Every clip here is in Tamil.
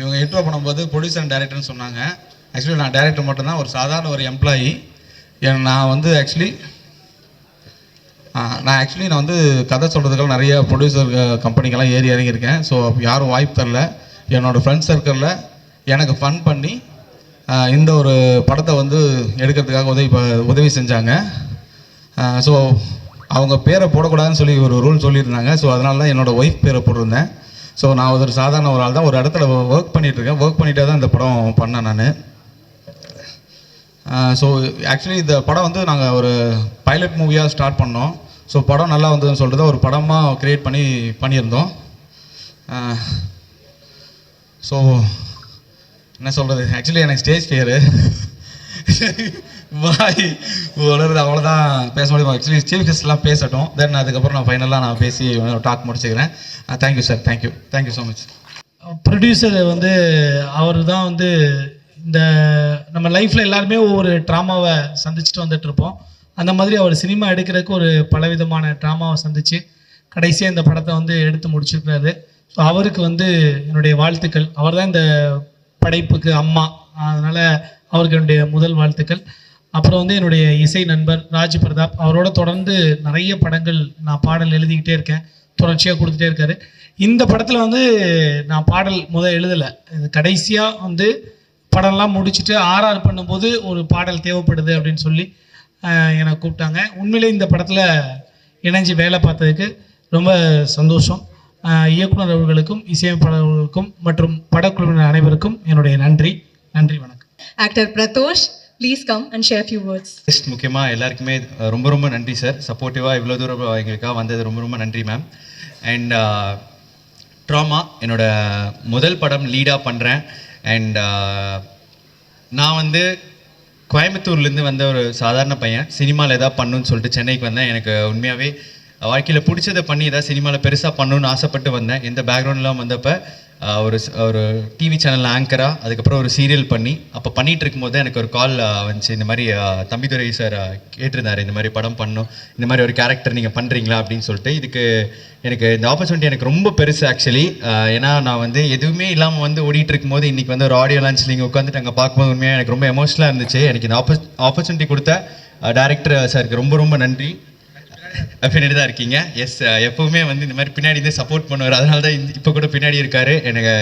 இவங்க இன்ட்ரோ பண்ணும்போது ப்ரொடியூசர் அண்ட் டைரக்டர்னு சொன்னாங்க. ஆக்சுவலி நான் டைரக்டர் மட்டும்தான், ஒரு சாதாரண ஒரு எம்ப்ளாயி. நான் வந்து நான் வந்து கதை சொல்கிறதுக்கெல்லாம் நிறைய ப்ரொடியூசர் கம்பெனிக்கெல்லாம் ஏறி இறங்கியிருக்கேன். ஸோ யாரும் வாய்ப்பு தரல. என்னோடய ஃப்ரெண்ட்ஸ் சர்க்கிளில் எனக்கு ஃபன் பண்ணி இந்த ஒரு படத்தை வந்து எடுக்கிறதுக்காக உதவி செஞ்சாங்க. ஸோ அவங்க பேரை போடக்கூடாதுன்னு சொல்லி ஒரு ரூல் சொல்லியிருந்தாங்க. ஸோ அதனால தான் என்னோடய ஒய்ஃப் பேரை போட்டிருந்தேன். ஸோ நான் ஒரு சாதாரண ஒரு ஆள் தான், ஒரு இடத்துல ஒர்க் பண்ணிகிட்ருக்கேன். ஒர்க் பண்ணிகிட்டே தான் இந்த படம் பண்ணேன் நான். ஸோ ஆக்சுவலி இந்த படம் வந்து நாங்கள் ஒரு பைலட் மூவியாக ஸ்டார்ட் பண்ணோம். ஸோ படம் நல்லா வந்ததுன்னு சொல்லிட்டு தான் ஒரு படமாக க்ரியேட் பண்ணியிருந்தோம். ஸோ என்ன சொல்கிறது, ஆக்சுவலி எனக்கு ஸ்டேஜ் ஃபியரு, வாய் வளருது, அவ்வளோதான் பேச முடியும். ஆக்சுவலி சீஃப் கெஸ்ட்லாம் பேசட்டும், தென் அதுக்கப்புறம் நான் ஃபைனலாக நான் பேசி டாக் முடிச்சுக்கிறேன். Thank you sir, thank you so much. Producer வந்து அவர் தான் வந்து இந்த நம்ம லைஃப்பில் எல்லாருமே ஒவ்வொரு ட்ராமாவை சந்திச்சுட்டு வந்துட்டுருப்போம். அந்த மாதிரி அவர் சினிமா எடுக்கிறதுக்கு ஒரு பலவிதமான ட்ராமாவை சந்தித்து கடைசியாக இந்த படத்தை வந்து எடுத்து முடிச்சிருக்கிறாரு. ஸோ அவருக்கு வந்து என்னுடைய வாழ்த்துக்கள். அவர் தான் இந்த படைப்புக்கு அம்மா, அதனால் அவருக்கு என்னுடைய முதல் வாழ்த்துக்கள். அப்புறம் வந்து என்னுடைய இசை நண்பர் ராஜ் பிரதாப், அவரோட தொடர்ந்து நிறைய படங்கள் நான் பாடல் எழுதிக்கிட்டே இருக்கேன், தொடர்ச்சியாக கொடுத்துட்டே இருக்காரு. இந்த படத்தில் வந்து நான் பாடல் எழுதலை, கடைசியாக வந்து படம்லாம் முடிச்சுட்டு ஆர்ஆர் பண்ணும்போது ஒரு பாடல் தேவைப்படுது அப்படின்னு சொல்லி என்னை கூப்பிட்டாங்க. உண்மையிலே இந்த படத்தில் இணைஞ்சு வேலை பார்த்ததுக்கு ரொம்ப சந்தோஷம். இயக்குனர் அவர்களுக்கும் இசையமைப்பாளர்களுக்கும் மற்றும் படக்குழுவினர் அனைவருக்கும் என்னுடைய நன்றி. வணக்கம். Actor Pradosh, please come and share few words. முக்கியமாக எல்லாருக்குமே ரொம்ப நன்றி சார். சப்போர்ட்டிவாக இவ்வளோ தூரம் எங்களுக்காக வந்தது ரொம்ப நன்றி மேம். அண்ட் ட்ராமா என்னோட முதல் படம் லீடாக பண்ணுறேன். அண்ட் நான் வந்து கோயம்புத்தூர்லேருந்து வந்த ஒரு சாதாரண பையன், சினிமாவில் எதாவது பண்ணணுன்னு சொல்லிட்டு சென்னைக்கு வந்தேன். எனக்கு உண்மையாகவே வாழ்க்கையில் பிடிச்சதை பண்ணி எதாவது சினிமாவில் பெருசாக பண்ணணுன்னு ஆசைப்பட்டு வந்தேன். எந்த பேக்ரவுண்ட்லாம் வந்தப்போ ஒரு டிவி சேனல் ஆங்கராக, அதுக்கப்புறம் ஒரு சீரியல் பண்ணி அப்போ பண்ணிகிட்டு இருக்கும்போது எனக்கு ஒரு கால் வந்துச்சு. இந்த மாதிரி தம்பிதுரை சார் கேட்டிருந்தார், இந்த மாதிரி படம் பண்ணணும், இந்த மாதிரி ஒரு கேரக்டர் நீங்கள் பண்ணுறீங்களா அப்படின்னு சொல்லிட்டு. இதுக்கு எனக்கு இந்த ஆப்பர்ச்சுனிட்டி எனக்கு ரொம்ப பெருசு ஆக்சுவலி. ஏன்னா நான் வந்து எதுவுமே இல்லாமல் வந்து ஓடிட்டு இருக்கும்போது இன்றைக்கி வந்து ஒரு ஆடியோ லான்ச் நீங்கள் உட்காந்துட்டு அங்கே பார்க்கும்போது உண்மையாக எனக்கு ரொம்ப எமோஷனலாக இருந்துச்சு. எனக்கு இந்த ஆப்பர்ச்சுனிட்டி கொடுத்த டைரக்டர் சாருக்கு ரொம்ப நன்றி. பின்னாடி தான் இருக்கீங்க. எஸ், எப்போவுமே வந்து இந்த மாதிரி பின்னாடி தான் சப்போர்ட் பண்ணுவார், அதனால தான் இப்போ கூட பின்னாடி இருக்கார். எனக்கு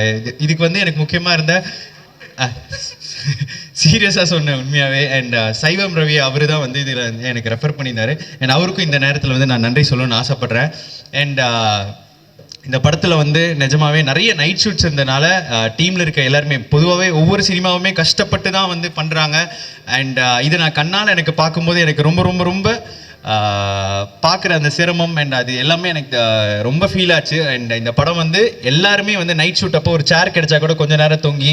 இதுக்கு வந்து எனக்கு முக்கியமாக இருந்த சீரியஸாக சொன்னேன் உண்மையாகவே. அண்ட் சைவம் ரவி அவர் தான் வந்து இதில் எனக்கு ரெஃபர் பண்ணியிருந்தார். அண்ட் அவருக்கும் இந்த நேரத்தில் வந்து நான் நன்றி சொல்லணும்னு ஆசைப்பட்றேன். அண்ட் இந்த படத்தில் வந்து நிஜமாகவே நிறைய நைட் ஷூட்ஸ் இருந்தனால டீமில் இருக்க எல்லாருமே பொதுவாகவே ஒவ்வொரு சினிமாவுமே கஷ்டப்பட்டு தான் வந்து பண்ணுறாங்க. அண்ட் இது நான் கண்ணால் எனக்கு பார்க்கும்போது எனக்கு ரொம்ப பார்க்குற அந்த சிரமம் அண்ட் அது எல்லாமே எனக்கு ரொம்ப ஃபீல் ஆச்சு. அண்ட் இந்த படம் வந்து எல்லாருமே வந்து நைட் ஷூட் அப்போ ஒரு சேர் கிடைச்சா கூட கொஞ்சம் நேரம் தொங்கி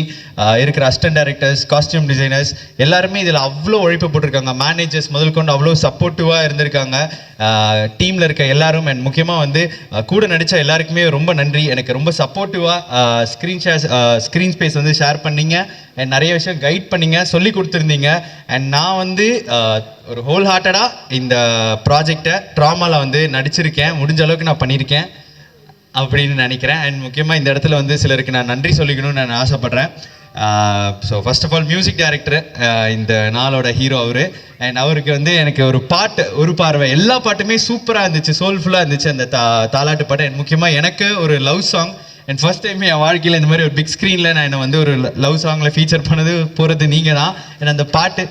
இருக்கிற அசிஸ்டன்ட் டைரக்டர்ஸ், காஸ்டியூம் டிசைனர்ஸ் எல்லாருமே இதில் அவ்வளோ உழைப்பு போட்டிருக்காங்க. மேனேஜர்ஸ் முதல் கொண்டு அவ்வளோ சப்போர்ட்டிவாக இருந்திருக்காங்க டீமில் இருக்க எல்லாரும். அண்ட் முக்கியமாக வந்து கூட நடித்த எல்லாருக்குமே ரொம்ப நன்றி. எனக்கு ரொம்ப சப்போர்ட்டிவாக ஸ்க்ரீன் ஸ்பேஸ் வந்து ஷேர் பண்ணிங்க அண்ட் நிறைய விஷயம் கைட் பண்ணிங்க, சொல்லி கொடுத்துருந்தீங்க. அண்ட் நான் வந்து ஒரு ஹோல் ஹார்ட்டடாக இந்த ப்ராஜெக்டை ட்ராமாவில் வந்து நடிச்சிருக்கேன், முடிஞ்ச அளவுக்கு நான் பண்ணியிருக்கேன் அப்படின்னு நினைக்கிறேன். அண்ட் முக்கியமாக இந்த இடத்துல வந்து சிலருக்கு நான் நன்றி சொல்லிக்கணும்னு நான் ஆசைப்பட்றேன். So first of all music director, இந்த நாளோட ஹீரோ அவர். அண்ட் அவருக்கு வந்து எனக்கு ஒரு பாட்டு, ஒரு பார்வை, எல்லா பாட்டுமே சூப்பராக இருந்துச்சு, சோல்ஃபுல்லாக இருந்துச்சு அந்த தாலாட்டு பாட்டு. அண்ட் முக்கியமாக எனக்கு ஒரு love song. And first time என் வாழ்க்கையில் இந்த மாதிரி ஒரு பிக் ஸ்க்ரீனில் நான் என்னை வந்து ஒரு லவ் சாங்கில் ஃபீச்சர் போகிறது நீங்கள் தான். அண்ட் அந்த பாட்டு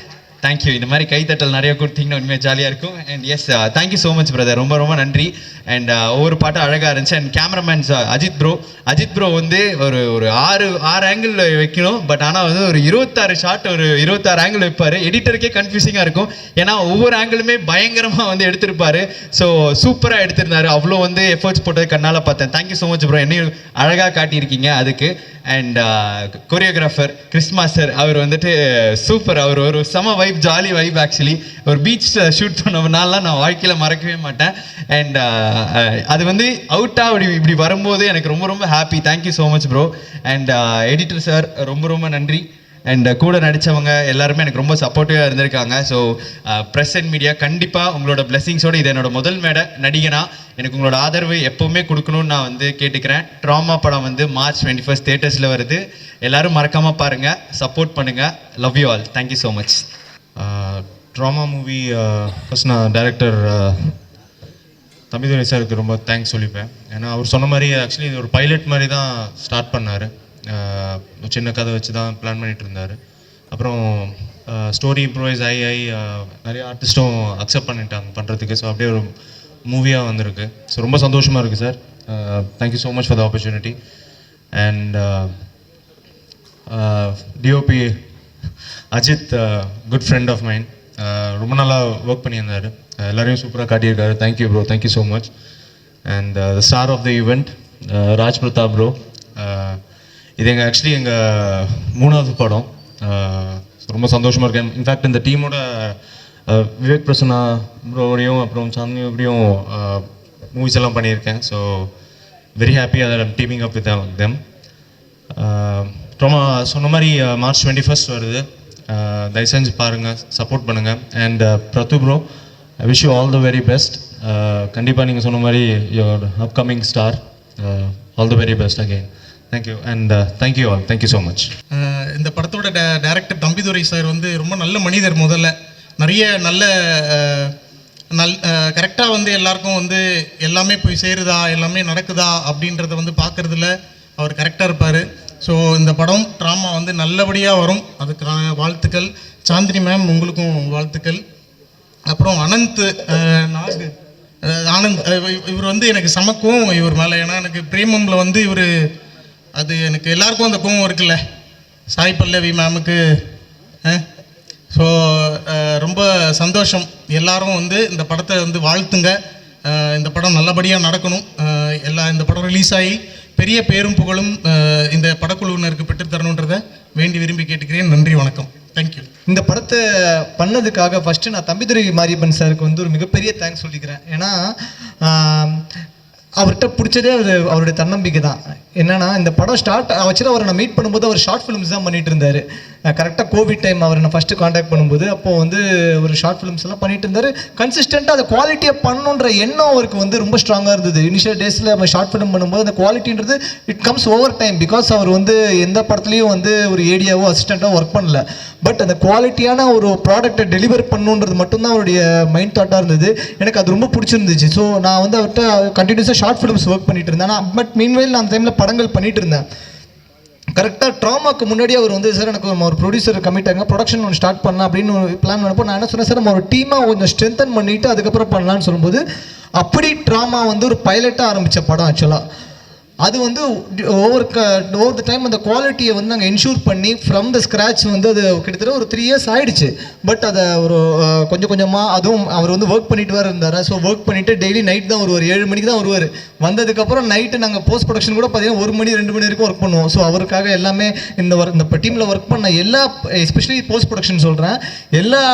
தேங்க்யூ. இந்த மாதிரி கைத்தட்டல் நிறைய கொடுத்தீங்கன்னா உண்மையாக ஜாலியாக இருக்கும். And yes, thank you so much brother, ரொம்ப நன்றி. அண்ட் ஒவ்வொரு பாட்டும் அழகாக இருந்துச்சு. அண்ட் கேமராமேன்ஸ் அஜித் ப்ரோ வந்து ஒரு ஆறு ஆங்கிள் வைக்கணும், பட் ஆனால் வந்து ஒரு 26 ஷாட், ஒரு 26 ஆங்கிள் வைப்பார். எடிட்டருக்கே கன்ஃபியூசிங்காக இருக்கும், ஏன்னா ஒவ்வொரு ஆங்கிளுமே பயங்கரமாக வந்து எடுத்திருப்பாரு. ஸோ சூப்பராக எடுத்திருந்தாரு, அவ்வளோ வந்து எஃபர்ட்ஸ் போட்டது கண்ணால் பார்த்தேன். தேங்க்யூ ஸோ மச் ப்ரோ, என்னையும் அழகாக காட்டியிருக்கீங்க அதுக்கு. அண்ட் கொரியோகிராஃபர் கிறிஸ் மாஸ்டர், அவர் வந்துட்டு சூப்பர், அவர் ஒரு செம வைப், ஜாலி வைப். ஆக்சுவலி ஒரு பீச்சில் ஷூட் பண்ணனாலாம் நான் வாழ்க்கையில் மறக்கவே மாட்டேன். அண்ட் அது வந்து அவுட்டாக இப்படி வரும்போது எனக்கு ரொம்ப happy. Thank you so much bro. And editor sir ரொம்ப நன்றி. அண்ட் கூட நடித்தவங்க எல்லாருமே எனக்கு ரொம்ப சப்போர்ட்டிவாக இருந்திருக்காங்க. ஸோ ப்ரெஸ் அண்ட் மீடியா கண்டிப்பாக உங்களோட பிளெஸிங்ஸோடு இது என்னோட முதல் மேடை நடிகனா எனக்கு உங்களோட ஆதரவு எப்போவுமே கொடுக்கணும்னு நான் வந்து கேட்டுக்கிறேன். ட்ராமா படம் வந்து March 21 தியேட்டர்ஸில் வருது. எல்லாரும் மறக்காமல் பாருங்கள், சப்போர்ட் பண்ணுங்கள். Love you all. Thank you so much. Drama movie first நான் டைரக்டர் தம்பிதுரை சாருக்கு ரொம்ப தேங்க்ஸ் சொல்லிப்பேன். ஏன்னா அவர் சொன்ன மாதிரி ஆக்சுவலி இது ஒரு பைலட் மாதிரி தான் ஸ்டார்ட் பண்ணார். சின்ன கதை வச்சு தான் பிளான் பண்ணிகிட்டு இருந்தார். அப்புறம் ஸ்டோரி இம்ப்ரூவைஸ் ஆகி நிறைய ஆர்டிஸ்ட்டும் அக்செப்ட் பண்ணிட்டாங்க பண்ணுறதுக்கு. ஸோ அப்படியே ஒரு மூவியாக வந்திருக்கு. ஸோ ரொம்ப சந்தோஷமாக இருக்குது sir. Thank you so much for the opportunity. And DOP Ajith, good friend of mind, ரொம்ப நல்லா ஒர்க் பண்ணியிருந்தார். எல்லாரையும் சூப்பராக காட்டியிருக்காரு. Thank you bro, thank you so much. And the star of the event Raj Prathap bro. இது எங்கள் 3வது படம். ரொம்ப சந்தோஷமாக இருக்கேன். இன்ஃபேக்ட் இந்த டீமோட விவேக் பிரசன்னா ப்ரோடையும் அப்புறம் சாந்தினியோடையும் மூவிஸ் எல்லாம் பண்ணியிருக்கேன். ஸோ வெரி ஹாப்பி அதை டீமிங் அப் வித் தெம். ரொம்ப சொன்ன மாதிரி March 21 வருது. தயவு செஞ்சு பாருங்கள், சப்போர்ட் பண்ணுங்கள். And Prathu bro, I wish you all the very best. கண்டிப்பாக நீங்கள் சொன்ன மாதிரி your upcoming star. All the very best again. Thank you and thank you all. Thank you so much. இந்த படத்தோட டைரக்டர் தம்பிதுரை சார் வந்து ரொம்ப நல்ல மனிதர். முதல்ல நிறைய கரெக்டாக வந்து எல்லாருக்கும் வந்து எல்லாமே போய் சேருதா, எல்லாமே நடக்குதா அப்படின்றத வந்து பார்க்குறதுல அவர் கரெக்டாக இருப்பார். ஸோ இந்த படம் ட்ராமா வந்து நல்லபடியாக வரும், அதுக்கான வாழ்த்துக்கள். சாந்தினி மேம் உங்களுக்கும் வாழ்த்துக்கள். அப்புறம் ஆனந்த் இவர் வந்து எனக்கு சமக்கும் இவர் மேலே. ஏன்னா எனக்கு பிரேமமில் வந்து இவர் அது எனக்கு எல்லாருக்கும் அந்த கோவம் இருக்குல்ல, சாய் பல்லவி மேமுக்கு. ஸோ ரொம்ப சந்தோஷம். எல்லாரும் வந்து இந்த படத்தை வந்து வாழ்த்துங்க. இந்த படம் நல்லபடியாக நடக்கணும். இந்த படம் ரிலீஸ் ஆகி பெரிய பேரும் புகழும் இந்த படக்குழுவினருக்கு பெற்றுத்தரணுன்றதை வேண்டி விரும்பி கேட்டுக்கிறேன். நன்றி, வணக்கம். தேங்க்யூ. இந்த படத்தை பண்ணதுக்காக ஃபஸ்ட்டு நான் தம்பிதுரை மாரியப்பன் சாருக்கு வந்து ஒரு மிகப்பெரிய தேங்க்ஸ் சொல்லிக்கிறேன். ஏன்னா அவர்கிட்ட பிடிச்சதே அவருடைய தன்னம்பிக்கை தான். என்னன்னா இந்த படம் ஸ்டார்ட் வச்சுட்டு அவரை நான் மீட் பண்ணும்போது அவர் ஷார்ட் ஃபிலிம்ஸ் தான் பண்ணிட்டு இருந்தார். கரெக்டாக கோவிட் டைம் அவரை நான் ஃபஸ்ட்டு காண்டாக்ட் பண்ணும்போது அப்போது வந்து ஒரு ஷார்ட் ஃபிலிம்ஸ் எல்லாம் பண்ணிட்டு இருந்தார். கன்சிஸ்டண்ட்டாக அதை குவாலிட்டியாக பண்ணணுன்ற எண்ணம் அவருக்கு வந்து ரொம்ப ஸ்ட்ராங்காக இருந்தது. இனிஷியல் டேஸில் நம்ம ஷார்ட் ஃபிலிம் பண்ணும்போது அந்த குவாலிட்டின்றது it comes over time. Because அவர் வந்து எந்த படத்துலையும் வந்து ஒரு ஏடியாவோ அசிஸ்டண்ட்டாக ஒர்க் பண்ணல. பட் அந்த குவாலிட்டியான ஒரு ப்ராடக்டை டெலிவர் பண்ணணுன்றது மட்டும்தான் அவருடைய மைண்ட் தாட்டாக இருந்தது. எனக்கு அது ரொம்ப பிடிச்சிருந்துச்சு. ஸோ நான் வந்து அவர்கிட்ட கண்டினியூஸாக ஷார்ட் ஃபிலிம்ஸ் ஒர்க் பண்ணிட்டு இருந்தேன். பட் மீன்வைல் அந்த டைமில் படங்கள் பண்ணிட்டு இருந்தேன். கரெக்டாக ட்ராமாக்கு முன்னாடி அவர் வந்து சார் எனக்கு ஒரு ப்ரொடியூசர் கமிட் ஆங்க, ப்ரொடக்ஷன் ஒன்று ஸ்டார்ட் பண்ணலாம் அப்படின்னு ஒரு பிளான் பண்ணப்போ நான் என்ன சொன்னேன், சார் நம்ம ஒரு டீமாக கொஞ்சம் ஸ்ட்ரென்தன் பண்ணிவிட்டு அதுக்கப்புறம் பண்ணலான்னு சொல்லும்போது அப்படி ட்ராமா வந்து ஒரு பைலட்டாக ஆரம்பித்த படம். ஆக்சுவலாக அது வந்து ஓவர் த டைம் அந்த குவாலிட்டியை வந்து நாங்கள் என்ஷூர் பண்ணி ஃப்ரம் த ஸ்க்ராட்ச் வந்து அது கிட்டத்தட்ட ஒரு 3 years ஆகிடுச்சு. பட் அதை ஒரு கொஞ்சம் கொஞ்சமாக அதுவும் அவர் வந்து ஒர்க் பண்ணிட்டு வேறு இருந்தார். ஸோ ஒர்க் பண்ணிவிட்டு டெய்லி நைட் தான் வருவார், 7 மணிக்கு தான் வருவார். வந்ததுக்கப்புறம் நைட்டு நாங்கள் போஸ்ட் ப்ரொடக்ஷன் கூட பார்த்தீங்கன்னா 1 மணி 2 மணி வரைக்கும் ஒர்க் பண்ணுவோம். ஸோ அவருக்காக எல்லாமே இந்த டீமில் ஒர்க் பண்ண எல்லா எஸ்பெஷலி போஸ்ட் ப்ரொடக்ஷன் சொல்கிறேன், எல்லா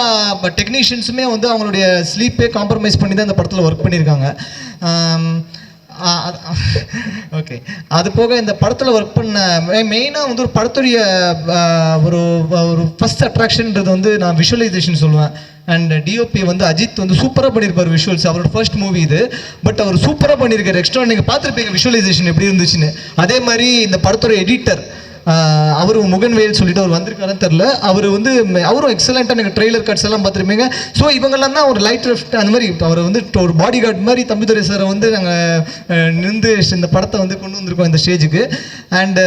டெக்னீஷியன்ஸுமே வந்து அவங்களுடைய ஸ்லீப்பே காம்ப்ரமைஸ் பண்ணி தான் இந்த படத்தில் ஒர்க் பண்ணியிருக்காங்க. ஓகே, அது போக இந்த படத்தில் ஒர்க் பண்ண மெயினாக வந்து ஒரு படத்துடைய ஒரு ஃபஸ்ட் அட்ராக்ஷன்ன்றது வந்து நான் விஷுவலைசேஷன் சொல்லுவேன். அண்ட் டிஓபி வந்து அஜித் வந்து சூப்பராக பண்ணியிருப்பார் விஷுவல்ஸ். அவரோட ஃபர்ஸ்ட் மூவி இது. பட் அவர் சூப்பராக பண்ணியிருக்காரு. எக்ஸ்ட்ரா நீங்கள் பார்த்துருப்பீங்க விஷுவலைசேஷன் எப்படி இருந்துச்சுன்னு. அதே மாதிரி இந்த படத்தோட எடிட்டர் அவரும் முகன்வேல் சொல்லிட்டு அவர் வந்திருக்காருன்னு தெரில. அவரும் எக்ஸலண்ட்டாக நீங்கள் ட்ரெய்லர் கட்ஸ் எல்லாம் பார்த்துருப்பீங்க. ஸோ இவங்கெல்லாம் தான் ஒரு லைட் ரெஃப்ட் அந்த மாதிரி அவர் வந்து ஒரு பாடி கார்டு மாதிரி தம்பிதுரை சாரை வந்து நாங்கள் நின்று இந்த படத்தை வந்து கொண்டு வந்திருக்கோம் இந்த ஸ்டேஜுக்கு. அண்டு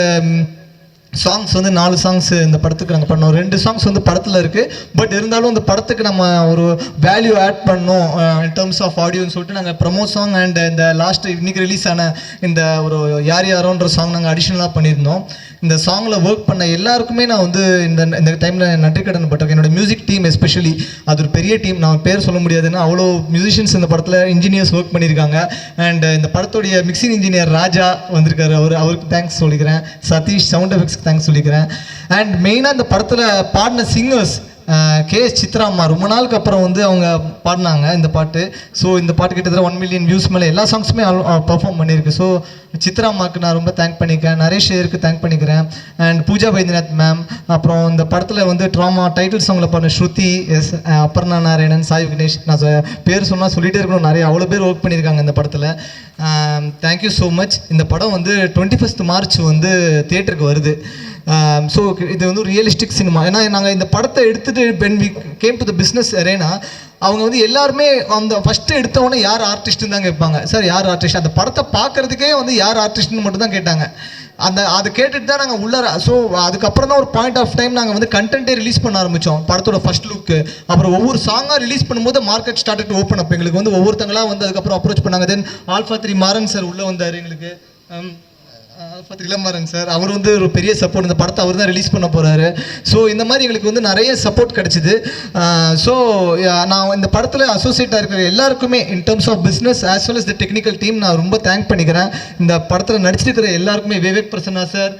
சாங்ஸ் வந்து 4 சாங்ஸ் இந்த படத்துக்கு நாங்கள் பண்ணோம். 2 சாங்ஸ் வந்து படத்தில் இருக்குது. பட் இருந்தாலும் இந்த படத்துக்கு நம்ம ஒரு வேல்யூ ஆட் பண்ணோம் இன் டர்ம்ஸ் ஆஃப் ஆடியோன்னு சொல்லிட்டு நாங்கள் ப்ரமோ சாங் அண்ட் இந்த லாஸ்ட் இன்னைக்கு ரிலீஸ் ஆன இந்த ஒரு யார் யாரோன்ற சாங் நாங்கள் அடிஷ்னலாக பண்ணியிருந்தோம். இந்த சாங்கில் ஒர்க் பண்ண எல்லாருக்குமே நான் வந்து இந்த டைமில் நன்றி கடன் பட்டிருக்கேன். என்னோட மியூசிக் டீம் எஸ்பெஷலி அது ஒரு பெரிய டீம், நான் பேர் சொல்ல முடியாதுன்னா அவ்வளோ மியூசிஷியன்ஸ் இந்த படத்தில் இன்ஜினியர்ஸ் ஒர்க் பண்ணியிருக்காங்க. அண்ட் இந்த படத்துடைய மிக்சிங் இன்ஜினியர் ராஜா வந்திருக்காரு, அவருக்கு தேங்க்ஸ் சொல்லிக்கிறேன். சதீஷ் சவுண்ட் எஃபெக்ட்ஸ்க்கு தேங்க்ஸ் சொல்லிக்கிறேன். அண்ட் மெயினாக இந்த படத்தில் பாடின சிங்கர்ஸ் கேஎஸ் சித்ரா அம்மா ரொம்ப நாளுக்கு அப்புறம் வந்து அவங்க பாடினாங்க இந்த பாட்டு. ஸோ இந்த பாட்டு கிட்டத்தட்ட 1 million வியூஸ் மேலே எல்லா சாங்ஸுமே பர்ஃபார்ம் பண்ணியிருக்கு. ஸோ சித்ராமாக்கு நான் ரொம்ப தேங்க் பண்ணிக்கிறேன், நரேஷ் ஐயருக்கு தேங்க் பண்ணிக்கிறேன், அண்ட் பூஜா வைத்தியநாத் மேம், அப்புறம் இந்த படத்தில் வந்து ட்ராமா டைட்டில் சாங்கில் பண்ண ஸ்ருதி, எஸ் அபர்ணா நாராயணன், சாய் விக்னேஷ், நான் பேர் சொன்னால் சொல்லிகிட்டே இருக்கணும், நிறைய அவ்வளோ பேர் ஒர்க் பண்ணியிருக்காங்க இந்த படத்தில். Thank you so much. இந்த படம் வந்து 21 மார்ச் வந்து தியேட்டருக்கு வருது. ஸோ இது வந்து ரியலிஸ்டிக் சினிமா. ஏன்னா நாங்கள் இந்த படத்தை எடுத்துகிட்டு when we came to the business arena, அவங்க வந்து எல்லாருமே அந்த ஃபஸ்ட்டு எடுத்தவொடனே யார் ஆர்டிஸ்ட்டுன்னு தான் கேட்பாங்க. சார் யார் ஆர்டிஸ்ட், அந்த படத்தை பார்க்குறதுக்கே வந்து யார் ஆர்டிஸ்ட்னு மட்டும் தான் கேட்டாங்க. அதை கேட்டுட்டு தான் நாங்கள் உள்ளார. ஸோ அதுக்கப்புறம் தான் ஒரு பாயிண்ட் ஆஃப் டைம் நாங்கள் வந்து கண்டென்ட்டே ரிலீஸ் பண்ண ஆரம்பித்தோம், படத்தோட ஃபர்ஸ்ட் லுக்கு. அப்புறம் ஒவ்வொரு சாங்காக ரிலீஸ் பண்ணும்போது market start to open up. எங்களுக்கு வந்து ஒவ்வொருத்தங்களாக வந்து அதுக்கப்புறம் அப்ரோச் பண்ணாங்க. தென் ஆல்ஃபா 3 மாறன் சார் உள்ளே வந்தார் எங்களுக்கு. ஆல்ஃபா 3 இளமாறன் சார், அவர் வந்து ஒரு பெரிய சப்போர்ட். இந்த படத்தை அவர் தான் ரிலீஸ் பண்ண போகிறாரு. ஸோ இந்த மாதிரி எங்களுக்கு வந்து நிறைய சப்போர்ட் கிடச்சிது. ஸோ நான் இந்த படத்தில் அசோசியேட்டாக இருக்கிற எல்லாருக்குமே in terms of business as well as the technical team நான் ரொம்ப தேங்க் பண்ணிக்கிறேன். இந்த படத்தில் நடிச்சிருக்கிற எல்லாருக்குமே, Vivek Prasanna sir,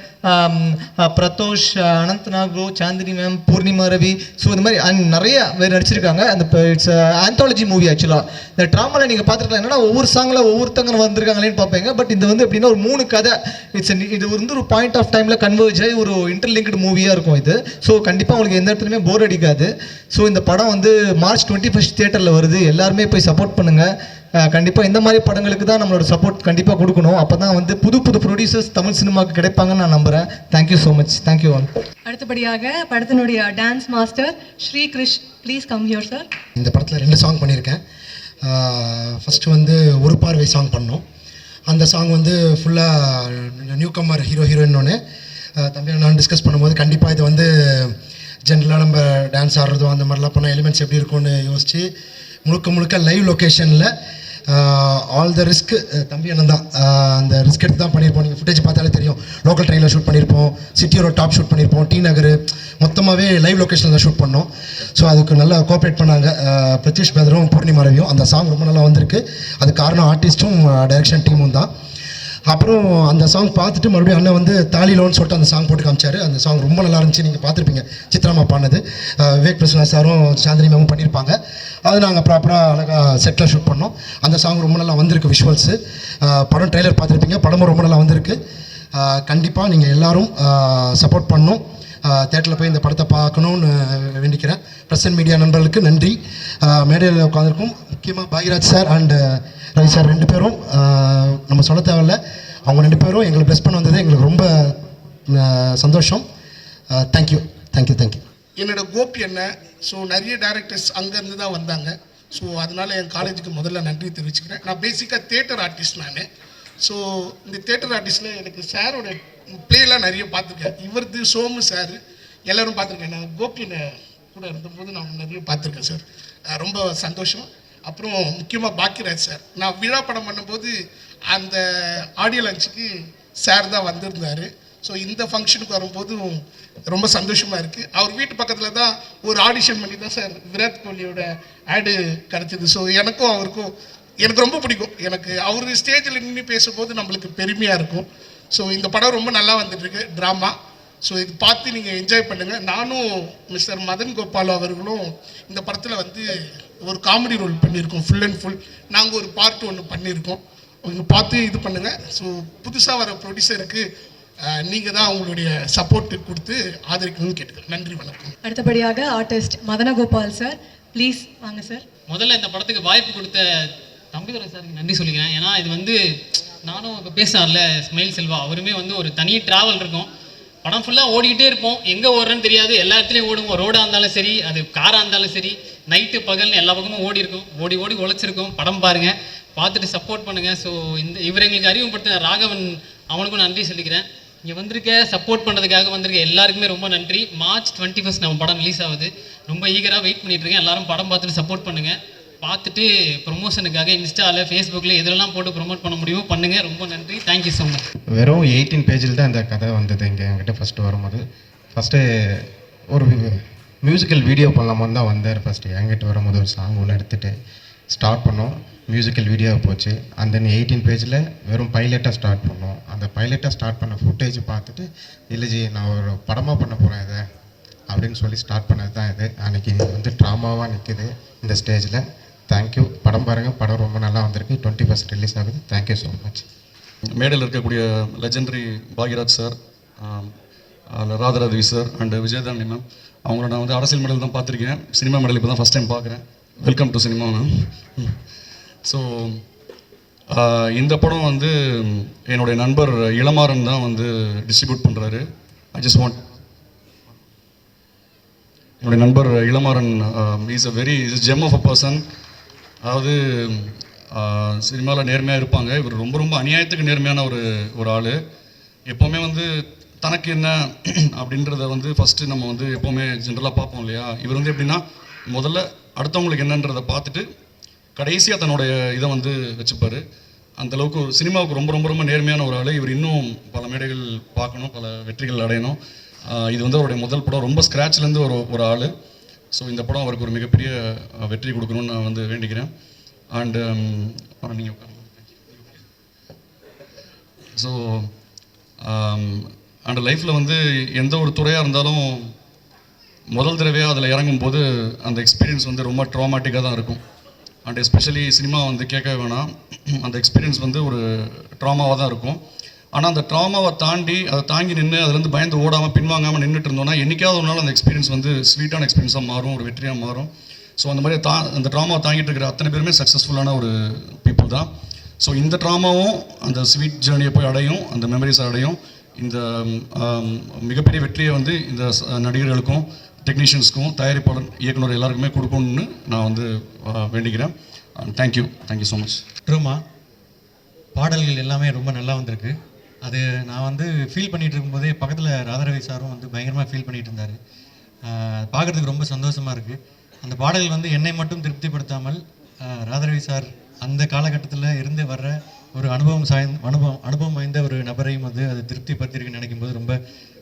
Pradosh, Anand Nagro, Chandini ma'am, Poornima Ravi, so இந்த மாதிரி நிறைய பேர் நடிச்சிருக்காங்க. அந்த இட்ஸ் ஆந்தாலஜி மூவி. ஆக்சுவலாக இந்த ட்ராமாவில் நீங்கள் பார்த்துருக்கலாம், என்னன்னா ஒவ்வொரு சாங்கில் ஒவ்வொருத்தங்க வந்திருக்காங்களேன்னு பார்ப்பீங்க. பட் இது வந்து எப்படின்னா ஒரு 3 கதை. இது வந்து ஒரு பாயிண்ட் ஆஃப் டைமில் கன்வர்ஜ் ஆகி ஒரு இன்டர்லிங்க்டு மூவியாக இருக்கும் இது. ஸோ கண்டிப்பாக உங்களுக்கு எந்த இடத்துலையுமே போர் அடிக்காது. ஸோ இந்த படம் வந்து மார்ச் 21 தியேட்டரில் வருது. எல்லாருமே போய் சப்போர்ட் பண்ணுங்கள். கண்டிப்பாக இந்த மாதிரி படங்களுக்கு தான் நம்மளோட சப்போர்ட் கண்டிப்பாக கொடுக்கணும். அப்போ தான் வந்து புது புது ப்ரொடியூசர்ஸ் தமிழ் சினிமாவுக்கு கிடைப்பாங்கன்னு நான் நம்புகிறேன். Thank you so much. Thank you all. அடுத்தபடியாக படத்தினுடைய dance master Shri Krish, please come here sir. இந்த படத்தில் 2 சாங் பண்ணியிருக்கேன். ஃபஸ்ட்டு வந்து ஒரு பார்வை சாங் பண்ணோம். அந்த சாங் வந்து ஃபுல்லாக நியூ கம்மர் ஹீரோயின் ஒன்று தம்பி நான் டிஸ்கஸ் பண்ணும்போது, கண்டிப்பாக இது வந்து ஜென்ரலாக நம்ம டான்ஸ் ஆடுறதோ அந்த மாதிரிலாம் பண்ணால் எலிமெண்ட்ஸ் எப்படி இருக்கும்னு யோசித்து முழுக்க லைவ் லொக்கேஷனில் ஆல் த ரிஸ்க் தம்பி அண்ணன் தான் அந்த ரிஸ்க் எடுத்து தான் பண்ணியிருப்போம். நீங்கள் ஃபுட்டேஜ் பார்த்தாலே தெரியும். லோக்கல் ட்ரெயினில் ஷூட் பண்ணியிருப்போம், சிட்டியோட டாப் ஷூட் பண்ணியிருப்போம், டி நகர், மொத்தமாகவே லைவ் லொக்கேஷனில் தான் ஷூட் பண்ணோம். ஸோ அதுக்கு நல்லா கோஆப்ரேட் பண்ணாங்க பிரத்யூஷ் பேதரும் பூர்ணிமா ரவியும். அந்த சாங் ரொம்ப நல்லா வந்திருக்கு. அது காரணம் ஆர்டிஸ்ட்டும் டைரக்ஷன் டீமும் தான். அப்புறம் அந்த சாங் பார்த்துட்டு மறுபடியும் அண்ணன் வந்து தாலிலோன்னு சொல்லிட்டு அந்த சாங் போட்டு காமிச்சார். அந்த சாங் ரொம்ப நல்லா இருந்துச்சு. நீங்கள் பார்த்துருப்பீங்க, சித்ராமா பாடினது. விவேக் பிரசன்னா சாரும் சாந்தினி மேமும் பண்ணியிருப்பாங்க. அது நாங்கள் ப்ராப்பராக அழகாக செட்டில் ஷூட் பண்ணோம். அந்த சாங் ரொம்ப நல்லா வந்திருக்கு. விஷுவல்ஸு படம் ட்ரெய்லர் பார்த்துருப்பீங்க, படமும் ரொம்ப நல்லா வந்திருக்கு. கண்டிப்பாக நீங்கள் எல்லோரும் சப்போர்ட் பண்ணணும். தேட்டரில் போய் இந்த படத்தை பார்க்கணுன்னு வேண்டிக்கிறேன். ப்ரெஸ் அண்ட் மீடியா நண்பர்களுக்கு நன்றி. மேடையில் உட்காந்துருக்கும் முக்கியமாக Bhagyaraj sir and Ravi sir 2 பேரும் நம்ம சொல்ல தேவையில்ல. அவங்க 2 பேரும் எங்களை ப்ளஸ் பண்ண வந்தது எங்களுக்கு ரொம்ப சந்தோஷம். தேங்க்யூ. என்னோட கோபி என்ன, ஸோ நிறைய டேரக்டர்ஸ் அங்கேருந்து தான் வந்தாங்க. ஸோ அதனால் என் காலேஜுக்கு முதல்ல நன்றி தெரிவிச்சுக்கிறேன். நான் பேசிக்காக தியேட்டர் ஆர்டிஸ்ட் நான். ஸோ இந்த தியேட்டர் ஆர்டிஸ்டில் எனக்கு சாரோட ப்ளேலாம் நிறைய பார்த்துருக்கேன். இவரது சோமு சார் எல்லோரும் பார்த்துருக்கேன். நான் கோபினை கூட இருந்தபோது நான் நிறைய பார்த்துருக்கேன் சார். ரொம்ப சந்தோஷம். அப்புறம் முக்கியமாக பாக்கியராஜ் சார், நான் விழா படம் பண்ணும்போது அந்த ஆடியோ லான்ச்சுக்கு சார் தான் வந்திருந்தார். ஸோ இந்த ஃபங்க்ஷனுக்கு வரும்போதும் ரொம்ப சந்தோஷமாக இருக்குது. அவர் வீட்டு பக்கத்தில் தான் ஒரு ஆடிஷன் பண்ணி தான் சார் விராட் கோலியோட ஆடு கிடச்சிது. ஸோ எனக்கும் அவருக்கும் எனக்கு ரொம்ப பிடிக்கும். எனக்கு அவர் ஸ்டேஜில் நின்று பேசும்போது நம்மளுக்கு பெருமையாக இருக்கும். ஸோ இந்த படம் ரொம்ப நல்லா வந்துட்டுருக்கு, ட்ராமா. ஸோ இது பார்த்து நீங்கள் என்ஜாய் பண்ணுங்கள். நானும் மிஸ்டர் மதன் கோபால் அவர்களும் இந்த படத்தில் வந்து ஒரு காமெடி ரோல் பண்ணியிருக்கோம். ஃபுல் அண்ட் ஃபுல் நாங்கள் ஒரு பார்ட் 1 பண்ணியிருக்கோம். அவங்க பார்த்து இது பண்ணுங்கள். ஸோ புதுசாக வர ப்ரொடியூசருக்கு நீங்கள் தான் அவங்களுடைய சப்போர்ட்டு கொடுத்து ஆதரிக்கணும்னு கேட்டுக்கிறேன். நன்றி, வணக்கம். அடுத்தபடியாக ஆர்டிஸ்ட் மதனகோபால் சார், ப்ளீஸ் வாங்க சார். முதல்ல இந்த படத்துக்கு வாய்ப்பு கொடுத்த தம்பிதுரை சாருக்கு நன்றி சொல்லிக்கிறேன். ஏன்னா இது வந்து நானும் இப்போ பேசினார்ல ஸ்மைல் செல்வா, அவருமே வந்து ஒரு தனி ட்ராவல் இருக்கும். படம் ஃபுல்லாக ஓடிக்கிட்டே இருப்போம், எங்கே ஓடுறேன்னு தெரியாது, எல்லா இடத்துலையும் ஓடுவோம். ரோடாக இருந்தாலும் சரி, அது காராக இருந்தாலும் சரி, நைட்டு பகல்னு எல்லா பக்கமும் ஓடி இருக்கும். ஓடி உழைச்சிருக்கோம். படம் பாருங்கள், பார்த்துட்டு சப்போர்ட் பண்ணுங்கள். ஸோ இவர் எங்களுக்கு அறிமுகப்படுத்தின ராகவன், அவனுக்கும் நன்றி சொல்லிக்கிறேன். இங்கே வந்திருக்க சப்போர்ட் பண்ணுறதுக்காக வந்திருக்க எல்லாருக்குமே ரொம்ப நன்றி. மார்ச் 21 நம்ம படம் ரிலீஸ் ஆகுது. ரொம்ப ஈகராக வெயிட் பண்ணிகிட்ருக்கேன். எல்லாரும் படம் பார்த்துட்டு சப்போர்ட் பண்ணுங்கள். பார்த்துட்டு ப்ரொமோஷனுக்காக இன்ஸ்டாவில் ஃபேஸ்புக்கில் எதுலலாம் போட்டு ப்ரொமோட் பண்ண முடியுமோ பண்ணுங்கள். ரொம்ப நன்றி. Thank you so much. வெறும் 18 பேஜில் தான் இந்த கதை வந்தது. இங்கே என்கிட்ட ஃபஸ்ட்டு வரும்போது ஒரு மியூசிக்கல் வீடியோ பண்ணலாமான்னு தான் வந்தார். என்கிட்ட வரும்போது ஒரு சாங் ஒன்று எடுத்துகிட்டு ஸ்டார்ட் பண்ணோம். மியூசிக்கல் வீடியோ போச்சு. அந்த 18 பேஜில் வெறும் பைலட்டாக ஸ்டார்ட் பண்ணோம். அந்த பைலட்டாக ஸ்டார்ட் பண்ண ஃபுட்டேஜ் பார்த்துட்டு, இல்லைஜி நான் ஒரு படமாக பண்ண போகிறேன் இதை அப்படின்னு சொல்லி ஸ்டார்ட் பண்ணது தான் இது. அன்றைக்கி வந்து ட்ராமாவாக நிற்குது இந்த ஸ்டேஜில். தேங்க்யூ. படம் பாருங்கள், படம் ரொம்ப நல்லா வந்திருக்கு. 21 ரிலீஸ் ஆகுது. Thank you so much. மேடையில் இருக்கக்கூடிய legendary Bhagyaraj sir, Radharavi sir and Vijayadharani ma'am, அவங்கள நான் வந்து அரசியல் மேடையில் தான் பார்த்துருக்கேன். சினிமா மேடையில் இப்போ தான் ஃபஸ்ட் டைம் பார்க்குறேன். Welcome to cinema ma'am. So இந்த படம் வந்து என்னுடைய நண்பர் இளமாறன் தான் வந்து டிஸ்ட்ரிபியூட் பண்ணுறாரு. என்னுடைய நண்பர் Ilamaran is a very gem of a person. அதாவது சினிமாவில் நேர்மையாக இருப்பாங்க. இவர் ரொம்ப ரொம்ப அநியாயத்துக்கு நேர்மையான ஒரு ஆள். எப்போவுமே வந்து தனக்கு என்ன அப்படின்றத வந்து ஃபஸ்ட்டு நம்ம வந்து எப்போவுமே ஜென்ரலாக பார்ப்போம் இல்லையா. இவர் வந்து எப்படின்னா முதல்ல அடுத்தவங்களுக்கு என்னன்றதை பார்த்துட்டு கடைசியாக தன்னுடைய இதை வந்து வச்சுப்பார். அந்தளவுக்கு ஒரு சினிமாவுக்கு ரொம்ப ரொம்ப ரொம்ப நேர்மையான ஒரு ஆள். இவர் இன்னும் பல மேடைகள் பார்க்கணும், பல வெற்றிகள் அடையணும். இது வந்து அவருடைய முதல் படம். ரொம்ப ஸ்க்ராட்ச்லேருந்து ஒரு ஆள். ஸோ இந்த படம் அவருக்கு ஒரு மிகப்பெரிய வெற்றி கொடுக்கணும்னு நான் வந்து வேண்டிக்கிறேன். அண்டு நீங்கள் ஸோ அண்ட் லைஃப்பில் வந்து எந்த ஒரு துறையாக இருந்தாலும் முதல் தடவையாக அதில் இறங்கும்போது அந்த எக்ஸ்பீரியன்ஸ் வந்து ரொம்ப ட்ராமாட்டிக்காக தான் இருக்கும். அண்ட் எஸ்பெஷலி சினிமா வந்து கேட்க வேணாம், அந்த எக்ஸ்பீரியன்ஸ் வந்து ஒரு ட்ராமாவாக தான் இருக்கும். ஆனால் அந்த ட்ராமாவை தாண்டி அதை தாங்கி நின்று அதுலேருந்து பயந்து ஓடாமல் பின்வாங்காமல் நின்றுட்டு இருந்தோம்னா என்றைக்காவது ஒரு நாள் அந்த எக்ஸ்பீரியன்ஸ் வந்து ஸ்வீட்டான எக்ஸ்பீரியன்ஸாக மாறும், ஒரு வெற்றியாக மாறும். ஸோ அந்த மாதிரி அந்த ட்ராமாவை தாங்கிட்டு இருக்கிற அத்தனை பேருமே சக்ஸஸ்ஃபுல்லான ஒரு பீப்புள் தான். ஸோ இந்த ட்ராமாவும் அந்த ஸ்வீட் ஜேர்னியை போய் அடையும், அந்த மெமரிஸை அடையும். இந்த மிகப்பெரிய வெற்றியை வந்து இந்த நடிகர்களுக்கும் டெக்னீஷியன்ஸ்க்கும் தயாரிப்பாளர் இயக்குனர் எல்லாருக்குமே கொடுக்கணும்னு நான் வந்து வேண்டிக்கிறேன். Thank you so much. ட்ரூமா பாடல்கள் எல்லாமே ரொம்ப நல்லா வந்திருக்கு. அது நான் வந்து ஃபீல் பண்ணிகிட்டு இருக்கும்போதே பக்கத்தில் ராதாரவி சாரும் வந்து பயங்கரமாக ஃபீல் பண்ணிகிட்டு இருந்தார். பார்க்குறதுக்கு ரொம்ப சந்தோஷமாக இருக்குது. அந்த பாடல்கள் வந்து என்னை மட்டும் திருப்திப்படுத்தாமல் ராதாரவி சார் அந்த காலகட்டத்தில் இருந்து வர்ற ஒரு அனுபவம் வாய்ந்த ஒரு நபரையும் வந்து அது திருப்திப்படுத்தியிருக்குன்னு நினைக்கும் போது ரொம்ப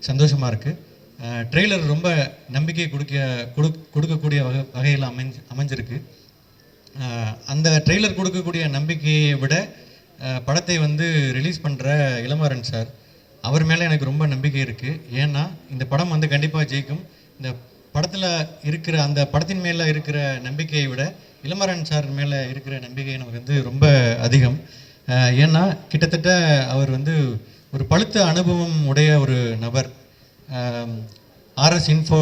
சந்தோஷமாக இருக்குது. ட்ரெய்லர் ரொம்ப நம்பிக்கை கொடுக்கக்கூடிய வகையில் அமைஞ்சிருக்கு. அந்த ட்ரெய்லர் கொடுக்கக்கூடிய நம்பிக்கையை விட படத்தை வந்து ரிலீஸ் பண்ணுற இளமாறன் சார் அவர் மேலே எனக்கு ரொம்ப நம்பிக்கை இருக்குது. ஏன்னா இந்த படம் வந்து கண்டிப்பாக ஜெயிக்கும். இந்த படத்தில் இருக்கிற அந்த படத்தின் மேலே இருக்கிற நம்பிக்கையை விட இளமாறன் சார் மேலே இருக்கிற நம்பிக்கை எனக்கு வந்து ரொம்ப அதிகம். ஏன்னா கிட்டத்தட்ட அவர் வந்து ஒரு பழுத்த அனுபவம் உடைய ஒரு நபர். ஆர்எஸ் இன்ஃபோ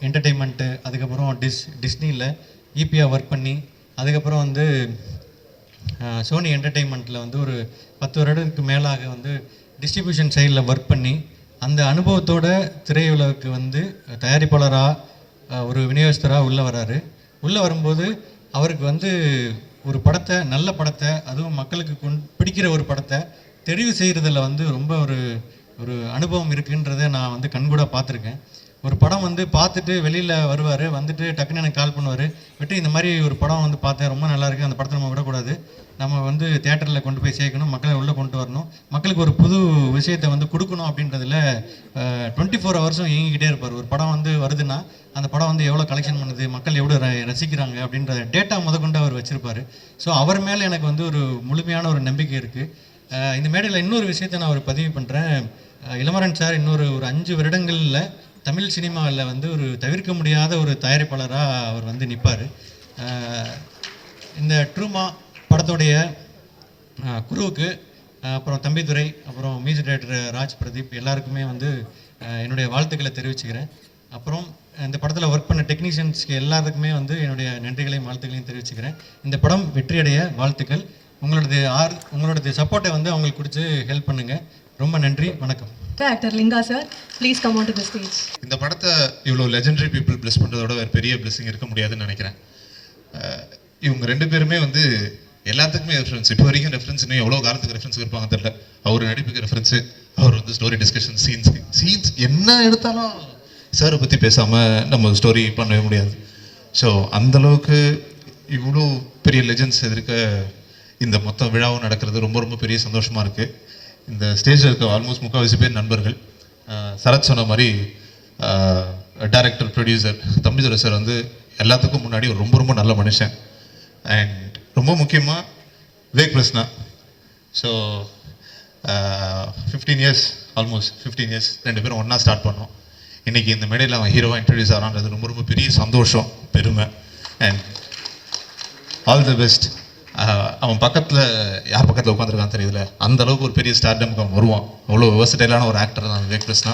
என்டர்டெயின்மெண்ட்டு, அதுக்கப்புறம் டிஸ்னியில் ஈபியாக ஒர்க் பண்ணி, அதுக்கப்புறம் வந்து சோனி என்டர்டெயின்மெண்ட்டில் வந்து ஒரு 10 வருடத்துக்கு மேலாக வந்து டிஸ்ட்ரிபியூஷன் சைடில் ஒர்க் பண்ணி அந்த அனுபவத்தோட திரையுலகுக்கு வந்து தயாரிப்பாளராக ஒரு விநியோகஸ்தராக உள்ளே வராரு. உள்ளே வரும்போது அவருக்கு வந்து ஒரு படத்தை, நல்ல படத்தை, அதுவும் மக்களுக்கு பிடிக்கிற ஒரு படத்தை தெரிவு செய்கிறதுல வந்து ரொம்ப ஒரு அனுபவம் இருக்குன்றதை நான் வந்து கண்கூட பார்த்துருக்கேன். ஒரு படம் வந்து பார்த்துட்டு வெளியில் வருவார், வந்துட்டு டக்குன்னு எனக்கு கால் பண்ணுவார், வெற்றி இந்த மாதிரி ஒரு படம் வந்து பார்த்தேன், ரொம்ப நல்லாயிருக்கு, அந்த படத்தை நம்ம விடக்கூடாது, நம்ம வந்து தியேட்டரில் கொண்டு போய் சேர்க்கணும், மக்களை உள்ளே கொண்டு வரணும், மக்களுக்கு ஒரு புது விஷயத்தை வந்து கொடுக்கணும் அப்படின்றதுல 24 ஹவர்ஸும் இயங்கிக்கிட்டே இருப்பார். ஒரு படம் வந்து வருதுன்னா அந்த படம் வந்து எவ்வளோ கலெக்ஷன் பண்ணுது, மக்கள் எவ்வளோ ரசிக்கிறாங்க அப்படின்ற டேட்டா முதற்கொண்டு அவர் வச்சுருப்பார். ஸோ அவர் மேலே எனக்கு வந்து ஒரு முழுமையான ஒரு நம்பிக்கை இருக்குது. இந்த மேடையில் இன்னொரு விஷயத்தை நான் ஒரு பதிவு பண்ணுறேன். இளமாறன் சார் இன்னொரு 5 வருடங்களில் தமிழ் சினிமாவில் வந்து ஒரு தவிர்க்க முடியாத ஒரு தயாரிப்பாளராக அவர் வந்து நிற்பார். இந்த ட்ரூமா படத்துடைய குருவுக்கு, அப்புறம் தம்பிதுரை, அப்புறம் மியூசிக் டைரக்டர் ராஜ் பிரதீப் எல்லாருக்குமே வந்து என்னுடைய வாழ்த்துக்களை தெரிவிச்சுக்கிறேன். அப்புறம் இந்த படத்தில் ஒர்க் பண்ண டெக்னீஷியன்ஸ்க்கு எல்லாத்துக்குமே வந்து என்னுடைய நன்றிகளையும் வாழ்த்துக்களையும் தெரிவிச்சுக்கிறேன். இந்த படம் வெற்றியடைய வாழ்த்துக்கள். உங்களோட சப்போர்ட்டை வந்து அவங்களுக்கு கொடுத்து ஹெல்ப் பண்ணுங்கள். ரொம்ப நன்றி, வணக்கம். Actor Linga sir, please come on to the stage. இந்த படத்தை இவ்வளோ லெஜெண்டரி பீப்புள் பிளஸ் பண்ணுறதோட வேறு பெரிய பிளெஸிங் இருக்க முடியாதுன்னு நினைக்கிறேன். இவங்க 2 பேருமே வந்து எல்லாத்துக்குமே ரெஃபரன்ஸ். இப்போ வரைக்கும் ரெஃபரன்ஸ் இன்னும் எவ்வளோ காலத்துக்கு ரெஃபரன்ஸ் இருப்பாங்க தெரியல. அவர் நடிப்புக்கு ரெஃபரன்ஸு, அவர் வந்து ஸ்டோரி டிஸ்கஷன், சீன்ஸ் என்ன எடுத்தாலும் சாரை பற்றி பேசாமல் நம்ம ஸ்டோரி பண்ணவே முடியாது. ஸோ அந்தளவுக்கு இவ்வளோ பெரிய லெஜெண்ட்ஸ் எதிர்க்க இந்த மொத்த விழாவும் நடக்கிறது ரொம்ப ரொம்ப பெரிய சந்தோஷமாக இருக்குது. இந்த ஸ்டேஜில் இருக்க ஆல்மோஸ்ட் 3/4 பேர் நண்பர்கள். சரத் சொன்ன மாதிரி டைரக்டர், ப்ரொடியூசர் தம்பிதுரை சார் வந்து எல்லாத்துக்கும் முன்னாடி ஒரு ரொம்ப ரொம்ப நல்ல மனுஷன். அண்ட் ரொம்ப முக்கியமாக Vivek Prasna. So 15 years, almost 15 years 2 பேரும் ஒன்றா ஸ்டார்ட் பண்ணோம். இன்றைக்கி இந்த மேடையில் அவன் ஹீரோவாக இன்ட்ரடியூஸ் ஆகிறான்றது ரொம்ப ரொம்ப பெரிய சந்தோஷம், பெருமை. அண்ட் ஆல் தி பெஸ்ட் அவன் பக்கத்தில் யார் பக்கத்தில் உட்காந்துருக்கான்னு தெரியல, அந்த அளவுக்கு ஒரு பெரிய ஸ்டார்டம்க்கு அவன் வருவான். அவ்வளோ வெர்சடைலான ஒரு ஆக்டர் தான் விவேக் கிருஷ்ணா.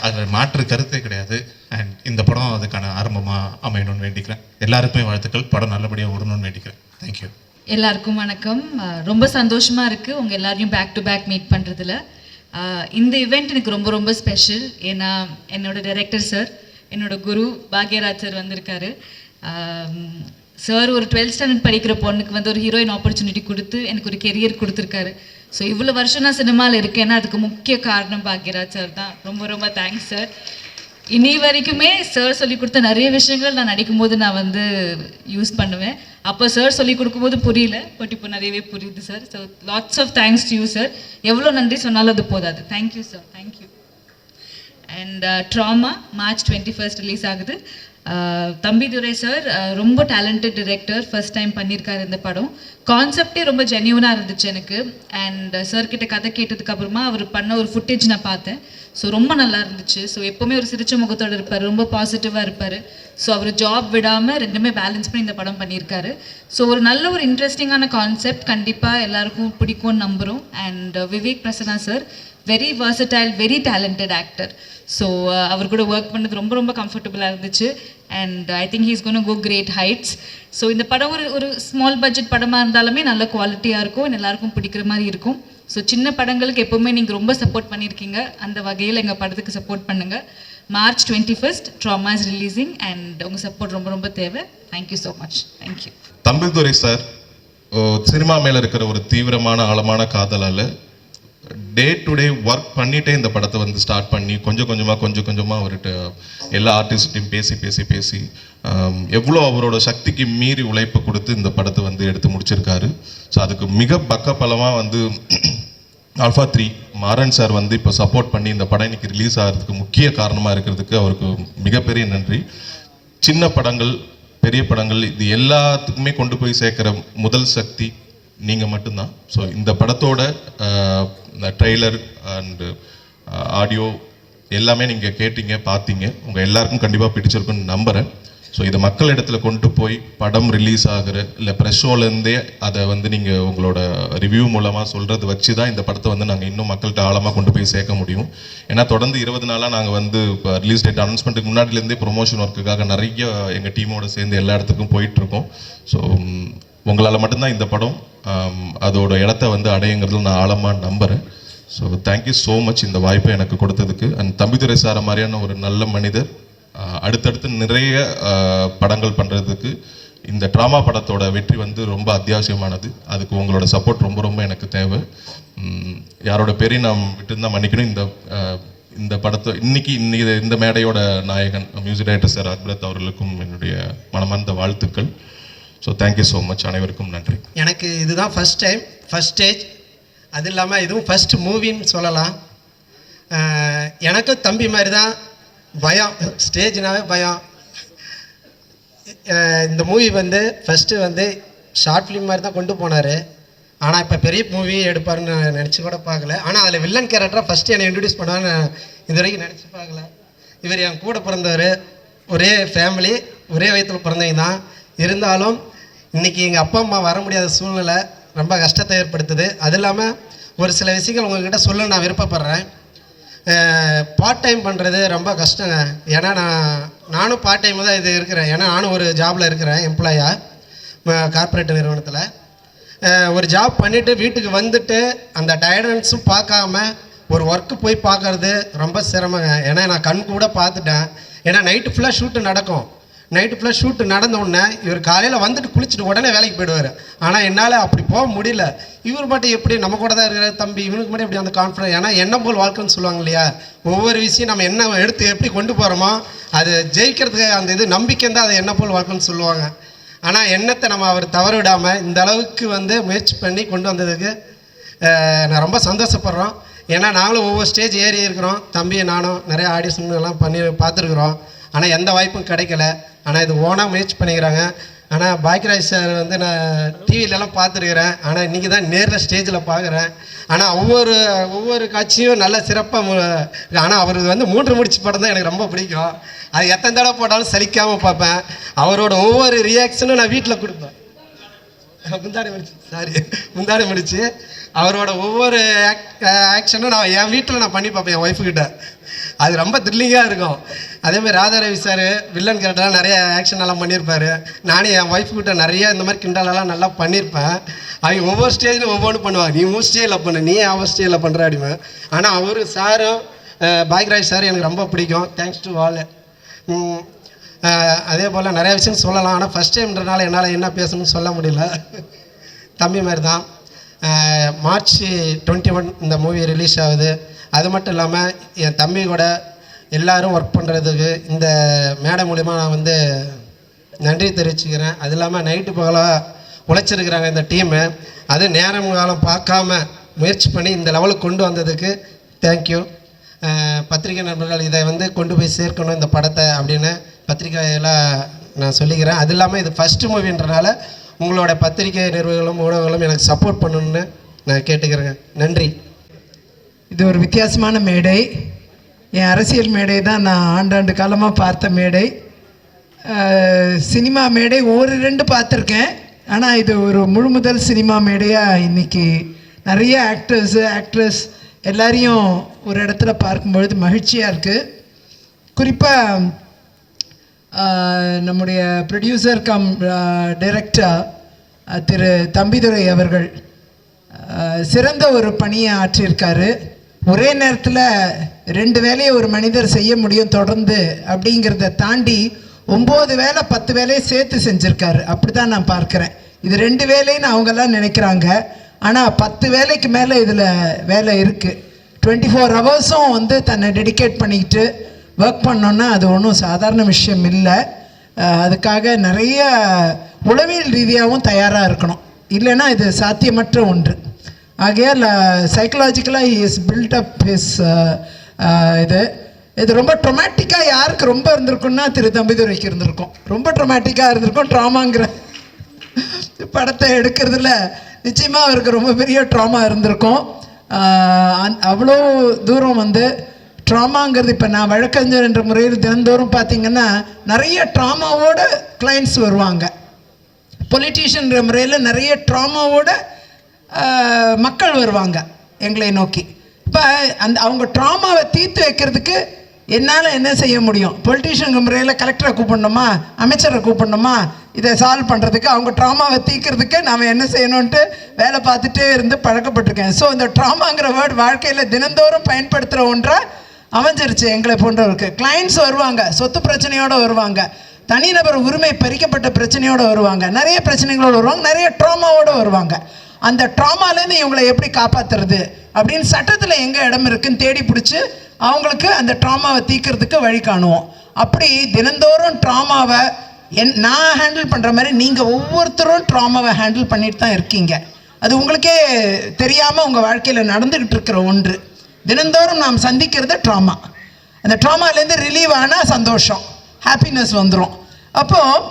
அதில் மாற்று கருத்தே கிடையாது. அண்ட் இந்த படம் அதுக்கான ஆரம்பமாக அமையணும்னு வேண்டிக்கிறேன். எல்லாருக்குமே வாழ்த்துக்கள். படம் நல்லபடியாக ஓடணும்னு வேண்டிக்கிறேன். தேங்க்யூ. எல்லாருக்கும் வணக்கம். ரொம்ப சந்தோஷமாக இருக்குது உங்கள் எல்லாரையும் பேக் டு பேக் மீட் பண்ணுறதுல. இந்த இவெண்ட் எனக்கு ரொம்ப ரொம்ப ஸ்பெஷல். ஏன்னா என்னோட டைரக்டர் சார், என்னோட குரு பாக்யராஜ் சார் வந்திருக்காரு. சார் ஒரு 12th ஸ்டாண்டர்ட் படிக்கிற பொண்ணுக்கு வந்து ஒரு ஹீரோயின் ஆப்பர்ச்சுனிட்டி கொடுத்து எனக்கு ஒரு கெரியர் கொடுத்துருக்காரு. ஸோ இவ்வளோ வருஷம் நான் சினிமாவில் இருக்கேன்னா அதுக்கு முக்கிய காரணம் பாக்யராஜ் சார் தான். ரொம்ப ரொம்ப தேங்க்ஸ் சார். இனி வரைக்குமே சார் சொல்லி கொடுத்த நிறைய விஷயங்கள் நான் நடிக்கும்போது நான் வந்து யூஸ் பண்ணுவேன். அப்போ சார் சொல்லி கொடுக்கும்போது புரியல, பட் இப்போ நிறையவே புரியுது sir. So lots of thanks to you sir. எவ்வளோ நன்றி சொன்னாலும் அது போதாது. Thank you sir, thank you. And drama March 21 release ஆகுது. தம்பிதுரை சார் ரொம்ப டேலண்டட் டிரெக்டர், ஃபர்ஸ்ட் டைம் பண்ணியிருக்காரு இந்த படம். கான்செப்டே ரொம்ப ஜென்யூனாக இருந்துச்சு எனக்கு. அண்ட் சார் கிட்ட கதை கேட்டதுக்கு அப்புறமா அவர் பண்ண ஒரு ஃபுட்டேஜ் நான் பார்த்தேன். ஸோ ரொம்ப நல்லா இருந்துச்சு. ஸோ எப்போவுமே ஒரு சிரிச்ச முகத்தோடு இருப்பார், ரொம்ப பாசிட்டிவாக இருப்பார். ஸோ அவர் ஜாப் விடாமல் ரெண்டுமே பேலன்ஸ் பண்ணி இந்த படம் பண்ணியிருக்காரு. ஸோ ஒரு நல்ல ஒரு இன்ட்ரெஸ்டிங்கான கான்செப்ட், கண்டிப்பாக எல்லாருக்கும் பிடிக்கும்னு நம்புகிறோம். And Vivek Prasanna sir very versatile, very talented actor. So அவர் கூட ஒர்க் பண்ணது ரொம்ப ரொம்ப கம்ஃபர்டபுளாக இருந்துச்சு. And I think he's gonna go great heights. So இந்த படம் ஒரு ஸ்மால் பட்ஜெட் படமாக இருந்தாலுமே நல்ல குவாலிட்டியாக இருக்கும், எல்லாருக்கும் பிடிக்கிற மாதிரி இருக்கும். ஸோ சின்ன படங்களுக்கு எப்போவுமே நீங்கள் ரொம்ப சப்போர்ட் பண்ணியிருக்கீங்க, அந்த வகையில் எங்கள் படத்துக்கு சப்போர்ட் பண்ணுங்கள். March 21 drama is releasing and உங்கள் சப்போர்ட் ரொம்ப ரொம்ப தேவை. Thank you so much. Thank you. Thambidurai sir cinema மேலே இருக்கிற ஒரு தீவிரமான ஆழமான காதலால் டே டு டே ஒர்க் பண்ணிகிட்டே இந்த படத்தை வந்து ஸ்டார்ட் பண்ணி கொஞ்சம் கொஞ்சமாக அவர்கிட்ட எல்லா ஆர்டிஸ்ட்டையும் பேசி எவ்வளோ அவரோட சக்திக்கு மீறி உழைப்பு கொடுத்து இந்த படத்தை வந்து எடுத்து முடிச்சிருக்காரு. ஸோ அதுக்கு மிக பக்கப்பலமாக வந்து ஆல்ஃபா 3 மாறன் சார் வந்து இப்போ சப்போர்ட் பண்ணி இந்த படம் இன்னைக்கு ரிலீஸ் ஆகிறதுக்கு முக்கிய காரணமாக இருக்கிறதுக்கு அவருக்கு மிகப்பெரிய நன்றி. சின்ன படங்கள், பெரிய படங்கள், இது எல்லாத்துக்குமே கொண்டு போய் சேர்க்குற முதல் சக்தி நீங்கள் மட்டும்தான். ஸோ இந்த படத்தோட ட்ரெய்லர் அண்டு ஆடியோ எல்லாமே நீங்கள் கேட்டீங்க, பார்த்தீங்க. உங்கள் எல்லாருக்கும் கண்டிப்பாக பிடிச்சிருக்குன்னு நம்புகிறேன். ஸோ இதை மக்கள் இடத்துல கொண்டு போய் படம் ரிலீஸ் ஆகிற இல்லை ப்ரெஸ் ஷோலேருந்தே அதை வந்து நீங்கள் உங்களோட ரிவ்யூ மூலமாக சொல்கிறது வச்சு தான் இந்த படத்தை வந்து நாங்கள் இன்னும் மக்கள்கிட்ட ஆழமாக கொண்டு போய் சேர்க்க முடியும். ஏன்னா தொடர்ந்து 20 நாளாக நாங்கள் வந்து இப்போ ரிலீஸ் டேட் அனௌன்ஸ்மெண்ட்டுக்கு முன்னாடிலேருந்தே ப்ரொமோஷன் ஒர்க்குக்காக நிறைய எங்கள் டீமோட சேர்ந்து எல்லா இடத்துக்கும் போயிட்டுருக்கோம். ஸோ உங்களால் மட்டும்தான் இந்த படம் அதோட இடத்த வந்து அடையுங்கிறதுல நான் ஆழமாக நம்புகிறேன். ஸோ தேங்க்யூ ஸோ மச் இந்த வாய்ப்பை எனக்கு கொடுத்ததுக்கு. அண்ட் தம்பிதுரை சார் மாதிரியான ஒரு நல்ல மனிதர் அடுத்தடுத்து நிறைய படங்கள் பண்ணுறதுக்கு இந்த ட்ராமா படத்தோட வெற்றி வந்து ரொம்ப அத்தியாவசியமானது. அதுக்கு உங்களோட சப்போர்ட் ரொம்ப ரொம்ப எனக்கு தேவை. யாரோட பேரையும் நான் விட்டுருந்தா மன்னிக்கணும். இந்த படத்தை இன்னைக்கு இந்த மேடையோட நாயகன் மியூசிக் டைரக்டர் சார் அக்பரத் அவர்களுக்கும் என்னுடைய மனமார்ந்த வாழ்த்துக்கள். So thank you so much. அனைவருக்கும் நன்றி. எனக்கு இதுதான் ஃபஸ்ட் டைம், ஃபஸ்ட் ஸ்டேஜ். அது இல்லாமல் இதுவும் ஃபஸ்ட் மூவின்னு சொல்லலாம். எனக்கும் தம்பி மாதிரி தான் பயம், ஸ்டேஜ்னாவே பயம். இந்த மூவி வந்து ஃபஸ்ட்டு வந்து ஷார்ட் ஃபிலிம் மாதிரி தான் கொண்டு போனார். ஆனால் இப்போ பெரிய மூவி எடுப்பாருன்னு நான் நினச்சி கூட பார்க்கல. ஆனால் அதில் வில்லன் கேரக்டராக ஃபஸ்ட்டு என்னை இன்ட்ரடியூஸ் பண்ணுவான்னு இது வரைக்கும் நினச்சி பார்க்கல. இவர் என் கூட பிறந்தவர், ஒரே ஃபேமிலி, ஒரே வயத்தில் பிறந்தவங்க தான். இருந்தாலும் இன்றைக்கி எங்கள் அப்பா அம்மா வர முடியாத சூழ்நிலை ரொம்ப கஷ்டத்தை ஏற்படுத்துது. அது இல்லாமல் ஒரு சில விஷயங்கள் உங்கள்கிட்ட சொல்ல நான் விருப்பப்படுறேன். பார்ட் டைம் பண்ணுறது ரொம்ப கஷ்டங்க. ஏன்னா நானும் பார்ட் டைம் தான் இது இருக்கிறேன். ஏன்னா நானும் ஒரு ஜாபில் இருக்கிறேன், எம்ப்ளாயாக கார்ப்பரேட் நிறுவனத்தில். ஒரு ஜாப் பண்ணிவிட்டு வீட்டுக்கு வந்துட்டு அந்த டயர்டன்ஸும் பார்க்காம ஒரு ஒர்க்கு போய் பார்க்குறது ரொம்ப சிரமங்க. ஏன்னா நான் கண் கூட பார்த்துட்டேன். ஏன்னா நைட்டு ஃபுல்லாக ஷூட்டு நடக்கும். நைட்டு ஃபுல்லாக ஷூட்டு நடந்த உடனே இவர் காலையில் வந்துட்டு குளிச்சுட்டு உடனே வேலைக்கு போயிடுவார். ஆனால் என்னால் அப்படி போக முடியல. இவர் மட்டும் எப்படி நம்ம கூட தான் இருக்கிற தம்பி, இவனுக்கு மட்டும் எப்படி அந்த கான்ஃபிடன்ஸ். ஏன்னா எண்ணம் போல் வாழ்க்கைன்னு சொல்லுவாங்க இல்லையா, ஒவ்வொரு விஷயம் நம்ம என்ன எடுத்து எப்படி கொண்டு போகிறோமோ அது ஜெயிக்கிறதுக்கு அந்த இது நம்பிக்கை தான் அது எண்ணம் போல் வாழ்க்கைன்னு சொல்லுவாங்க. ஆனால் எண்ணத்தை நம்ம அவர் தவற விடாமல் இந்த அளவுக்கு வந்து முயற்சி பண்ணி கொண்டு வந்ததுக்கு நான் ரொம்ப சந்தோஷப்படுறோம். ஏன்னா நாங்களும் ஒவ்வொரு ஸ்டேஜ் ஏறி இருக்கிறோம். தம்பியை நானும் நிறைய ஆடிஷன் எல்லாம் பண்ணி பார்த்துருக்குறோம். ஆனால் எந்த வாய்ப்பும் கிடைக்கல. ஆனால் இது ஓனாக முயற்சி பண்ணிக்கிறாங்க. ஆனால் பாக்யராஜ் சார் வந்து நான் டிவிலெலாம் பார்த்துருக்குறேன். ஆனால் இன்றைக்கி தான் நேரில் ஸ்டேஜில் பார்க்குறேன். ஆனால் ஒவ்வொரு காட்சியும் நல்ல சிறப்பாக. ஆனால் அவர் வந்து 3 முடிச்சு படம் தான் எனக்கு ரொம்ப பிடிக்கும். அது எத்தனை தடவை போட்டாலும் சலிக்காமல் பார்ப்பேன். அவரோட ஒவ்வொரு ரியாக்ஷனும் நான் வீட்டில் கொடுப்பேன். முந்தாடி முடிச்சு அவரோட ஒவ்வொரு ஆக்ஷனும் நான் என் வீட்டில் நான் பண்ணி பார்ப்பேன் என் ஒய்ஃபுக்கிட்ட. அது ரொம்ப த்ரில்லிங்காக இருக்கும். அதேமாதிரி ராதாரவி சார் வில்லன் கேரக்டர்லாம் நிறைய ஆக்ஷன் எல்லாம் பண்ணியிருப்பார். நானும் என் ஒய்ஃபுக்கிட்ட நிறைய இந்த மாதிரி கிண்டலெல்லாம் நல்லா பண்ணியிருப்பேன். அவங்க ஒவ்வொரு ஸ்டேஜில் ஒவ்வொன்று பண்ணுவாங்க. நீ உன் ஸ்டேஜில் பண்ணு, நீ அவர் ஸ்டேஜில் பண்ணுற அப்படிமே. ஆனால் அவர் சாரும் பாக்யராஜ் சார் எனக்கு ரொம்ப பிடிக்கும். Thanks to all. அதே போல் நிறைய விஷயம் சொல்லலாம். ஆனால் ஃபஸ்ட் டைம்ன்றனால என்னால் என்ன பேசணும்னு சொல்ல முடியல. தம்பி மாதிரி தான். மார்ச் 21 இந்த மூவி ரிலீஸ் ஆகுது. அது மட்டும் இல்லாமல் என் தம்பி கூட எல்லோரும் ஒர்க் பண்ணுறதுக்கு இந்த மேடை மூலிமா நான் வந்து நன்றி தெரிவிச்சுக்கிறேன். அது இல்லாமல் நைட்டு பகலாக உழைச்சிருக்கிறாங்க இந்த டீமு. அது நேரம் காலம் பார்க்காம முயற்சி பண்ணி இந்த லெவலுக்கு கொண்டு வந்ததுக்கு தேங்க்யூ. பத்திரிகை நண்பர்கள் இதை வந்து கொண்டு போய் சேர்க்கணும் இந்த படத்தை அப்படின்னு பத்திரிகையில் நான் சொல்லிக்கிறேன். அது இல்லாமல் இது ஃபஸ்ட்டு மூவின்றனால உங்களோட பத்திரிகை நிறுவனங்களும் ஊடகங்களும் எனக்கு சப்போர்ட் பண்ணணுன்னு நான் கேட்டுக்கிறேங்க. நன்றி. இது ஒரு வித்தியாசமான மேடை. என் அரசியல் மேடை தான் நான் ஆண்டாண்டு காலமாக பார்த்த மேடை. சினிமா மேடை 1-2 பார்த்துருக்கேன். ஆனால் இது ஒரு முழுமுதல் சினிமா மேடையாக இன்றைக்கி நிறைய ஆக்ட்ரஸ் எல்லாரையும் ஒரு இடத்துல பார்க்கும்பொழுது மகிழ்ச்சியாக இருக்குது. குறிப்பாக நம்முடைய ப்ரொடியூசர் கம் டைரக்டர் திரு தம்பிதுரை அவர்கள் சிறந்த ஒரு பணியை ஆற்றியிருக்காரு. ஒரே நேரத்தில் 2 வேலையை ஒரு மனிதர் செய்ய முடியும் தொடர்ந்து அப்படிங்கிறத தாண்டி 9 வேலை 10 வேலையை சேர்த்து செஞ்சுருக்காரு. அப்படி தான் நான் பார்க்குறேன். இது 2 வேலைன்னு அவங்கெல்லாம் நினைக்கிறாங்க. ஆனால் 10 வேலைக்கு மேலே இதில் வேலை இருக்குது. 24 ஹவர்ஸும் வந்து தன்னை டெடிகேட் பண்ணிக்கிட்டு ஒர்க் பண்ணோன்னா அது ஒன்றும் சாதாரண விஷயம் இல்லை. அதுக்காக நிறைய உளவியல் ரீதியாகவும் தயாராக இருக்கணும். இல்லைன்னா இது சாத்தியமற்ற ஒன்று. ஆகையால் சைக்கலாஜிக்கலாக he is build up his இது ரொம்ப ட்ரொமேட்டிக்காக யாருக்கு ரொம்ப இருந்திருக்குன்னா திரு தம்பிதுரைக்கு இருந்திருக்கும். ரொம்ப ட்ரொமேட்டிக்காக இருந்திருக்கும். ட்ராமாங்கிற படத்தை எடுக்கிறதுல நிச்சயமாக அவருக்கு ரொம்ப பெரிய ட்ராமா இருந்திருக்கும். அவ்வளோ தூரம் வந்து ட்ராமாங்கிறது இப்போ நான் வழக்கறிஞர் என்ற முறையில் தினந்தோறும் பார்த்திங்கன்னா நிறைய ட்ராமாவோட கிளைண்ட்ஸ் வருவாங்க. பொலிட்டீஷியன்ற முறையில் நிறைய ட்ராமாவோட மக்கள் வருவாங்க எங்களை நோக்கி. இப்போ அவங்க ட்ராமாவை தீர்த்து வைக்கிறதுக்கு என்னால் என்ன செய்ய முடியும்? பொலிட்டீஷியன் முறையில் கலெக்டரை கூப்பிடணுமா, அமைச்சரை கூப்பிடணுமா, இதை சால்வ் பண்ணுறதுக்கு? அவங்க ட்ராமாவை தீர்க்கிறதுக்கு நாம் என்ன செய்யணுன்ட்டு வேலை பார்த்துட்டே இருந்து பழக்கப்பட்டிருக்கேன். ஸோ இந்த ட்ராமாங்கிற வேர்டு வாழ்க்கையில் தினந்தோறும் பயன்படுத்துகிற ஒன்றாக அமைஞ்சிருச்சு எங்களை போன்றவருக்கு. கிளைண்ட்ஸ் வருவாங்க, சொத்து பிரச்சனையோடு வருவாங்க, தனிநபர் உரிமை பறிக்கப்பட்ட பிரச்சனையோடு வருவாங்க, நிறைய பிரச்சனைகளோடு வருவாங்க, நிறைய ட்ராமாவோடு வருவாங்க. அந்த ட்ராமாலேருந்து இவங்களை எப்படி காப்பாற்றுறது அப்படின்னு சட்டத்தில் எங்கே இடம் இருக்குன்னு தேடி பிடிச்சி அவங்களுக்கு அந்த ட்ராமாவை தீர்க்கிறதுக்கு வழி காணுவோம். அப்படி தினந்தோறும் ட்ராமாவை நான் ஹேண்டில் பண்ணுற மாதிரி நீங்கள் ஒவ்வொருத்தரும் ட்ராமாவை ஹேண்டில் பண்ணிட்டு தான் இருக்கீங்க. அது உங்களுக்கே தெரியாமல் உங்கள் வாழ்க்கையில் நடந்துக்கிட்டு இருக்கிற ஒன்று. தினந்தோறும் நாம் சந்திக்கிறது ட்ராமா. அந்த ட்ராமாலேருந்து ரிலீவ் ஆனால் சந்தோஷம், ஹாப்பினஸ் வந்துடும். அப்போது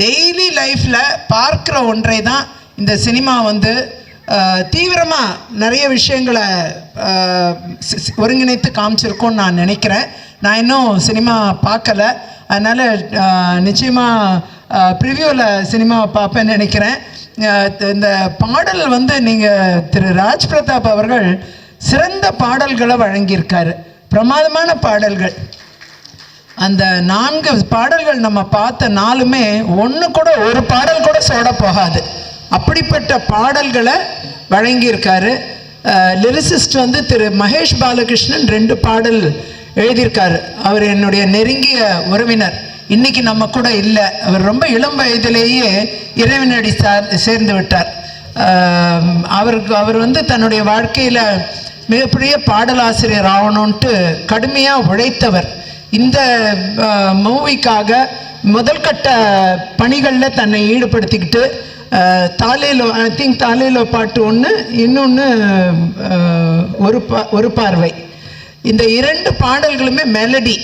டெய்லி லைஃப்பில் பார்க்குற ஒன்றை தான் இந்த சினிமா வந்து தீவிரமாக நிறைய விஷயங்களை ஒருங்கிணைத்து காமிச்சிருக்கோன்னு நான் நினைக்கிறேன். நான் இன்னும் சினிமா பார்க்கலை, அதனால் நிச்சயமாக ப்ரிவியூவில் சினிமாவை பார்ப்பேன்னு நினைக்கிறேன். இந்த பாடல் வந்து நீங்கள் திரு ராஜ் பிரதாப் அவர்கள் சிறந்த பாடல்களை வழங்கியிருக்காரு. பிரமாதமான பாடல்கள். அந்த 4 பாடல்கள் நம்ம பார்த்த 4மே ஒரு பாடல் கூட சோட போகாது. அப்படிப்பட்ட பாடல்களை வழங்கியிருக்காரு. லிரிசிஸ்ட் வந்து திரு மகேஷ் பாலகிருஷ்ணன் 2 பாடல் எழுதியிருக்காரு. அவர் என்னுடைய நெருங்கிய உறவினர். இன்னைக்கு நம்ம கூட இல்லை. அவர் ரொம்ப இளம் வயதிலேயே இறைவனடி சேர்ந்து விட்டார். அவர் வந்து தன்னுடைய வாழ்க்கையில் மிகப்பெரிய பாடலாசிரியர் ஆகணும்ன்ட்டு கடுமையாக உழைத்தவர். இந்த மூவிக்காக முதல் கட்ட பணிகளில் தன்னை ஈடுபடுத்திக்கிட்டு தாலேலோ பாட்டு 1, இன்னொன்று ஒரு பார்வை, இந்த 2 பாடல்களுமே மெலடி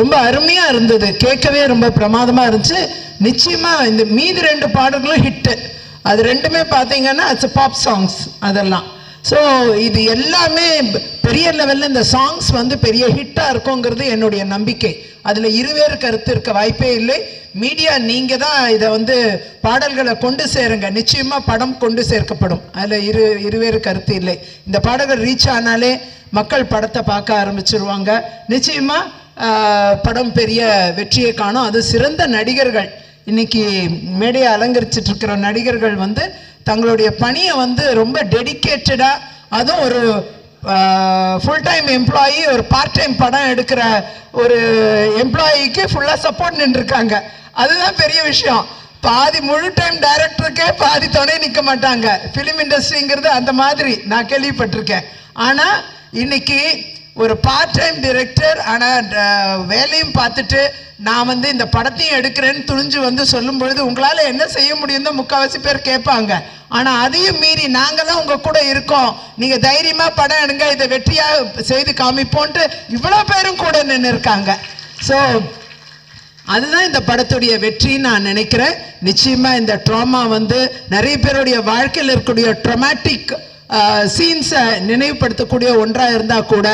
ரொம்ப அருமையாக இருந்தது. கேட்கவே ரொம்ப பிரமாதமாக இருந்துச்சு. நிச்சயமாக இந்த மீதி 2 பாடல்களும் ஹிட்டு. அது 2மே பார்த்தீங்கன்னா இட்ஸ் பாப் சாங்ஸ் அதெல்லாம். ஸோ இது எல்லாமே பெரிய லெவலில் இந்த சாங்ஸ் வந்து பெரிய ஹிட்டாக இருக்குங்கிறது என்னுடைய நம்பிக்கை. அதில் இருவேறு கருத்து இருக்க வாய்ப்பே இல்லை. மீடியா நீங்கள் தான் இதை வந்து பாடல்களை கொண்டு சேருங்க, நிச்சயமாக படம் கொண்டு சேர்க்கப்படும். அதில் இருவேறு கருத்து இல்லை. இந்த பாடல்கள் ரீச் ஆனாலே மக்கள் படத்தை பார்க்க ஆரம்பிச்சிருவாங்க. நிச்சயமாக படம் பெரிய வெற்றியை காணும். அது சிறந்த நடிகர்கள், இன்னைக்கு மேடையை அலங்கரிச்சிட்டு இருக்கிற நடிகர்கள் வந்து தங்களுடைய பணியை வந்து ரொம்ப டெடிக்கேட்டடாக, அதுவும் ஒரு ஃபுல் டைம் எம்ப்ளாயி, ஒரு பார்ட் டைம் படம் எடுக்கிற ஒரு எம்ப்ளாயிக்கு ஃபுல்லாக சப்போர்ட் நின்றுருக்காங்க. அதுதான் பெரிய விஷயம். பாதி முழு டைம் டைரக்டருக்கே பாதி துணை நிற்க மாட்டாங்க. ஃபிலிம் இண்டஸ்ட்ரிங்கிறது அந்த மாதிரி நான் கேள்விப்பட்டிருக்கேன். ஆனால் இன்னைக்கு ஒரு பார்ட் டைம் டைரக்டர், ஆனால் வேலையும் பார்த்துட்டு நான் வந்து இந்த படத்தையும் எடுக்கிறேன்னு துணிஞ்சு வந்து சொல்லும் பொழுது உங்களால் என்ன செய்ய முடியும் தான் முக்கால்வாசி பேர் கேட்பாங்க. ஆனால் அதையும் மீறி நாங்களாம் உங்கள் கூட இருக்கோம், நீங்கள் தைரியமாக படம் எடுங்க, இதை வெற்றியாக செய்து காமிப்போன்ட்டு இவ்வளோ பேரும் கூட நின்று இருக்காங்க. ஸோ அதுதான் இந்த படத்துடைய வெற்றின்னு நான் நினைக்கிறேன். நிச்சயமாக இந்த ட்ராமா வந்து நிறைய பேருடைய வாழ்க்கையில் இருக்கக்கூடிய ட்ரமாட்டிக் சீன்ஸை நினைவுபடுத்தக்கூடிய ஒன்றாக இருந்தால் கூட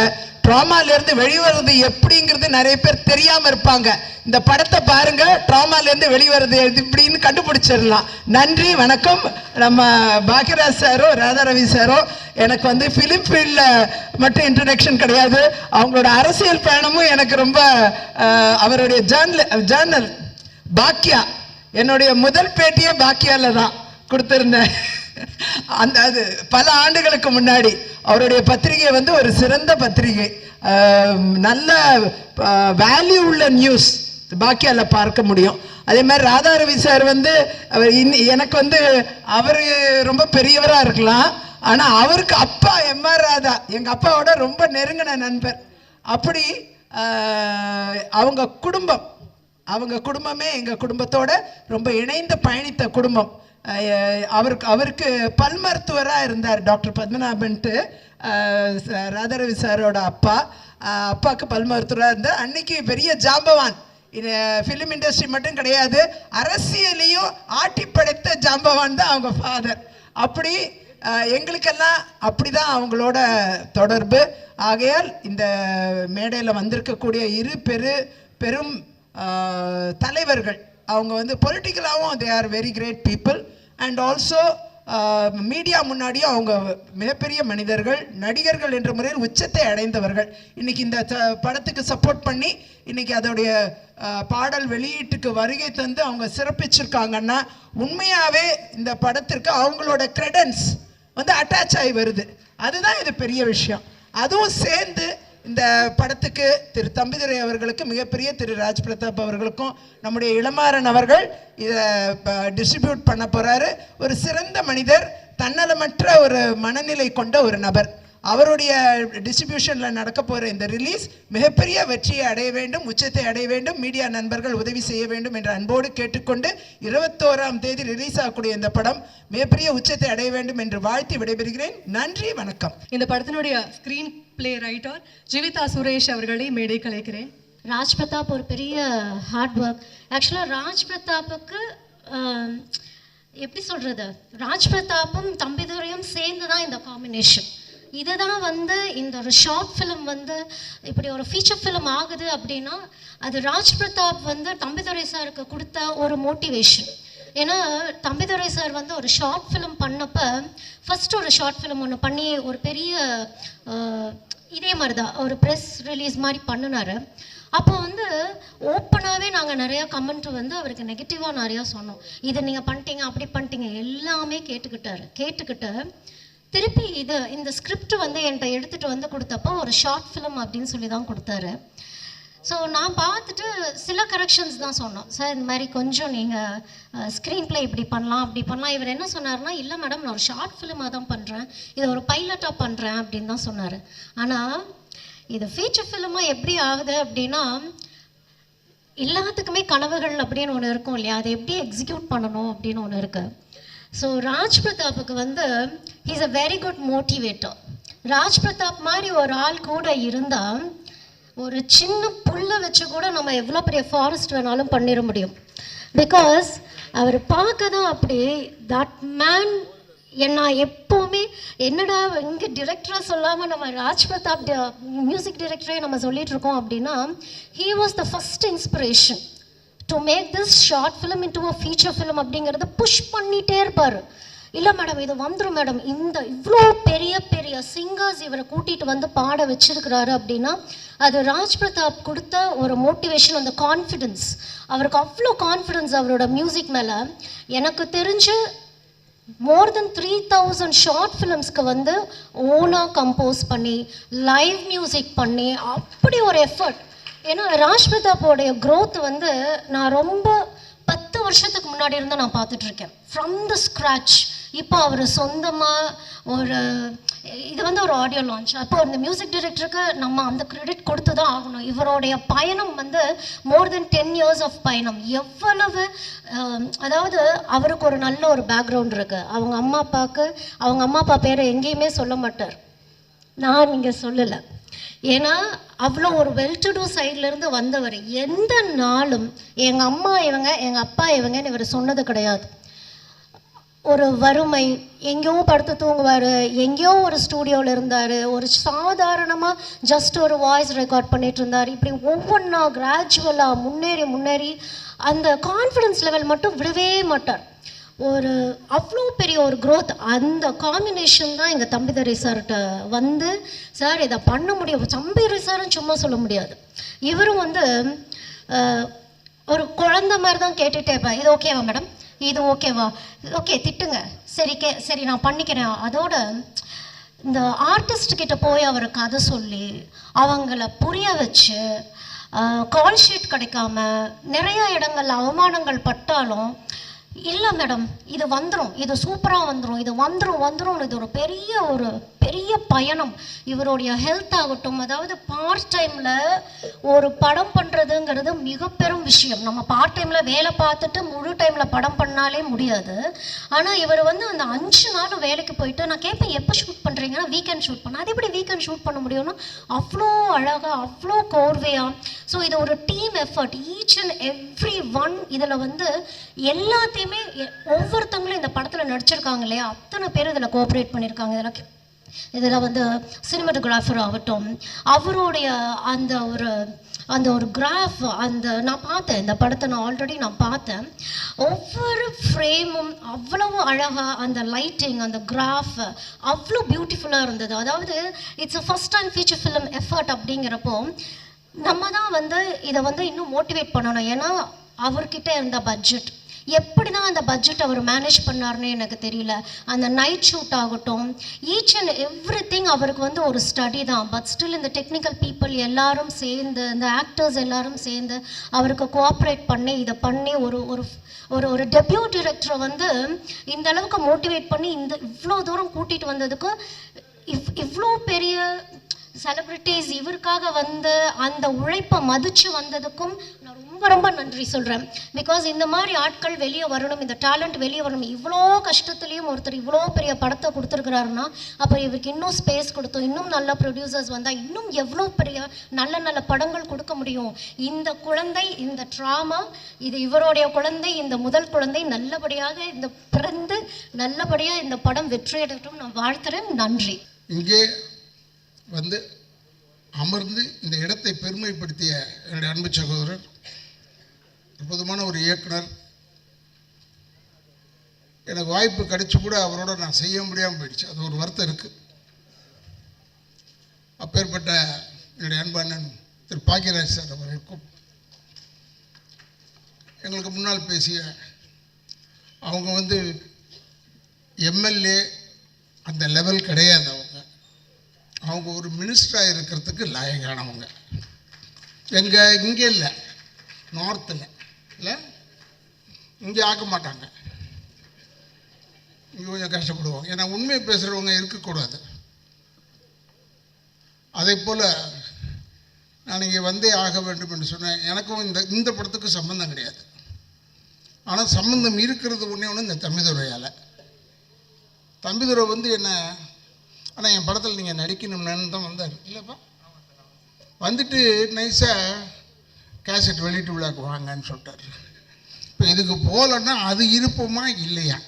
ட்ராமாலேருந்து வெளிவருது எப்படிங்கிறது நிறைய பேர் தெரியாமல் இருப்பாங்க. இந்த படத்தை பாருங்க, ட்ராமாலேருந்து வெளிவருது இப்படின்னு கண்டுபிடிச்சிடலாம். நன்றி, வணக்கம். நம்ம பாக்யராஜ் சாரோ ராதாரவி சாரோ எனக்கு வந்து ஃபிலிம் ஃபீல்டில் மட்டும் இன்ட்ரடக்ஷன் கிடையாது, அவங்களோட அரசியல் பயணமும் எனக்கு ரொம்ப அவருடைய ஜேர்னல் பாக்கியா, என்னுடைய முதல் பேட்டியே பாக்கியாவில் தான் கொடுத்துருந்தேன். அது பல ஆண்டுகளுக்கு முன்னாடி. அவருடைய பத்திரிகை வந்து ஒரு சிறந்த பத்திரிகை, நல்ல வேல்யூ உள்ள நியூஸ் பாக்கியால பார்க்க முடியும். அதே மாதிரி ராதாரவி சார் வந்து அவர் எனக்கு வந்து அவர் ரொம்ப பெரியவராக இருக்கலாம், ஆனால் அவருக்கு அப்பா எம்ஆர் ராதா எங்கள் அப்பாவோட ரொம்ப நெருங்கின நண்பர். அப்படி அவங்க குடும்பமே எங்கள் குடும்பத்தோட ரொம்ப இணைந்து பயணித்த குடும்பம். அவருக்கு பல் மருத்துவராக இருந்தார் டாக்டர் பத்மநாபன்ட்டு, ராதாரவி சாரோட அப்பாவுக்கு பல் மருத்துவராக இருந்தார். அன்னைக்கு பெரிய ஜாம்பவான், ஃபிலிம் இண்டஸ்ட்ரி மட்டும் கிடையாது, அரசியலையும் ஆட்டி படைத்த ஜாம்பவான் தான் அவங்க ஃபாதர். அப்படி எங்களுக்கெல்லாம் அப்படி தான் அவங்களோட தொடர்பு. ஆகையால் இந்த மேடையில் வந்திருக்கக்கூடிய இரு பெரும் தலைவர்கள், அவங்க வந்து பொலிட்டிக்கலாகவும் they are very great people, and also media முன்னாடியும் அவங்க மிகப்பெரிய மனிதர்கள், நடிகர்கள் என்ற முறையில் உச்சத்தை அடைந்தவர்கள். இன்னைக்கு இந்த படத்துக்கு சப்போர்ட் பண்ணி இன்னைக்கு அதோடைய பாடல் வெளியீட்டுக்கு வருகை தந்து அவங்க சிறப்பிச்சிருக்காங்கன்னா உண்மையாகவே இந்த படத்திற்கு அவங்களோட கிரெடன்ஸ் வந்து அட்டாச் ஆகி வருது. அதுதான் இது பெரிய விஷயம். அதுவும் சேர்ந்து இந்த படத்துக்கு திரு தம்பிதுரை அவர்களுக்கு, மிகப்பெரிய திரு ராஜ் பிரதாப் அவர்களுக்கும், நம்முடைய இளமாறன் அவர்கள் இதை டிஸ்ட்ரிபியூட் பண்ண போகிறாரு. ஒரு சிறந்த மனிதர், தன்னலமற்ற ஒரு மனநிலை கொண்ட ஒரு நபர். அவருடைய டிஸ்ட்ரிபியூஷனில் நடக்க போகிற இந்த ரிலீஸ் மிகப்பெரிய வெற்றியை அடைய வேண்டும், உச்சத்தை அடைய வேண்டும். மீடியா நண்பர்கள் உதவி செய்ய வேண்டும் என்ற அன்போடு கேட்டுக்கொண்டு 21ஆம் தேதி ரிலீஸ் ஆகக்கூடிய இந்த படம் மிகப்பெரிய உச்சத்தை அடைய வேண்டும் என்று வாழ்த்தி விடைபெறுகிறேன். நன்றி, வணக்கம். இந்த படத்தினுடைய screen play writer Jeevitha Suresh அவர்களை மேடை கலைக்கிறேன். ராஜ் பிரதாப் ஒரு பெரிய ஹார்ட் ஒர்க். ஆக்சுவலாக ராஜ் பிரதாப்புக்கு எப்படி சொல்கிறது, ராஜ் பிரதாப்பும் தம்பிதுரையும் சேர்ந்து தான் இந்த காம்பினேஷன். இதுதான் வந்து இந்த ஒரு ஷார்ட் ஃபிலிம் வந்து இப்படி ஒரு ஃபீச்சர் ஃபிலிம் ஆகுது அப்படின்னா அது ராஜ் பிரதாப் வந்து தம்பிதுரை சாருக்கு கொடுத்த ஒரு மோட்டிவேஷன். ஏன்னா தம்பிதுரை சார் வந்து ஒரு ஷார்ட் ஃபிலிம் பண்ணப்போ ஃபஸ்ட்டு ஒரு ஷார்ட் ஃபிலிம் ஒன்று பண்ணி ஒரு பெரிய இதே மாதிரி தான் ஒரு ப்ரெஸ் ரிலீஸ் மாதிரி பண்ணினார். அப்போ வந்து ஓப்பனாகவே நாங்கள் நிறையா கமெண்ட் வந்து அவருக்கு நெகட்டிவாக நிறையா சொன்னோம். இதை நீங்கள் பண்ணிட்டீங்க, அப்படி பண்ணிட்டீங்க, எல்லாமே கேட்டுக்கிட்டு திருப்பி இந்த ஸ்கிரிப்ட் வந்து என்கிட்ட எடுத்துகிட்டு வந்து கொடுத்தப்போ ஒரு ஷார்ட் ஃபிலிம் அப்படின்னு சொல்லி தான் கொடுத்தாரு. ஸோ நான் பார்த்துட்டு சில கரெக்ஷன்ஸ் தான் சொன்னோம். சார் இந்த மாதிரி கொஞ்சம் நீங்கள் ஸ்க்ரீன் ப்ளே இப்படி பண்ணலாம் அப்படி பண்ணலாம். இவர் என்ன சொன்னார்னா, இல்லை மேடம் நான் ஒரு ஷார்ட் ஃபிலிமாக தான் பண்ணுறேன், இதை ஒரு பைலட்டாக பண்ணுறேன் அப்படின்னு தான் சொன்னார். ஆனால் இது ஃபீச்சர் ஃபிலிமாக எப்படி ஆகுது அப்படின்னா, எல்லாத்துக்குமே கனவுகள் அப்படின்னு ஒன்று இருக்கும் இல்லையா, அதை எப்படி எக்ஸிக்யூட் பண்ணணும் அப்படின்னு ஒன்று இருக்குது. ஸோ ராஜ் பிரதாப்புக்கு வந்து he's a very good motivator. Raj Pratap மாதிரி ஒரு ஆள் கூட இருந்தால் ஒரு சின்ன புல்லை வச்சு கூட நம்ம எவ்வளோ பெரிய ஃபாரஸ்ட் வேணாலும் பண்ணிட முடியும். பிகாஸ் அவர் பார்க்க தான் அப்படி தட் மேன் நான் எப்போ எப்போவுமே என்னடா இங்கே டிரெக்டராக சொல்லாமல் நம்ம ராஜ் பிரதாப் மியூசிக் டைரக்டரே நம்ம சொல்லிட்டு இருக்கோம் அப்படின்னா, he was the first inspiration to make this short film into a feature film அப்படிங்கிறத புஷ் பண்ணிகிட்டே இருப்பார். இல்லை மேடம் இது வந்துடும் மேடம், இந்த இவ்வளோ பெரிய பெரிய சிங்கர்ஸ் இவரை கூட்டிகிட்டு வந்து பாட வச்சிருக்கிறாரு அப்படின்னா அது ராஜ் பிரதாப் கொடுத்த ஒரு மோட்டிவேஷன், அந்த கான்ஃபிடென்ஸ். அவருக்கு அவ்வளோ கான்ஃபிடென்ஸ் அவரோட மியூசிக் மேலே. எனக்கு தெரிஞ்சு மோர் தென் 3000 ஷார்ட் ஃபிலிம்ஸ்க்கு வந்து ஓனாக கம்போஸ் பண்ணி லைவ் மியூசிக் பண்ணி அப்படி ஒரு எஃபர்ட். ஏன்னா ராஜ் பிரதாப்போடைய க்ரோத் வந்து நான் ரொம்ப 10 வருஷத்துக்கு முன்னாடி இருந்து நான் பார்த்துட்ருக்கேன், ஃப்ரம் த ஸ்க்ராட்ச். இப்போ அவர் சொந்தமாக ஒரு இது வந்து ஒரு ஆடியோ லான்ச். அப்போ இந்த மியூசிக் டைரக்டருக்கு நம்ம அந்த கிரெடிட் கொடுத்து தான் ஆகணும். இவருடைய பயணம் வந்து மோர் தென் 10 years ஆஃப் பயணம். எவ்வளவு அதாவது அவருக்கு ஒரு நல்ல ஒரு பேக்ரவுண்ட் இருக்குது. அவங்க அம்மா அப்பா பேரை எங்கேயுமே சொல்ல மாட்டார், நான் இங்கே சொல்லலை. ஏன்னா அவ்வளோ ஒரு வெல் டு டூ சைட்லேருந்து வந்தவர். எந்த நாளும் எங்கள் அம்மா இவங்க எங்கள் அப்பா இவங்கன்னு இவர் சொன்னது கிடையாது. ஒரு வறுமை, எங்கேயோ படுத்து தூங்குவார், எங்கேயோ ஒரு ஸ்டூடியோவில் இருந்தார், ஒரு சாதாரணமாக ஜஸ்ட் ஒரு வாய்ஸ் ரெக்கார்ட் பண்ணிட்டு இருந்தார். இப்படி ஒவ்வொன்றா கிராஜுவலாக முன்னேறி அந்த கான்ஃபிடென்ஸ் லெவல் மட்டும் விடவே மாட்டார். ஒரு அவ்வளோ பெரிய ஒரு க்ரோத். அந்த காம்பினேஷன் தான் எங்கள் தம்பிதுரை சார்கிட்ட வந்து, சார் இதை பண்ண முடியும். தம்பிதுரை சார்னு சும்மா சொல்ல முடியாது. இவரும் வந்து ஒரு குழந்தை மாதிரி தான் கேட்டுகிட்டே இருப்பேன், இது ஓகேவா மேடம், இது ஓகேவா, ஓகே திட்டுங்க, சரி நான் பண்ணிக்கிறேன். அதோட இந்த ஆர்டிஸ்ட் கிட்ட போய் அவர் கதை சொல்லி அவங்கள புரிய வச்சு கால் ஷீட் கிடைக்காம நிறைய இடங்கள்ல அவமானங்கள் பட்டாலும், இல்லை மேடம் இது வந்துடும், இது சூப்பராக வந்துடும், இது வந்துடும். இது ஒரு பெரிய பயணம். இவருடைய ஹெல்த் ஆகட்டும், அதாவது பார்ட் டைமில் ஒரு படம் பண்ணுறதுங்கிறது மிக பெரும் விஷயம். நம்ம பார்ட் டைமில் வேலை பார்த்துட்டு முழு டைமில் படம் பண்ணாலே முடியாது. ஆனால் இவர் வந்து அந்த 5 நாள் வேலைக்கு போயிட்டு, நான் கேட்பேன் எப்போ ஷூட் பண்ணுறீங்கன்னா வீக்கெண்ட் ஷூட் பண்ண. அது எப்படி வீக்கெண்ட் ஷூட் பண்ண முடியும்னா அவ்வளோ அழகாக அவ்வளோ கோர்வையாக. ஸோ இது ஒரு team effort. Each and every one இதில் வந்து எல்லாத்தையுமே ஒவ்வொருத்தவங்களும் இந்த படத்தில் நடிச்சிருக்காங்க இல்லையா, அத்தனை பேர் இதில் கோஆப்ரேட் பண்ணியிருக்காங்க. இதில் வந்து சினிமாட்டோகிராஃபர் ஆகட்டும், அவருடைய அந்த ஒரு கிராஃப், நான் பார்த்தேன் இந்த படத்தை, நான் ஆல்ரெடி பார்த்தேன். ஒவ்வொரு ஃப்ரேமும் அவ்வளவு அழகாக, அந்த லைட்டிங், அந்த கிராஃப் அவ்வளோ பியூட்டிஃபுல்லாக இருந்தது. அதாவது it's a first time feature film effort அப்படிங்கிறப்போ நம்ம தான் வந்து இதை வந்து இன்னும் மோட்டிவேட் பண்ணணும். ஏன்னா அவர்கிட்ட இருந்த பட்ஜெட், எப்படி தான் அந்த பட்ஜெட் அவர் மேனேஜ் பண்ணார்னு எனக்கு தெரியல. அந்த நைட் ஷூட் ஆகட்டும், ஈச் அண்ட் எவ்ரி திங் அவருக்கு வந்து ஒரு ஸ்டடி தான். பட் ஸ்டில் இந்த டெக்னிக்கல் பீப்புள் எல்லாரும் சேர்ந்து, இந்த ஆக்டர்ஸ் எல்லாரும் சேர்ந்து அவருக்கு கோஆப்ரேட் பண்ணி இதை பண்ணி ஒரு டெபியூ டிரெக்டரை வந்து இந்த அளவுக்கு மோட்டிவேட் பண்ணி இவ்வளோ தூரம் கூட்டிகிட்டு வந்ததுக்கு, இவ்வளோ பெரிய செலிப்ரிட்டிஸ் இவருக்காக வந்து அந்த உழைப்பை மதித்து வந்ததுக்கும் நான் ரொம்ப நன்றி சொல்கிறேன். பிகாஸ் இந்த மாதிரி ஆட்கள் வெளியே வரணும், இந்த டேலண்ட் வெளியே வரணும். இவ்வளோ கஷ்டத்துலேயும் ஒருத்தர் இவ்வளோ பெரிய படத்தை கொடுத்துருக்குறாருன்னா, அப்போ இவருக்கு இன்னும் ஸ்பேஸ் கொடுத்தோம், இன்னும் நல்ல ப்ரொடியூசர்ஸ் வந்தால் இன்னும் எவ்வளோ பெரிய நல்ல படங்கள் கொடுக்க முடியும். இந்த குழந்தை, இந்த ட்ராமா, இது இவருடைய குழந்தை, இந்த முதல் குழந்தை நல்லபடியாக இந்த பிறந்து நல்லபடியாக இந்த படம் வெற்றியடையட்டும் நான் வாழ்த்துறேன். நன்றி. இங்கே வந்து அமர்ந்து இந்த இடத்தை பெருமைப்படுத்திய என்னுடைய அன்பு சகோதரர், அற்புதமான ஒரு இயக்குனர். எனக்கு வாய்ப்பு கிடைச்சி கூட அவரோட நான் செய்ய முடியாமல் போயிடுச்சு, அது ஒரு வருத்தம் இருக்குது. அப்பேற்பட்ட என்னுடைய அன்பு அண்ணன் திரு பாக்யராஜ் சார் அவர்களுக்கும், எங்களுக்கு முன்னால் பேசிய அவங்க வந்து எம்எல்ஏ அந்த லெவல் கிடையாது. அவங்க ஒரு மினிஸ்டராக இருக்கிறதுக்கு லாயக்கானவங்க. இங்கே இல்லை, நார்த்தில் இல்லை, இங்கே ஆக்க மாட்டாங்க, இங்கே கொஞ்சம் கஷ்டப்படுவாங்க. ஏன்னா உண்மையை பேசுகிறவங்க இருக்கக்கூடாது. அதே போல் நான் இங்கே வந்தே ஆக வேண்டும் என்று சொன்னேன். எனக்கும் இந்த படத்துக்கு சம்மந்தம் கிடையாது. ஆனால் சம்மந்தம் இருக்கிறது ஒன்று இந்த தம்பிதுரையால். தம்பிதுரை வந்து என்ன, ஆனால் என் படத்தில் நீங்கள் நடிக்கணும்னு தான் வந்தார் இல்லைப்பா. வந்துட்டு நைஸாக கேசட் வெளியிட்டு விழாக்கு வாங்கன்னு சொல்லிட்டார். இப்போ இதுக்கு போகலன்னா அது இருப்போமா இல்லையா?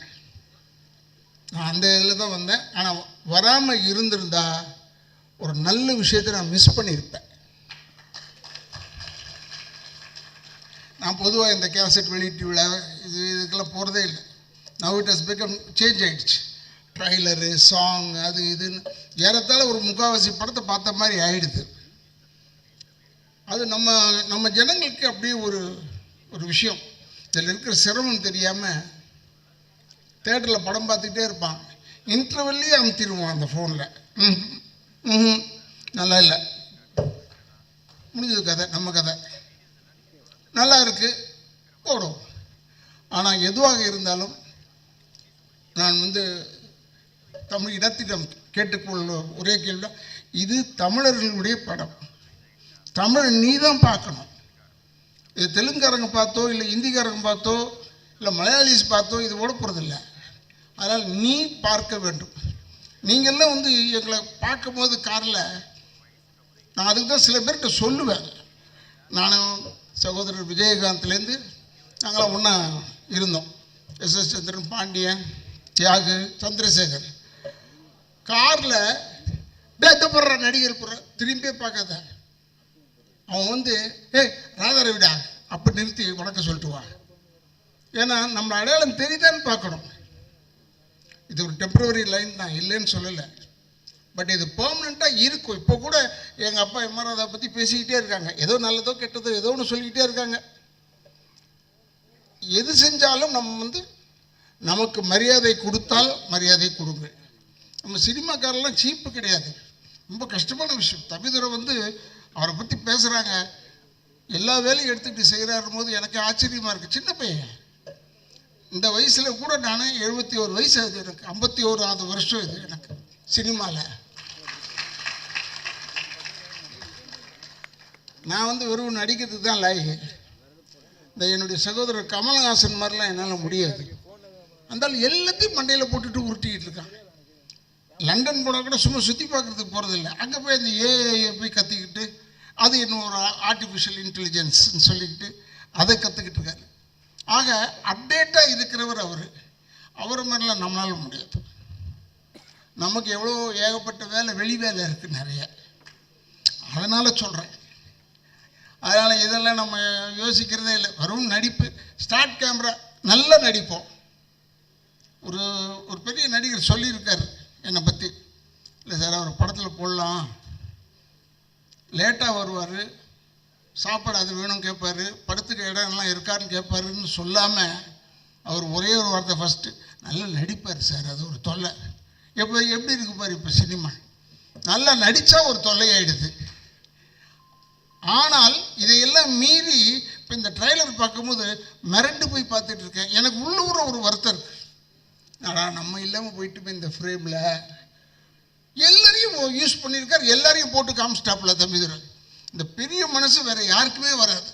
நான் அந்த இதில் தான் வந்தேன். ஆனால் வராமல் இருந்திருந்தா ஒரு நல்ல விஷயத்தை நான் மிஸ் பண்ணியிருப்பேன். நான் பொதுவாக இந்த கேசட் வெளியீட்டு விழா இதுக்கெல்லாம் போகிறதே இல்லை. Now it has become change ஆகிடுச்சு. ட்ரைலரு, சாங், அது இதுன்னு ஏறத்தாழ ஒரு முக்கால்வாசி படத்தை பார்த்த மாதிரி ஆகிடுது. அது நம்ம ஜனங்களுக்கு அப்படியே ஒரு விஷயம், இதில் இருக்கிற சிரமம் தெரியாமல் தேட்டரில் படம் பார்த்துக்கிட்டே இருப்பான். இன்டர்வெல்லையே அமுத்திடுவான் அந்த ஃபோனில். நல்லா இல்லை, முடிஞ்சது கதை, நம்ம கதை நல்லா இருக்குது, ஓடும். ஆனால் எதுவாக இருந்தாலும் நான் தமிழ் இனத்திடம் கேட்டுக்கொள்ள ஒரே கேள்வி, இது தமிழர்களுடைய படம், தமிழ் நீ தான் பார்க்கணும். இது தெலுங்குக்காரங்க பார்த்தோ இல்லை ஹிந்திக்காரங்க பார்த்தோ இல்லை மலையாளிஸ் பார்த்தோ இது ஓட போகிறதில்ல. அதனால் நீ பார்க்க வேண்டும். நீங்கள்லாம் எங்களை பார்க்கும்போது காரில் நான் அதுக்கு தான் சில பேர்கிட்ட சொல்லுவேன். நானும் சகோதரர் விஜயகாந்த்லேருந்து நாங்களாம் ஒன்றா இருந்தோம். எஸ்.எஸ். சந்திரன், பாண்டியன், தியாகு, சந்திரசேகர். காரில் போடுற நடிகர் போடுற திரும்பியே பார்க்காத, அவன் ஏய் ராதாரவிடா அப்படி நிறுத்தி வணக்கம் சொல்லிட்டு வா. ஏன்னா நம்ம அடையாளம் தெரியுதான்னு பார்க்கணும். இது ஒரு டெம்பரவரி லைன் தான், இல்லைன்னு சொல்லலை. பட் இது பெர்மனெண்ட்டாக இருக்கும். இப்போ கூட எங்கள் அப்பா எம்ஆர் அதை பற்றி பேசிக்கிட்டே இருக்காங்க. ஏதோ நல்லதோ கெட்டதோ ஏதோ ஒன்று சொல்லிக்கிட்டே இருக்காங்க. எது செஞ்சாலும் நம்ம நமக்கு மரியாதை கொடுத்தால் மரியாதை கொடுங்க. நம்ம சினிமாக்காரெல்லாம் சீப்பு கிடையாது, ரொம்ப கஷ்டமான விஷயம். தம்பிதுரை அவரை பற்றி பேசுகிறாங்க, எல்லா வேலையும் எடுத்துக்கிட்டு செய்கிறாரும் போது எனக்கு ஆச்சரியமாக இருக்குது. சின்ன பையன், இந்த வயசில் கூட நான் 71 வயசு ஆகுது எனக்கு, 51வது வருஷம் இது எனக்கு சினிமாவில். நான் வெறும் நடிக்கிறதுக்கு தான் லாயக்கு. இந்த என்னுடைய சகோதரர் கமல்ஹாசன் மாதிரிலாம் என்னால் முடியாது. அந்த எல்லாத்தையும் மண்டையில் போட்டுட்டு உருட்டிக்கிட்டு இருக்கான். லண்டன் போனால் கூட சும்மா சுற்றி பார்க்குறதுக்கு போகிறதில்ல. அங்கே போய் அந்த ஏஐயை போய் கற்றுக்கிட்டு அது இன்னும் ஒரு ஆர்டிஃபிஷியல் இன்டெலிஜென்ஸ்ன்னு சொல்லிக்கிட்டு அதை கற்றுக்கிட்டு இருக்காரு. ஆக அப்டேட்டாக இருக்கிறவர் அவரை மாதிரிலாம் நம்மளால முடியாது. நமக்கு எவ்வளோ ஏகப்பட்ட வேலை, வெளி வேலை இருக்குது நிறைய. அதனால் சொல்கிறேன். அதனால் இதெல்லாம் நம்ம யோசிக்கிறதே இல்லை, வெறும் நடிப்பு. ஸ்டார்ட் கேமரா நல்லா நடிப்போம். ஒரு பெரிய நடிகர் சொல்லியிருக்கார் என்னை பற்றி, இல்லை சார் அவர் படத்தில் போடலாம், லேட்டாக வருவார், சாப்பாடு அது வேணும் கேட்பார், படுத்துக்க இடம்லாம் இருக்காருன்னு கேட்பாருன்னு சொல்லாமல் அவர் ஒரே ஒரு வார்த்தை ஃபஸ்ட்டு, நல்லா நடிப்பார் சார், அது ஒரு தொல்லை. எப்படி இருக்கு பாரு இப்போ சினிமா, நல்லா நடித்தா ஒரு தொல்லையாயிடுது. ஆனால் இதையெல்லாம் மீறி இப்போ இந்த ட்ரைலர் பார்க்கும்போது மிரண்டு போய் பார்த்துட்டு இருக்கேன். எனக்கு உள்ளூர ஒரு வருத்தம் இருக்கு. நம்ம இல்லாமல் போயிட்டு இந்த ஃப்ரேமில் எல்லாரையும் யூஸ் பண்ணியிருக்கார், எல்லாரையும் போட்டு காமிச்சிட்டாப்புல தம்பிதுரை. இந்த பெரிய மனசு வேற யாருக்குமே வராது,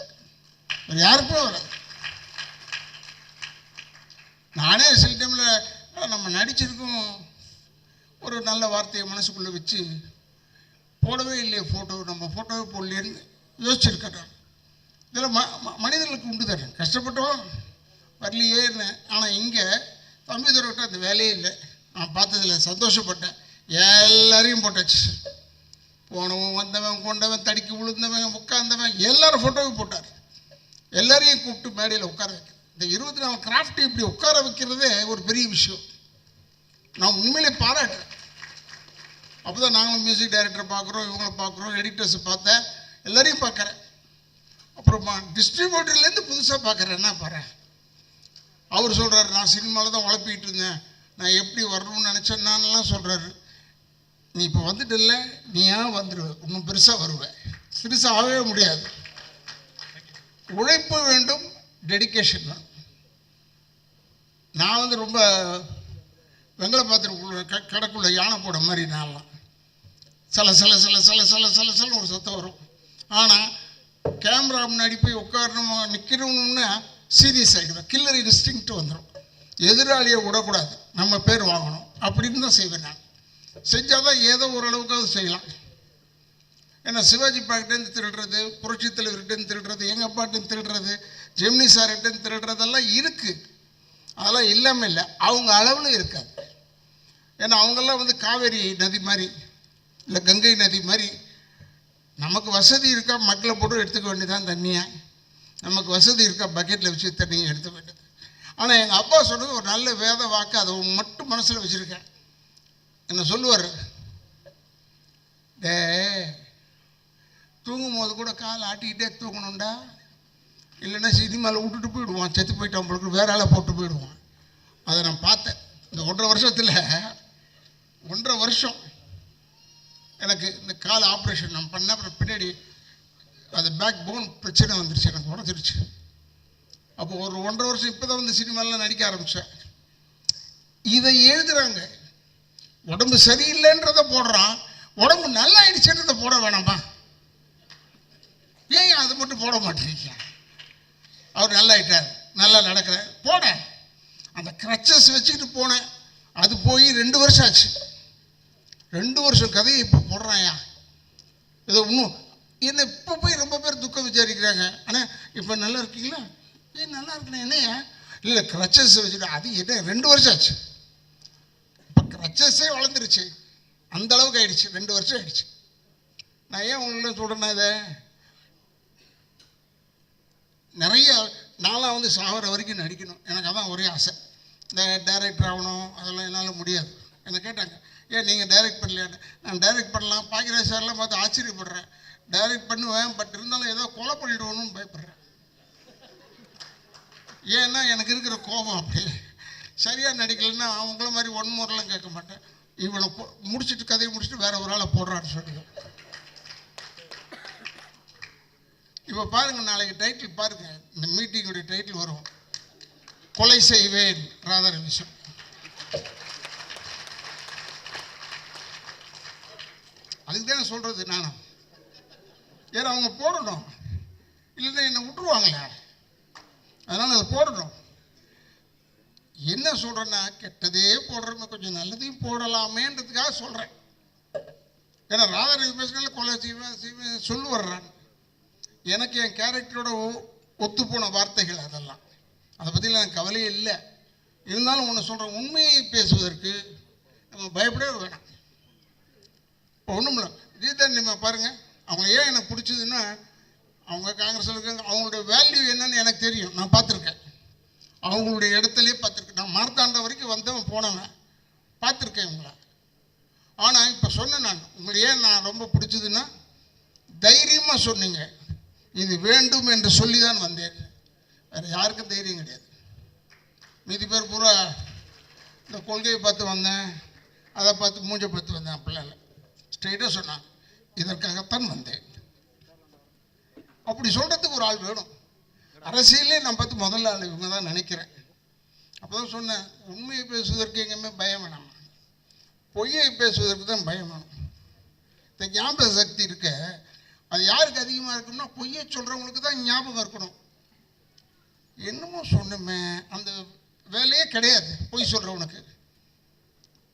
வேற யாருக்குமே வராது. நானே சில டைமில் நம்ம நடிச்சிருக்கோம், ஒரு நல்ல வார்த்தையை மனசுக்குள்ளே வச்சு போடவே இல்லையே ஃபோட்டோ, நம்ம ஃபோட்டோவே போடலையேன்னு யோசிச்சிருக்கேன். இதில் மனிதர்களுக்கு உண்டு தானே, கஷ்டப்பட்டோம் வரலையேன்னு. ஆனால் இங்கே தம்பிதுரைகிட்ட அந்த வேலையே இல்லை. நான் பார்த்ததில் சந்தோஷப்பட்டேன். எல்லாரையும் போட்டாச்சு, போனவன் வந்தவன் கொண்டவன் தடிக்கி விழுந்தவன் உட்கார்ந்தவன் எல்லாரும் ஃபோட்டோவும் போட்டார். எல்லாரையும் கூப்பிட்டு மேடையில் உட்கார வைக்க. இந்த 24 கிராஃப்ட் இப்படி உட்கார வைக்கிறதே ஒரு பெரிய விஷயம். நான் உண்மையிலே பாராட்டுறேன். அப்போ தான் நாங்களும் மியூசிக் டைரக்டரை பார்க்குறோம், இவங்களை பார்க்குறோம், எடிட்டர்ஸை பார்த்தேன், எல்லாரையும் பார்க்குறேன். அப்புறமா டிஸ்ட்ரிபியூட்டர்லேருந்து புதுசாக பார்க்குறேன். என்ன பாரு, அவர் சொல்கிறாரு, நான் சினிமாவில் தான் உழப்பிக்கிட்டு இருந்தேன், நான் எப்படி வரணும்னு நினச்சேன் நான்லாம் சொல்கிறாரு. நீ இப்போ வந்துட்டு இல்லை, நீ ஏன் வந்துடுவேன், இன்னும் பெருசாக வருவேன், பெருசாக ஆகவே முடியாது. உழைப்பு வேண்டும், டெடிக்கேஷன் வேணும். நான் ரொம்ப வெங்கல பாத்திரக்குள்ள கடைக்குள்ள யானை போட மாதிரி நான்லாம் சில சில சில சில சில சில சில ஒரு சத்தம் வரும். ஆனால் கேமரா முன்னாடி போய் உட்காரணும் நிற்கணும்னா சீரியஸ் ஆகிடுவேன். கில்லர் இன்ஸ்டிங்க்ட் வந்துடும். எதிராளியை விடக்கூடாது, நம்ம பேர் வாங்கணும் அப்படின்னு தான் செய்வேன். நான் செஞ்சால் தான் ஏதோ ஓரளவுக்காவது செய்யலாம். ஏன்னா சிவாஜி பாக்கிட்டேருந்து திருடுறது, புரட்சி தலைவர்கிட்டேருந்து திருடுறது, எங்கள் அப்பாட்டேருந்து திருடுறது, ஜெமினி சார்கிட்டேருந்து திருடுறதெல்லாம் இருக்குது. அதெல்லாம் இல்லாமல் இல்லை, அவங்க அளவில் இருக்காது. ஏன்னா அவங்கெல்லாம் வந்து காவேரி நதி மாதிரி இல்லை கங்கை நதி மாதிரி நமக்கு வசதி இருக்கா மக்களை போட்டு எடுத்துக்க வேண்டியதான் தண்ணியை, நமக்கு வசதி இருக்கா பக்கெட்டில் வச்சு தண்ணியை எடுக்க வேண்டியது. ஆனால் எங்கள் அப்பா சொன்னது ஒரு நல்ல வேத வாக்கு, அதை மட்டும் மனசில் வச்சுருக்கேன். என்ன சொல்லுவார், டே தூங்கும் போது கூட கால் ஆட்டிக்கிட்டே தூங்கணும்டா, இல்லைன்னா சினிமாவில் விட்டுட்டு போயிடுவான், செத்து போயிட்டான் உங்களுக்கு வேற ஆளை போட்டு போயிடுவான். அதை நான் பார்த்தேன். இந்த 1.5 வருஷத்தில் 1.5 வருஷம் எனக்கு இந்த கால் ஆப்ரேஷன் நான் பண்ண அப்புறம் பின்னாடி அது பேக் போன் பிரச்சனை வந்துருச்சு, எனக்கு உடச்சிருச்சு. அப்போ ஒரு 1.5 வருஷம் இப்போ தான் வந்து சினிமாலாம் நடிக்க ஆரம்பித்தேன். இதை எழுதுகிறாங்க, உடம்பு சரியில்லைன்றதை போடுறான், உடம்பு நல்லா ஆயிடுச்சுன்றதை போட வேணாமா? ஏன் அதை மட்டும் போட மாட்டேங்க? அவர் நல்லா ஆயிட்டார், நல்லா நடக்கிறார், போட. அந்த கிரச்சஸ் வச்சுக்கிட்டு போனேன், அது போய் 2 வருஷம் ஆச்சு. 2 வருஷம் கதையை இப்போ போடுறாயா? ஏதோ இன்னும் என்ன இப்போ போய் ரொம்ப பேர் துக்கம் விசாரிக்கிறாங்க. ஆனால் இப்போ நல்லா இருக்கீங்களா? ஏன் நல்லா இருக்கணும் என்னையா? இல்லை கிரச்சஸ் வச்சுட்டு அது என்ன 2 வருஷம் ஆச்சு. இப்போ கிரச்சஸே வளர்ந்துருச்சு, அந்த அளவுக்கு ஆயிடுச்சு. 2 வருஷம் ஆயிடுச்சு. நான் ஏன் உங்களெல்லாம் சொல்கிறேன்னா, இதை நிறைய நாளாக வந்து சாகிற வரைக்கும் நடிக்கணும், எனக்கு அதான் ஒரே ஆசை. இந்த டைரக்டர் ஆகணும் அதெல்லாம் என்னால் முடியாது. என்னை கேட்டாங்க, ஏன் நீங்கள் டைரக்ட் பண்ணலையான்னு. நான் டைரக்ட் பண்ணலாம், பாக்கியராஜ் சார்லாம் பார்த்து ஆச்சரியப்படுறேன். டைரக்ட் பண்ணுவேன், பட் இருந்தாலும் ஏதோ கொலை பண்ணிவிடுவோன்னு பயப்படுறேன். ஏன்னா எனக்கு இருக்கிற கோபம் அப்படி. சரியாக நடிக்கலைன்னா அவங்கள மாதிரி 1 முறைலாம் கேட்க மாட்டேன். இவனை முடிச்சுட்டு கதையை முடிச்சுட்டு வேற ஒரு ஆளை போடுறான்னு சொல்லிடுவேன். இப்போ பாருங்கள், நாளைக்கு டைட்டில் பாருங்கள், இந்த மீட்டிங்குடைய டைட்டில் வரும், கொலை செய்வேன் ராதாரவி. அதுக்கு தானே சொல்கிறது நானும். ஏன்னா அவங்க போடணும், இல்லைன்னா என்னை விட்டுருவாங்களே, அதனால் அதை போடணும். என்ன சொல்கிறேன்னா, கெட்டதே போடுறோமே, கொஞ்சம் நல்லதையும் போடலாமேன்றதுக்காக சொல்கிறேன். ஏன்னா ராதாரவி பேசுனால கொலை செய்வேன் சொல்லு வர்றான். எனக்கு என் கேரக்டரோட ஒத்துப்போன வார்த்தைகள் அதெல்லாம், அதை பற்றிலாம் எனக்கு கவலையே இல்லை. இருந்தாலும் ஒன்று சொல்கிறேன், உண்மையை பேசுவதற்கு நம்ம பயப்படவே வேணாம். இப்போ ஒன்றும் இல்லை, விஜயதான் நம்ம பாருங்கள், அவங்க ஏன் எனக்கு பிடிச்சதுன்னா, அவங்க காங்கிரஸில் இருக்காங்க, அவங்களுடைய வேல்யூ என்னன்னு எனக்கு தெரியும், நான் பார்த்துருக்கேன். அவங்களுடைய இடத்துலையே பார்த்துருக்கேன். நான் மார்த்தாண்ட வரைக்கும் வந்தவன் போனவன், பார்த்துருக்கேன் இவங்கள. ஆனால் இப்போ சொன்னேன் நான், உங்களை ஏன் நான் ரொம்ப பிடிச்சதுன்னா, தைரியமாக சொன்னீங்க, இது வேண்டும் என்று சொல்லி தான் வந்தேன். வேறு யாருக்கும் தைரியம் கிடையாது. மீதி பேர் பூரா இந்த கொள்கையை பார்த்து வந்தேன், அதை பார்த்து மூஞ்சை பார்த்து வந்தேன், அப்படிலாம் இல்லை. ஸ்ட்ரெயிட்டாக சொன்னான், இதற்காகத்தான் வந்தேன். அப்படி சொல்கிறதுக்கு ஒரு ஆள் வேணும். அரசியலே நான் பார்த்து முதல்ல ஆள் இவங்க தான் நினைக்கிறேன். அப்போ தான் சொன்னேன், உண்மையை பேசுவதற்கு எங்கேயுமே பயம் வேணாம், பொய்யை பேசுவதற்கு தான் பயம் வேணும். இந்த ஞாபக சக்தி இருக்க, அது யாருக்கு அதிகமாக இருக்கும்னா, பொய்யை சொல்கிறவங்களுக்கு தான் ஞாபகம் இருக்கணும். என்னமோ சொன்னமே, அந்த வேலையே கிடையாது பொய் சொல்கிறவனுக்கு,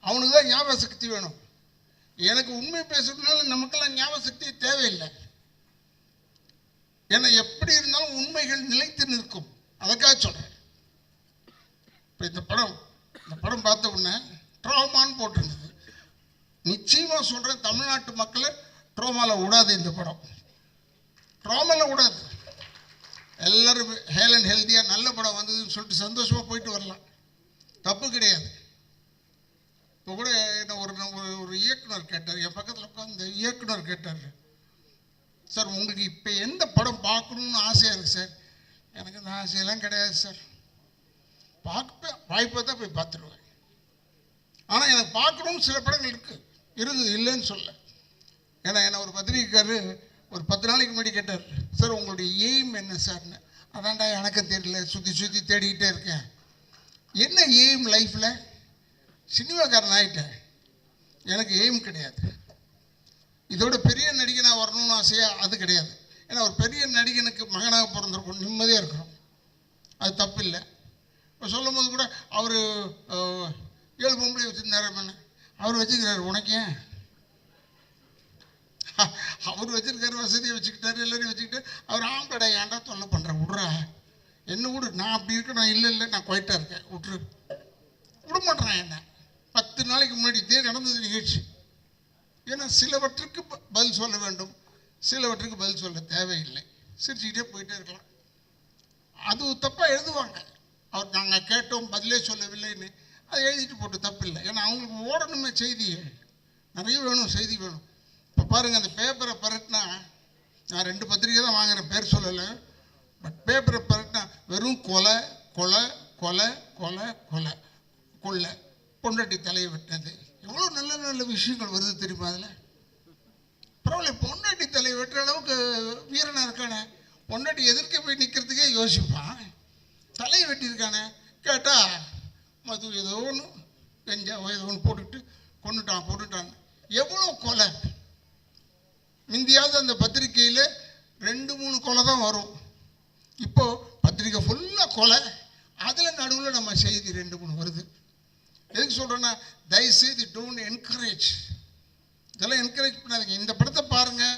அவனுக்கு தான் ஞாபக சக்தி வேணும். எனக்கு உண்மை பேசுறதுனால நமக்கெல்லாம் ஞாபக சக்தி தேவையில்லை. ஏன்னா எப்படி இருந்தாலும் உண்மைகள் நிலைத்து நிற்கும், அதுக்காக சொல்கிறேன். இப்போ இந்த படம் பார்த்த உடனே ட்ராமான்னு போட்டிருந்தது. நிச்சயமாக சொல்கிறேன், தமிழ்நாட்டு மக்களை ட்ராமாவில் விடாது. இந்த படம் ட்ராமாவில் விடாது. எல்லோரும் ஹேல் அண்ட் ஹெல்த்தியாக நல்ல படம் வந்ததுன்னு சொல்லிட்டு சந்தோஷமாக போயிட்டு வரலாம், தப்பு கிடையாது. இப்போ கூட என்ன ஒரு இயக்குனர் கேட்டார், என் பக்கத்தில் உட்காந்து இயக்குனர் கேட்டார், சார் உங்களுக்கு இப்போ எந்த படம் பார்க்கணுன்னு ஆசையாக இருக்குது சார்? எனக்கு அந்த ஆசையெல்லாம் கிடையாது சார், வாய்ப்பாக தான் போய் பார்த்துருவேன். ஆனால் எனக்கு பார்க்கணும்னு சில படங்கள் இருந்தது, இல்லைன்னு சொல்ல. ஏன்னா என்னை ஒரு பத்திரிக்கைக்காரர் ஒரு 10 நாளைக்கு முன்னாடி கேட்டார், சார் உங்களுடைய எய்ம் என்ன சார்னு. அதான்டா எனக்கும் தெரியல, சுற்றி சுற்றி தேடிக்கிட்டே இருக்கேன். என்ன எய்ம் லைஃப்பில்? சினிமாக்காரன் ஆகிட்டேன், எனக்கு எய்ம் கிடையாது. இதோட பெரிய நடிகனாக வரணும்னு ஆசையாக அது கிடையாது. ஏன்னா ஒரு பெரிய நடிகனுக்கு மகனாக பிறந்திருக்கும், நிம்மதியாக இருக்கிறோம், அது தப்பு இல்லை. இப்போ சொல்லும் போது கூட அவர் 7 பொம்பளை வச்சுருந்தாரு, அவர் வச்சுக்கிறாரு, உனக்கு ஏன்? அவர் வச்சிருக்காரு, வசதியை வச்சுக்கிட்டாரு, எல்லாரையும் வச்சுக்கிட்டு அவர் ஆம்பளை ஏன்டா தொல்லை பண்ணுறேன், விட்றா என்ன விடு, நான் அப்படி இருக்கேன், நான் இல்லை நான் குவைட்டாக இருக்கேன், விட்ரு, விட மாட்டேறேன். என்ன 10 10 நாளைக்கு முன்னாடி இதே நடந்தது நிகழ்ச்சி. ஏன்னா சிலவற்றுக்கு பதில் சொல்ல வேண்டும், சிலவற்றுக்கு பதில் சொல்ல தேவையில்லை. சிரிச்சுக்கிட்டே போயிட்டே இருக்கலாம். அது தப்பாக எழுதுவாங்க. அவர் நாங்கள் கேட்டோம் பதிலே சொல்லவில்லைன்னு அதை எழுதிட்டு போட்டு தப்பு இல்லை. ஏன்னா அவங்களுக்கு ஓடணுமே செய்தி, நிறைய வேணும், செய்தி வேணும். இப்போ பாருங்கள், அந்த பேப்பரை பரட்டினா, நான் 2 பத்திரிக்கை தான் வாங்குகிறேன், பேர் சொல்லலை. பட் பேப்பரை பரட்டினா வெறும் கொலை கொலை கொலை கொலை கொலை கொள்ளை, பொண்டாட்டி தலையை வெட்டினது, எவ்வளோ நல்ல நல்ல விஷயங்கள் வருது தெரியுமா அதில்? பரவாயில்ல, பொண்டாட்டி தலையை வெட்டுற அளவுக்கு வீரனாக இருக்கானே, பொண்டாட்டி எதிர்க்க போய் நிற்கிறதுக்கே யோசிப்பான், தலையை வெட்டியிருக்கானே. கேட்டால் மது ஏதோ ஒன்று கஞ்சாவோ ஏதோ ஒன்று போட்டுக்கிட்டு கொண்டுட்டான். எவ்வளோ கொலை! முந்தியாவது அந்த பத்திரிக்கையில் 2-3 கொலை தான் வரும். இப்போது பத்திரிக்கை ஃபுல்லாக கொலை, அதில் நடுவில் நம்ம செய்தி 2-3 வருது. எதுக்கு சொல்கிறேன்னா, தயவுசெய்து டோன்ட் என்கரேஜ், இதெல்லாம் என்கரேஜ் பண்ணாதீங்க. இந்த படத்தை பாருங்கள்,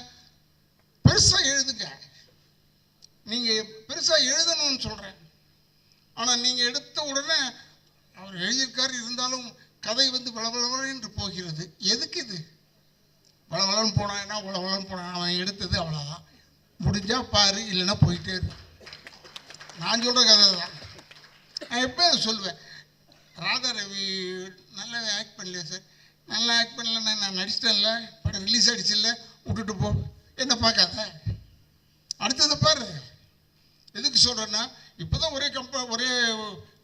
பெருசாக எழுதுங்க. நீங்கள் பெருசாக எழுதணும்னு சொல்கிறேன். ஆனால் நீங்கள் எடுத்த உடனே அவர் எழுதியிருக்காரு, இருந்தாலும் கதை வளவளன்னு போகிறது. எதுக்கு இது? வளவளன்னு போனான்னா வளவளன்னு போனான், அவன் எடுத்தது அவ்வளோதான். முடிஞ்சால் பாரு, இல்லைன்னா போயிட்டே இரு. நான் சொல்கிற கதை தான். நான் எப்போ அதை சொல்லுவேன், ராதா ரவி நல்லா ஆக்ட் பண்ணலையே சார், நல்லா ஆக்ட் பண்ணலன்னா நான் நடிச்சிட்டேன்ல, படம் ரிலீஸ் ஆகிடுச்சில்ல, விட்டுட்டு போ, என்ன பார்க்காத, அடுத்ததை பாரு. எதுக்கு சொல்கிறேன்னா, இப்போ தான் ஒரே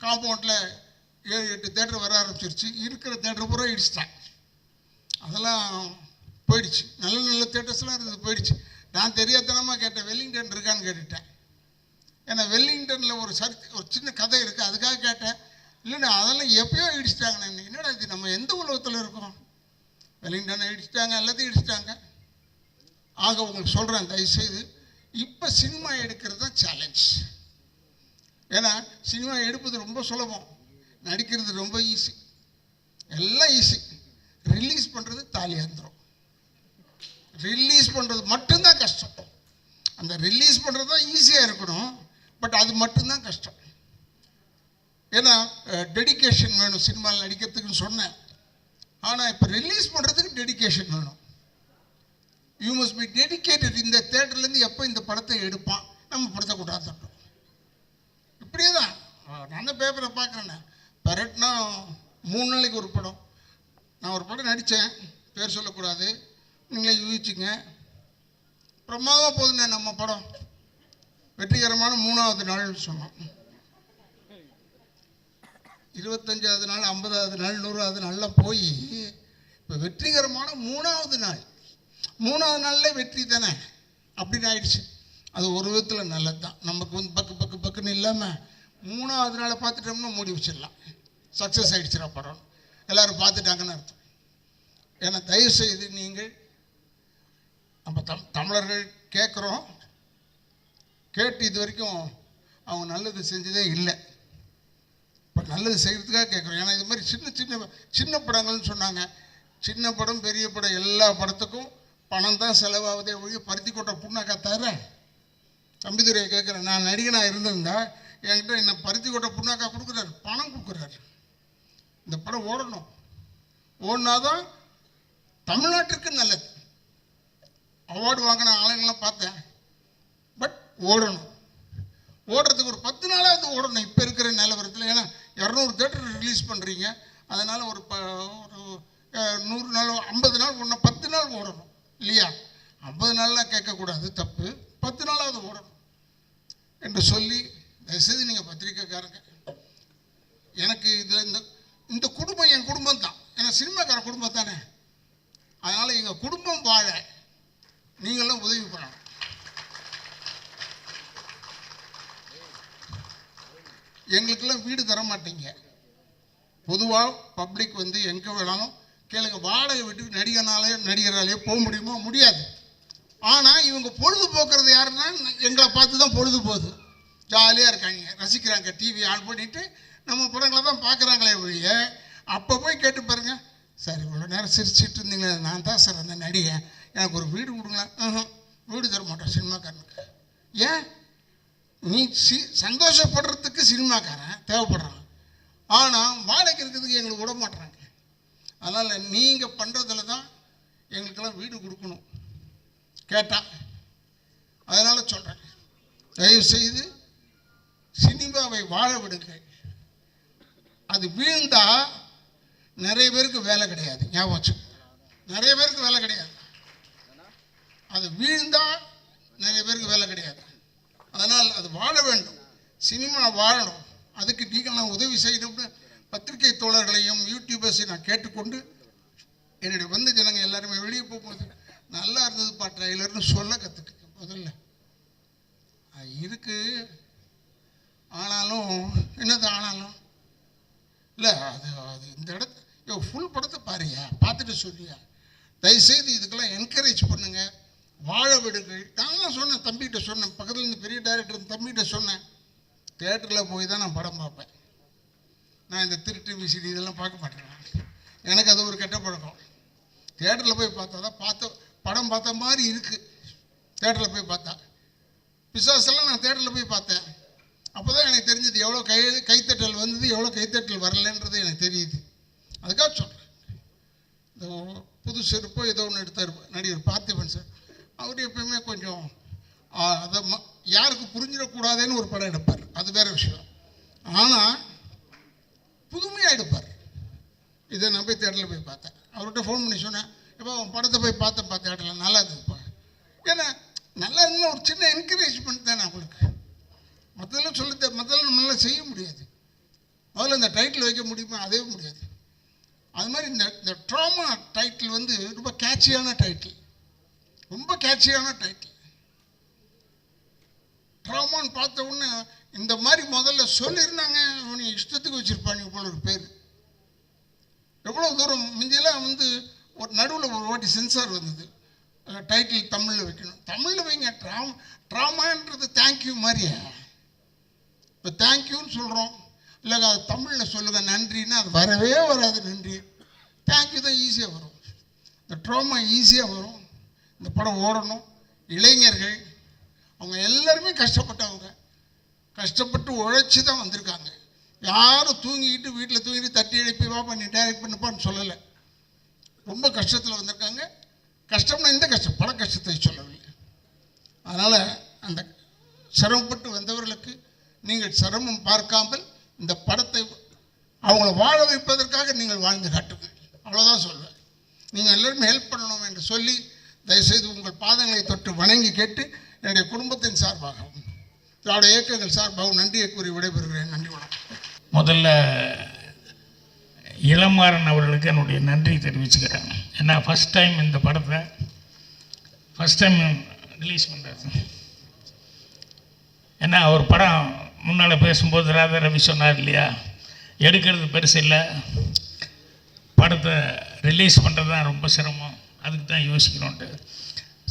காம்பவுண்டில் 7-8 தேட்டர் வர ஆரம்பிச்சிருச்சு. இருக்கிற தேட்டர் பூரா இடிச்சிட்டேன். அதெல்லாம் போயிடுச்சு. நல்ல நல்ல தேட்டர்ஸ்லாம் இருந்தது, போயிடுச்சு. நான் தெரியாதனமாக கேட்டேன், வெல்லிங்டன் இருக்கான்னு கேட்டுட்டேன். ஏன்னா வெல்லிங்டனில் ஒரு சின்ன கதை இருக்குது, அதுக்காக கேட்டேன். இல்லைண்ணா அதெல்லாம் எப்பயோ இடிச்சிட்டாங்க. என்னடா இது, நம்ம எந்த உலகத்தில் இருக்கோம்? வெல்லிங்டனை இடிச்சிட்டாங்க, எல்லாத்தையும் இடிச்சிட்டாங்க. ஆக உங்களுக்கு சொல்கிறேன், தயவுசெய்து இப்போ சினிமா எடுக்கிறது தான் சேலஞ்ச். ஏன்னா சினிமா எடுப்பது ரொம்ப சுலபம், நடிக்கிறது ரொம்ப ஈஸி, எல்லாம் ஈஸி. ரிலீஸ் பண்ணுறது தாலியாந்திரம். ரிலீஸ் பண்ணுறது மட்டும்தான் கஷ்டம். அந்த ரிலீஸ் பண்ணுறது தான் ஈஸியாக இருக்கணும், பட் அது மட்டும்தான் கஷ்டம். ஏன்னா டெடிக்கேஷன் வேணும் சினிமாவில் நடிக்கிறதுக்குன்னு சொன்னேன். ஆனால் இப்போ ரிலீஸ் பண்ணுறதுக்கு டெடிக்கேஷன் வேணும். You must be dedicated. இந்த தேட்டர்லேருந்து எப்போ இந்த படத்தை எடுப்பான், நம்ம படத்தை கொண்டாந்துட்டோம். இப்படியே தான் நான் தான் பேப்பரை பார்க்குறேண்ணே. பரட்னா 3 நாளைக்கு ஒரு படம். நான் ஒரு படம் நடித்தேன், பேர் சொல்லக்கூடாது, நீங்களே யூகிச்சிங்க. பிரமாதமாக போகுதுண்ணே நம்ம படம், வெற்றிகரமான 3வது நாள்னு சொன்னோம். 25வது நாள், 50வது நாள், 100வது நாள்லாம் போய் இப்போ வெற்றிகரமான 3வது நாள். 3வது நாளில் வெற்றி தானே அப்படின்னு ஆயிடுச்சு. அது ஒரு விதத்தில் நல்லது தான். நமக்கு வந்து பக்குன்னு இல்லாமல் 3வது நாளை பார்த்துட்டோம்னா மூடி வச்சிடலாம், சக்ஸஸ் ஆகிடுச்சுரா படம், எல்லோரும் பார்த்துட்டாங்கன்னு அர்த்தம். ஏன்னா தயவுசெய்து நீங்கள் நம்ம தமிழர்கள் கேட்குறோம், கேட்டு இது வரைக்கும் அவங்க நல்லது செஞ்சதே இல்லை. இப்போ நல்லது செய்கிறதுக்காக கேட்குறோம். ஏன்னா இது மாதிரி சின்ன படங்கள்னு சொன்னாங்க. சின்ன படம் பெரிய படம் எல்லா படத்துக்கும் பணம் தான் செலவாகுதே ஒழிய பருத்தி கொட்டை புண்ணாக்கா தவிர. தம்பிதுரையை கேட்குறேன், நான் நடிகனாக இருந்திருந்தா என்கிட்ட என்ன பருத்தி கொட்டை புண்ணாக்கா கொடுக்குறாரு, பணம் கொடுக்குறாரு. இந்த படம் ஓடணும், ஓடினாதான் தமிழ்நாட்டிற்கு நல்லது. அவார்டு வாங்கின ஆளுங்களாம் பார்த்தேன், பட் ஓடணும். ஓடுறதுக்கு ஒரு 10 நாளாவது ஓடணும் இப்போ இருக்கிற நிலவரத்தில். ஏன்னா 200 தேட்டர் ரிலீஸ் பண்ணுறீங்க, அதனால் ஒரு 100 நாள் 50 நாள் ஓடணும், 10 நாள் ஓடணும் இல்லையா? 50 நாள்லாம் கேட்கக்கூடாது, தப்பு. 10 நாளாவது ஓடணும் என்று சொல்லி தயவுசெய்து நீங்கள் பத்திரிக்கைக்காரங்க, எனக்கு இதில் இந்த குடும்பம் என் குடும்பம் தான். ஏன்னா சினிமாக்கார குடும்பம் தானே, அதனால் எங்கள் குடும்பம் வாழ நீங்களாம் உதவி பண்ணணும். எங்களுக்கெல்லாம் வீடு தர மாட்டீங்க. பொதுவாக பப்ளிக் வந்து எங்கே வேணாலும் கேளுங்க, வாடகை விட்டு நடிகராலேயோ போக முடியுமா? முடியாது. ஆனால் இவங்க பொழுதுபோக்குறது யாருன்னா எங்களை பார்த்து தான் பொழுது போகுது. ஜாலியாக இருக்காங்க, ரசிக்கிறாங்க, டிவி ஆன் பண்ணிவிட்டு நம்ம படங்களை தான் பார்க்குறாங்களே ஒழிய. அப்போ போய் கேட்டு பாருங்க, சார் இவ்வளோ நேரம் சிரிச்சிட்டு இருந்தீங்களே, நான் தான் சார் அந்த நடிகை, எனக்கு ஒரு வீடு கொடுங்களேன். வீடு தர மாட்டோம் சினிமாக்காரனுக்கு. ஏன்? நீ சந்தோஷப்படுறதுக்கு சினிமாக்காரன் தேவைப்படுறான், ஆனால் வாடகை இருக்கிறதுக்கு எங்களுக்கு விட மாட்டுறாங்க. அதனால் நீங்கள் பண்ணுறதுல தான் எங்களுக்கெல்லாம் வீடு கொடுக்கணும் கேட்டால். அதனால் சொல்கிறேன், தயவுசெய்து சினிமாவை வாழ விடுங்கள். அது வீழ்ந்தால் நிறைய பேருக்கு வேலை கிடையாது. ஞாபகம் வச்சு, நிறைய பேருக்கு வேலை கிடையாது. அது வீழ்ந்தால் நிறைய பேருக்கு வேலை கிடையாது. அதனால் அது வாழ வேண்டும், சினிமா வாழணும். அதுக்கு நீங்கள்லாம் உதவி செய்யணும்னு பத்திரிகை தோழர்களையும் யூடியூபர்ஸையும் நான் கேட்டுக்கொண்டு, என்னுடைய வந்த ஜனங்க எல்லாருமே வெளியே போகும்போது நல்லா இருந்ததுப்பா ட்ரைலர்னு சொல்ல கற்றுக்கிட்டேன். முதல்ல இருக்கு, ஆனாலும் என்னது ஆனாலும் இல்லை, அது இந்த இடத்த ஃபுல் படத்தை பாருயா, பார்த்துட்டு சொல்லியா. தயவுசெய்து இதுக்கெல்லாம் என்கரேஜ் பண்ணுங்க, வாழ விடுங்கள். நான் சொன்னேன், தம்பிகிட்ட சொன்னேன், பக்கத்தில் இருந்து பெரிய டைரக்டர் தம்பிகிட்ட சொன்னேன், தேட்டரில் போய் தான் நான் படம் பார்ப்பேன். நான் இந்த திருட்டு விசிடி இதெல்லாம் பார்க்க மாட்டேன். எனக்கு அது ஒரு கெட்ட பழக்கம். தேட்டரில் போய் பார்த்தா தான் படம் பார்த்த மாதிரி இருக்குது. தேட்டரில் போய் பார்த்தா பிசாசெல்லாம் நான் தேட்டரில் போய் பார்த்தேன். அப்போ தான் எனக்கு தெரிஞ்சது எவ்வளோ கைத்தட்டல் வந்தது, எவ்வளோ கைத்தட்டல் வரலன்றது எனக்கு தெரியுது. அதுக்காக சொல்கிறேன். இந்த புது செருப்போ ஏதோ ஒன்று எடுத்தார் நடிகர் பார்த்திபன் சார். அவர் எப்பயுமே கொஞ்சம் அதை யாருக்கு புரிஞ்சிடக்கூடாதுன்னு ஒரு படம் எடுப்பார், அது வேறு விஷயம். ஆனால் புதுமையாக எடுப்பார். இதை நான் போய் தேட்டரில் போய் பார்த்தேன். அவர்கிட்ட ஃபோன் பண்ணி சொன்னேன், இப்போ அவன் படத்தை போய் பார்த்தேன் தேட்டரில், நல்லா இருந்ததுப்பா. ஏன்னா நல்லா இருந்தால் ஒரு சின்ன என்கரேஜ்மெண்ட் தானே அவங்களுக்கு. மற்றெல்லாம் நம்மளால் செய்ய முடியாது. முதல்ல இந்த டைட்டில் வைக்க முடியுமா, அதே முடியாது. அது மாதிரி இந்த ட்ராமா டைட்டில் வந்து ரொம்ப கேட்சியான டைட்டில், ரொம்ப கேட்சியான டைட்டில். ட்ராமான்னு பார்த்த உடனே இந்த மாதிரி முதல்ல சொல்லியிருந்தாங்க, அவனை இஷ்டத்துக்கு வச்சுருப்பாங்க போல ஒரு பேர். எவ்வளோ தூரம் முந்தியெல்லாம் வந்து ஒரு நடுவில் ஒரு வாட்டி சென்சார் வந்தது, டைட்டில் தமிழில் வைக்கணும். தமிழில் வைங்க, ட்ராமான்றது தேங்க்யூ மாதிரியா. இப்போ தேங்க்யூன்னு சொல்கிறோம், இல்லை அது தமிழில் சொல்லுங்கள் நன்றின்னா அது வரவே வராது. நன்றி தேங்க்யூ தான் ஈஸியாக வரும். இந்த ட்ராமா ஈஸியாக வரும். இந்த படம் ஓடணும். இளைஞர்கள் அவங்க எல்லாருமே கஷ்டப்பட்டவங்க, கஷ்டப்பட்டு உழைச்சி தான் வந்திருக்காங்க. யாரும் தூங்கிக்கிட்டு வீட்டில் தூங்கிட்டு தட்டி எழுப்பி வா பண்ணி டைரக்ட் பண்ணுப்பான்னு சொல்லலை. ரொம்ப கஷ்டத்தில் வந்திருக்காங்க. கஷ்டம்னா இந்த கஷ்டம், பல கஷ்டத்தை சொல்லவில்லை. அதனால் அந்த சிரமப்பட்டு வந்தவர்களுக்கு நீங்கள் சிரமம் பார்க்காமல் இந்த படத்தை அவங்கள வாழ வைப்பதற்காக நீங்கள் வாழ்ந்து காட்டுங்கள், அவ்வளோதான் சொல்வேன். நீங்கள் எல்லாருமே ஹெல்ப் பண்ணணும் என்று சொல்லி தயவுசெய்து உங்கள் பாதங்களை தொட்டு வணங்கி கேட்டு என்னுடைய குடும்பத்தின் சார்பாகவும் திராவிட இயக்கங்கள் சார்பாகவும் நன்றியை கூறி விடைபெறுகிறேன். நன்றி, வணக்கம். முதல்ல இளமாறன் அவர்களுக்கு என்னுடைய நன்றி தெரிவிச்சுக்கிறேன். ஏன்னா ஃபஸ்ட் டைம் இந்த படத்தை ரிலீஸ் பண்ணுறது. ஏன்னா அவர் படம் முன்னால் பேசும்போது ராதா ரவி சொன்னார் இல்லையா, எடுக்கிறது பெருசு இல்லை, படத்தை ரிலீஸ் பண்ணுறது தான் ரொம்ப சிரமம், அதுக்கு தான் யோசிக்கணுன்ட்டு.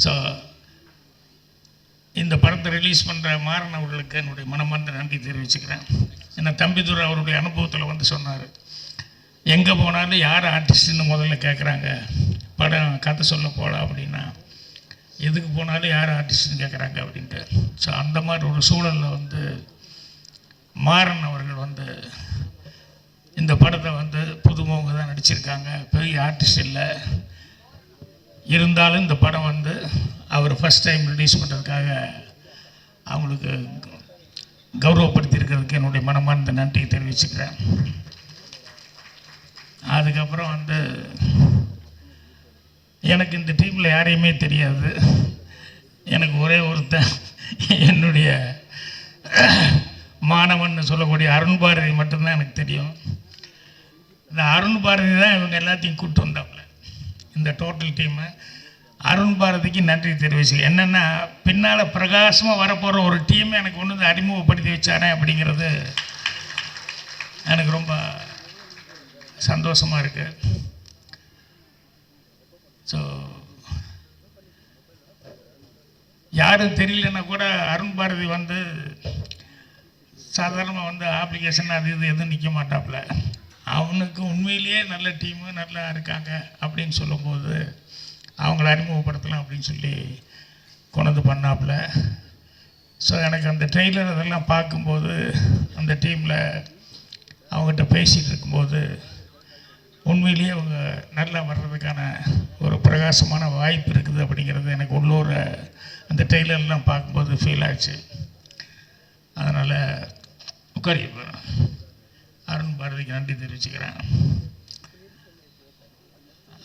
ஸோ இந்த படத்தை ரிலீஸ் பண்ணுற மாறன் அவர்களுக்கு என்னுடைய மனமார்ந்த நன்றி தெரிவிச்சுக்கிறேன். ஏன்னா தம்பிதுரை அவருடைய அனுபவத்தில் வந்து சொன்னார், எங்கே போனாலும் யார் ஆர்டிஸ்ட்டுன்னு முதல்ல கேட்குறாங்க, படம் கதை சொல்ல போகலாம் அப்படின்னா எதுக்கு போனாலும் யார் ஆர்டிஸ்ட்னு கேட்குறாங்க அப்படின்ட்டு. ஸோ அந்த மாதிரி ஒரு சூழலில் வந்து மாறன் அவர்கள் வந்து இந்த படத்தை வந்து புதுமுகங்க தான் நடிச்சிருக்காங்க, பெரிய ஆர்டிஸ்ட் இல்லை. இருந்தாலும் இந்த படம் வந்து அவர் ஃபஸ்ட் டைம் ரிலீஸ் பண்ணுறதுக்காக அவங்களுக்கு கௌரவப்படுத்தியிருக்கிறதுக்கு என்னுடைய மனமார்ந்த நன்றியை தெரிவிச்சுக்கிறேன். அதுக்கப்புறம் வந்து எனக்கு இந்த டீமில் யாரையுமே தெரியாது. எனக்கு ஒரே ஒருத்தன் என்னுடைய மாணவன் சொல்லக்கூடிய அருண் பாரதி மட்டும்தான் எனக்கு தெரியும். இந்த அருண் பாரதி தான் இவங்க எல்லாத்தையும் கூப்பிட்டு வந்தாப்புல, இந்த டோட்டல் டீமை. அருண் பாரதிக்கு நன்றி தெரிவிச்சு. என்னென்னா பின்னால் பிரகாசமாக வரப்போகிற ஒரு டீமை எனக்கு ஒன்று வந்து அறிமுகப்படுத்தி வச்சானே அப்படிங்கிறது எனக்கு ரொம்ப சந்தோஷமாக இருக்குது. ஸோ யாரும் தெரியலன்னா கூட அருண் பாரதி வந்து சாதாரணமாக வந்து ஆப்ளிகேஷன் அது இது எதுவும் நிற்க மாட்டாப்புல. அவனுக்கு உண்மையிலேயே நல்ல டீமு நல்லா இருக்காங்க அப்படின்னு சொல்லும்போது அவங்கள அறிமுகப்படுத்தலாம் அப்படின்னு சொல்லி கொண்டு பண்ணாப்புல. ஸோ எனக்கு அந்த ட்ரெய்லர் அதெல்லாம் பார்க்கும்போது அந்த டீமில் அவங்ககிட்ட பேசிகிட்டு இருக்கும்போது உண்மையிலேயே அவங்க நல்லா வர்றதுக்கான ஒரு பிரகாசமான வாய்ப்பு இருக்குது அப்படிங்கிறது எனக்கு உள்ளூர் அந்த டெய்லர்லாம் பார்க்கும்போது ஃபீல் ஆச்சு. அதனால் உட்காரி அருண் பாரதிக்கு நன்றி தெரிவிச்சுக்கிறேன்.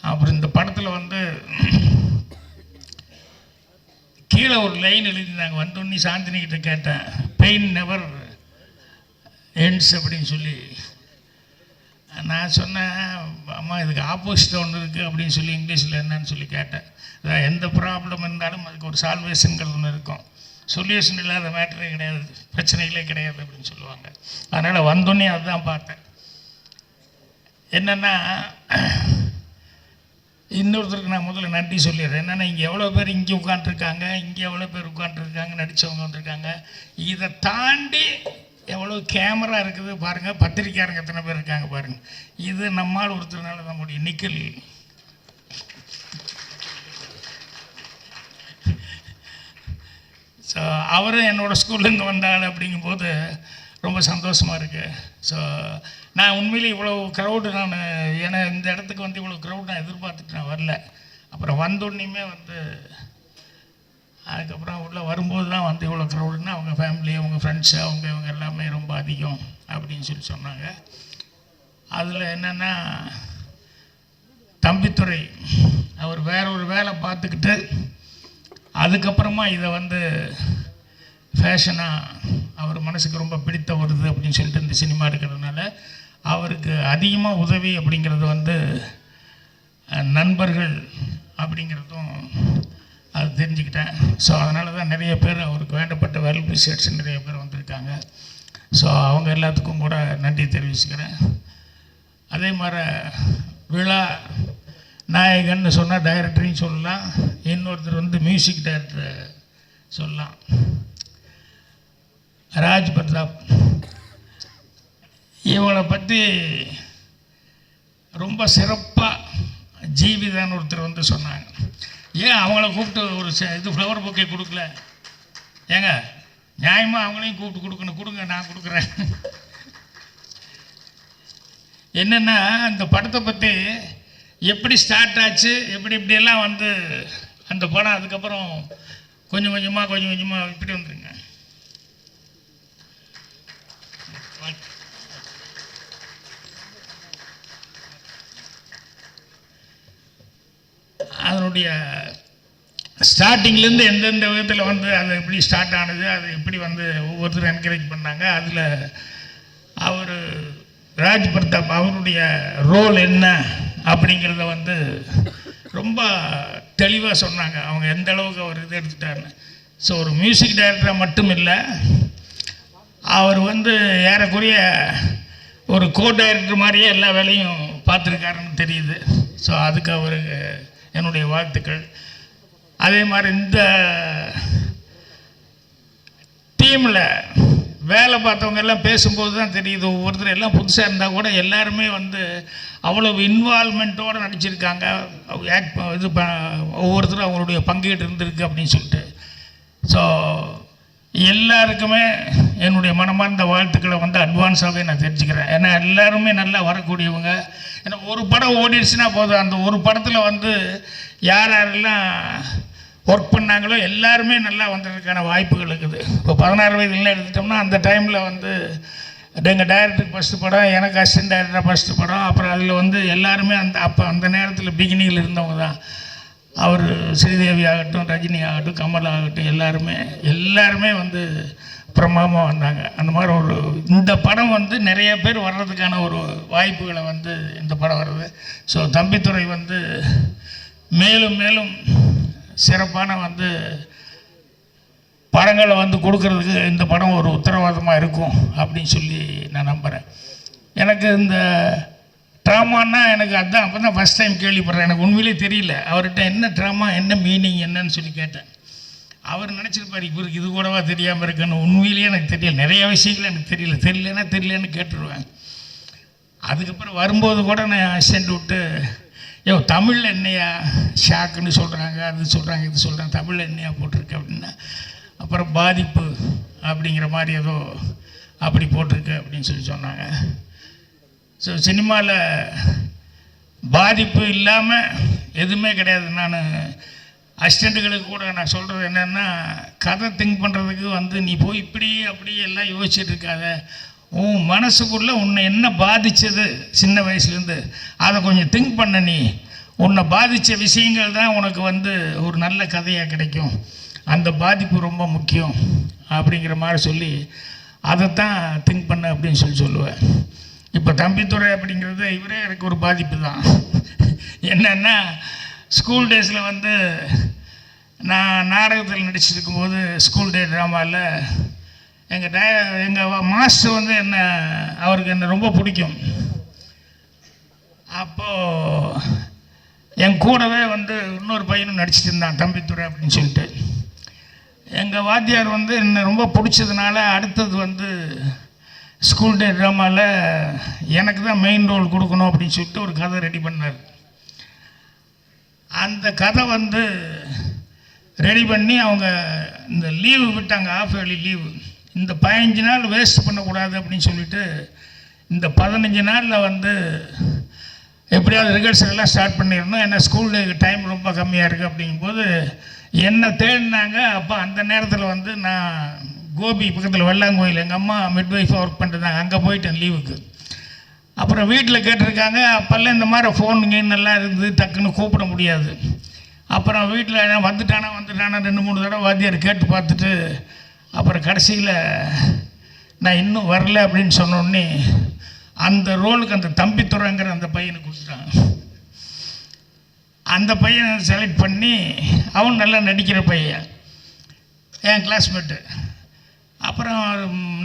அப்புறம் இந்த படத்தில் வந்து கீழே ஒரு லைன் எழுதியிருந்தாங்க. வந்தோடனே சாந்தினிக்கிட்ட கேட்டேன், பெயின் நெவர் எண்ட்ஸ் அப்படின்னு சொல்லி. நான் சொன்னேன், அம்மா இதுக்கு ஆப்போசிட்டாக ஒன்று இருக்குது அப்படின்னு சொல்லி இங்கிலீஷில் என்னன்னு சொல்லி கேட்டேன். அதான் எந்த ப்ராப்ளம் இருந்தாலும் அதுக்கு ஒரு சால்வேஷன்கள் ஒன்று இருக்கும். சொல்யூஷன் இல்லாத மேட்டரே கிடையாது, பிரச்சனைகளே கிடையாது அப்படின்னு சொல்லுவாங்க. அதனால் வந்தோடனே அதுதான் பார்த்தேன். என்னென்னா இன்னொருத்தருக்கு நான் முதல்ல நன்றி சொல்லிடுறேன். என்னென்னா இங்கே எவ்வளோ பேர் இங்கே உட்காந்துருக்காங்க, இங்கே எவ்வளோ பேர் உட்காந்துருக்காங்க, நடித்தவங்க வந்திருக்காங்க. இதை தாண்டி எவ்வளோ கேமரா இருக்குது பாருங்கள், பத்திரிக்கையாளங்க எத்தனை பேர் இருக்காங்க பாருங்கள். இது நம்மால் ஒருத்தர்னால தான் முடியும். நிக்கல் ஸோ அவரும் என்னோடய ஸ்கூல்லேருந்து வந்தாள் அப்படிங்கும்போது ரொம்ப சந்தோஷமாக இருக்குது. ஸோ நான் உண்மையிலே இவ்வளோ க்ரௌடு ஏன்னா இந்த இடத்துக்கு வந்து இவ்வளோ க்ரௌட் நான் எதிர்பார்த்துட்டு நான் வரல. அப்புறம் வந்தோடனேயுமே வந்து அதுக்கப்புறம் உள்ளே வரும்போது தான் வந்து இவ்வளோ க்ரௌடுன்னா அவங்க ஃபேமிலி, அவங்க ஃப்ரெண்ட்ஸு, இவங்க எல்லாமே ரொம்ப அதிகம் அப்படின்னு சொல்லி சொன்னாங்க. அதில் என்னென்னா தம்பித்துறை அவர் வேற ஒரு வேலை பார்த்துக்கிட்டு அதுக்கப்புறமா இதை வந்து ஃபேஷனாக அவர் மனசுக்கு ரொம்ப பிடித்த வருது அப்படின்னு சொல்லிட்டு இந்த சினிமா எடுக்கிறதுனால அவருக்கு அதிகமாக உதவி அப்படிங்கிறது வந்து நண்பர்கள் அப்படிங்கிறதும் அது தெரிஞ்சுக்கிட்டேன். ஸோ அதனால தான் நிறைய பேர் அவருக்கு வேண்டப்பட்ட வெல் விஷர்ஸ் நிறைய பேர் வந்திருக்காங்க. ஸோ அவங்க எல்லாத்துக்கும் கூட நன்றி தெரிவிச்சுக்கிறேன். அதே மாதிரி விழா நாயகன்னு சொன்னால் டைரக்டரையும் சொல்லலாம், இன்னொருத்தர் வந்து மியூசிக் டைரக்டர் சொல்லலாம். ராஜ் பிரதாப் இவனை பற்றி ரொம்ப சிறப்பாக ஜீவிதான்னு ஒருத்தர் வந்து சொன்னாங்க. ஏன் அவங்கள கூப்பிட்டு ஒரு இது ஃப்ளவர் பொக்கே கொடுக்கல? ஏங்க நியாயமாக அவங்களையும் கூப்பிட்டு கொடுக்கணும். கொடுங்க, நான் கொடுக்குறேன். என்னென்னா இந்த படத்தை பற்றி எப்படி ஸ்டார்ட் ஆச்சு, இப்படியெல்லாம் வந்து அந்த படம் அதுக்கப்புறம் கொஞ்சம் கொஞ்சமாக இப்படி வந்துருங்க. அதனுடைய ஸ்டார்டிங்லேருந்து எந்தெந்த விதத்தில் வந்து அது எப்படி ஸ்டார்ட் ஆனது, அது எப்படி வந்து ஒவ்வொருத்தரும் என்கரேஜ் பண்ணாங்க. அதில் அவர் ராஜ் பிரதாப் அவருடைய ரோல் என்ன அப்படிங்கிறத வந்து ரொம்ப தெளிவாக சொன்னாங்க. அவங்க எந்த அளவுக்கு அவர் இது எடுத்துட்டாருன்னு. ஸோ ஒரு மியூசிக் டைரக்டராக மட்டும் இல்லை, அவர் வந்து ஏறக்குறைய ஒரு கோ டைரக்டர் மாதிரியே எல்லா வேலையும் பார்த்துருக்காருன்னு தெரியுது. ஸோ அதுக்கு அவருக்கு என்னுடைய வாழ்த்துக்கள். அதே மாதிரி இந்த டீமில் வேலை பார்த்தவங்க எல்லாம் பேசும்போது தான் தெரியுது, ஒவ்வொருத்தர் எல்லாம் புதுசாக இருந்தால் கூட எல்லாருமே வந்து அவ்வளோ இன்வால்மெண்ட்டோடு நடிச்சிருக்காங்க. ஒவ்வொருத்தரும் அவங்களுடைய பங்கீடு இருந்திருக்கு அப்படின்னு சொல்லிட்டு. ஸோ எல்லாருக்குமே என்னுடைய மனமார்ந்த வாழ்த்துக்களை வந்து அட்வான்ஸாகவே நான் தெரிஞ்சுக்கிறேன். ஏன்னா எல்லாருமே நல்லா வரக்கூடியவங்க. ஏன்னா ஒரு படம் ஓடிடுச்சுன்னா போதும், அந்த ஒரு படத்தில் வந்து யார் யாரெல்லாம் ஒர்க் பண்ணாங்களோ எல்லாருமே நல்லா வந்ததுக்கான வாய்ப்புகள் இருக்குது. இப்போ 16 வயதுலாம் எடுத்துட்டோம்னா அந்த டைமில் வந்து எங்கள் டைரக்டருக்கு ஃபஸ்ட்டு படம், எனக்கு அசிஸ்டன்ட் டைரக்டராக ஃபஸ்ட்டு படம். அப்புறம் அதில் வந்து எல்லாருமே அந்த நேரத்தில் பிகினிங்கில் இருந்தவங்க தான். அவர் ஸ்ரீதேவி ஆகட்டும், ரஜினி ஆகட்டும், கமல் ஆகட்டும், எல்லாருமே வந்து பிரமாதமாக வந்தாங்க. அந்த மாதிரி இந்த படம் வந்து நிறைய பேர் வர்றதுக்கான ஒரு வாய்ப்புகளை வந்து இந்த படம் வருது. ஸோ தம்பித்துறை வந்து மேலும் மேலும் சிறப்பான வந்து படங்களை வந்து கொடுக்கறதுக்கு இந்த படம் ஒரு உத்தரவாதமாக இருக்கும் அப்படின்னு சொல்லி நான் நம்புகிறேன். எனக்கு இந்த ட்ராமான்னா எனக்கு அதுதான் அப்போ தான் ஃபஸ்ட் டைம் கேள்விப்படுறேன். எனக்கு உண்மையிலே தெரியல அவர்கிட்ட என்ன ட்ராமா, என்ன மீனிங் என்னன்னு சொல்லி கேட்டேன். அவர் நினச்சிருப்பார் இவருக்கு இது கூடவா தெரியாமல் இருக்குன்னு. உண்மையிலேயே எனக்கு தெரியல, நிறைய விஷயங்கள் எனக்கு தெரியலன்னு கேட்டுருவேன். அதுக்கப்புறம் வரும்போது கூட நான் அசிஸ்டண்ட் விட்டு, தமிழில் என்னையா ஷாக்குன்னு சொல்கிறாங்க, அது சொல்கிறாங்க, இது சொல்கிறாங்க, தமிழில் என்னையா போட்டிருக்கு அப்படின்னா, அப்புறம் பாதிப்பு அப்படிங்கிற மாதிரி ஏதோ அப்படி போட்டிருக்கு அப்படின்னு சொல்லி சொன்னாங்க. ஸோ சினிமாவில் பாதிப்பு இல்லாமல் எதுவுமே கிடையாது. நான் அசிஸ்டண்ட்டுகளுக்கு கூட நான் சொல்கிறது என்னென்னா, கதை திங்க் பண்ணுறதுக்கு வந்து நீ போய் இப்படி அப்படி எல்லாம் யோசிச்சுட்டு இருக்காத. உன் மனசுக்குள்ளே உன்னை என்ன பாதித்தது சின்ன வயசுலேருந்து அதை கொஞ்சம் திங்க் பண்ண. நீ உன்னை பாதித்த விஷயங்கள் தான் உனக்கு வந்து ஒரு நல்ல கதையாக கிடைக்கும். அந்த பாதிப்பு ரொம்ப முக்கியம் அப்படிங்கிற மாதிரி சொல்லி அதைத்தான் திங்க் பண்ண அப்படின்னு சொல்லுவேன். இப்போ தம்பித்துறை அப்படிங்கிறது இவரே எனக்கு ஒரு பாதிப்பு தான். என்னென்னா, ஸ்கூல் டேஸில் வந்து நான் நாடகத்தில் நடிச்சிருக்கும்போது ஸ்கூல் டே ட்ராமாவில் எங்கள் மாஸ்டர் வந்து அவருக்கு என்னை ரொம்ப பிடிக்கும். அப்போது என் கூடவே வந்து இன்னொரு பையனும் நடிச்சிட்டு இருந்தான், தம்பித்துறை அப்படின்னு சொல்லிட்டு. எங்கள் வாத்தியார் வந்து என்னை ரொம்ப பிடிச்சதுனால அடுத்தது வந்து ஸ்கூல் டே ட்ராமாவில் எனக்கு தான் மெயின் ரோல் கொடுக்கணும் அப்படின்னு சொல்லிட்டு ஒரு கதை ரெடி பண்ணார். அந்த கதை வந்து ரெடி பண்ணி அவங்க இந்த லீவு விட்டாங்க, ஆஃப் இயர்லி லீவு. இந்த 15 நாள் வேஸ்ட் பண்ணக்கூடாது அப்படின்னு சொல்லிட்டு இந்த 15 நாளில் வந்து எப்படியாவது ரிஹர்சல் எல்லாம் ஸ்டார்ட் பண்ணிடணும். ஏன்னா ஸ்கூல் டைம் ரொம்ப கம்மியாக இருக்குது அப்படிங்கும்போது என்னை தேடினாங்க. அப்போ அந்த நேரத்தில் வந்து நான் கோபி பக்கத்தில் வெள்ளாங்கோயில் எங்கள் அம்மா மிட்வைஃபாக ஒர்க் பண்ணிருந்தாங்க, அங்கே போயிட்டேன் லீவுக்கு. அப்புறம் வீட்டில் கேட்டிருக்காங்க. அப்போல்லாம் இந்த மாதிரி ஃபோனுங்கன்னு எல்லாம் இருந்து டக்குன்னு கூப்பிட முடியாது. அப்புறம் வீட்டில் வந்துட்டானா 2-3 தடவை வாத்தியார் கேட்டு பார்த்துட்டு அப்புறம் கடைசியில் நான் இன்னும் வரல அப்படின்னு சொன்னோடனே அந்த ரோலுக்கு அந்த தம்பித்துறைங்கிற அந்த பையனை கொடுத்துட்டான். அந்த பையனை செலக்ட் பண்ணி அவன் நல்லா நடிக்கிற பையன், என் கிளாஸ்மேட்டு. அப்புறம்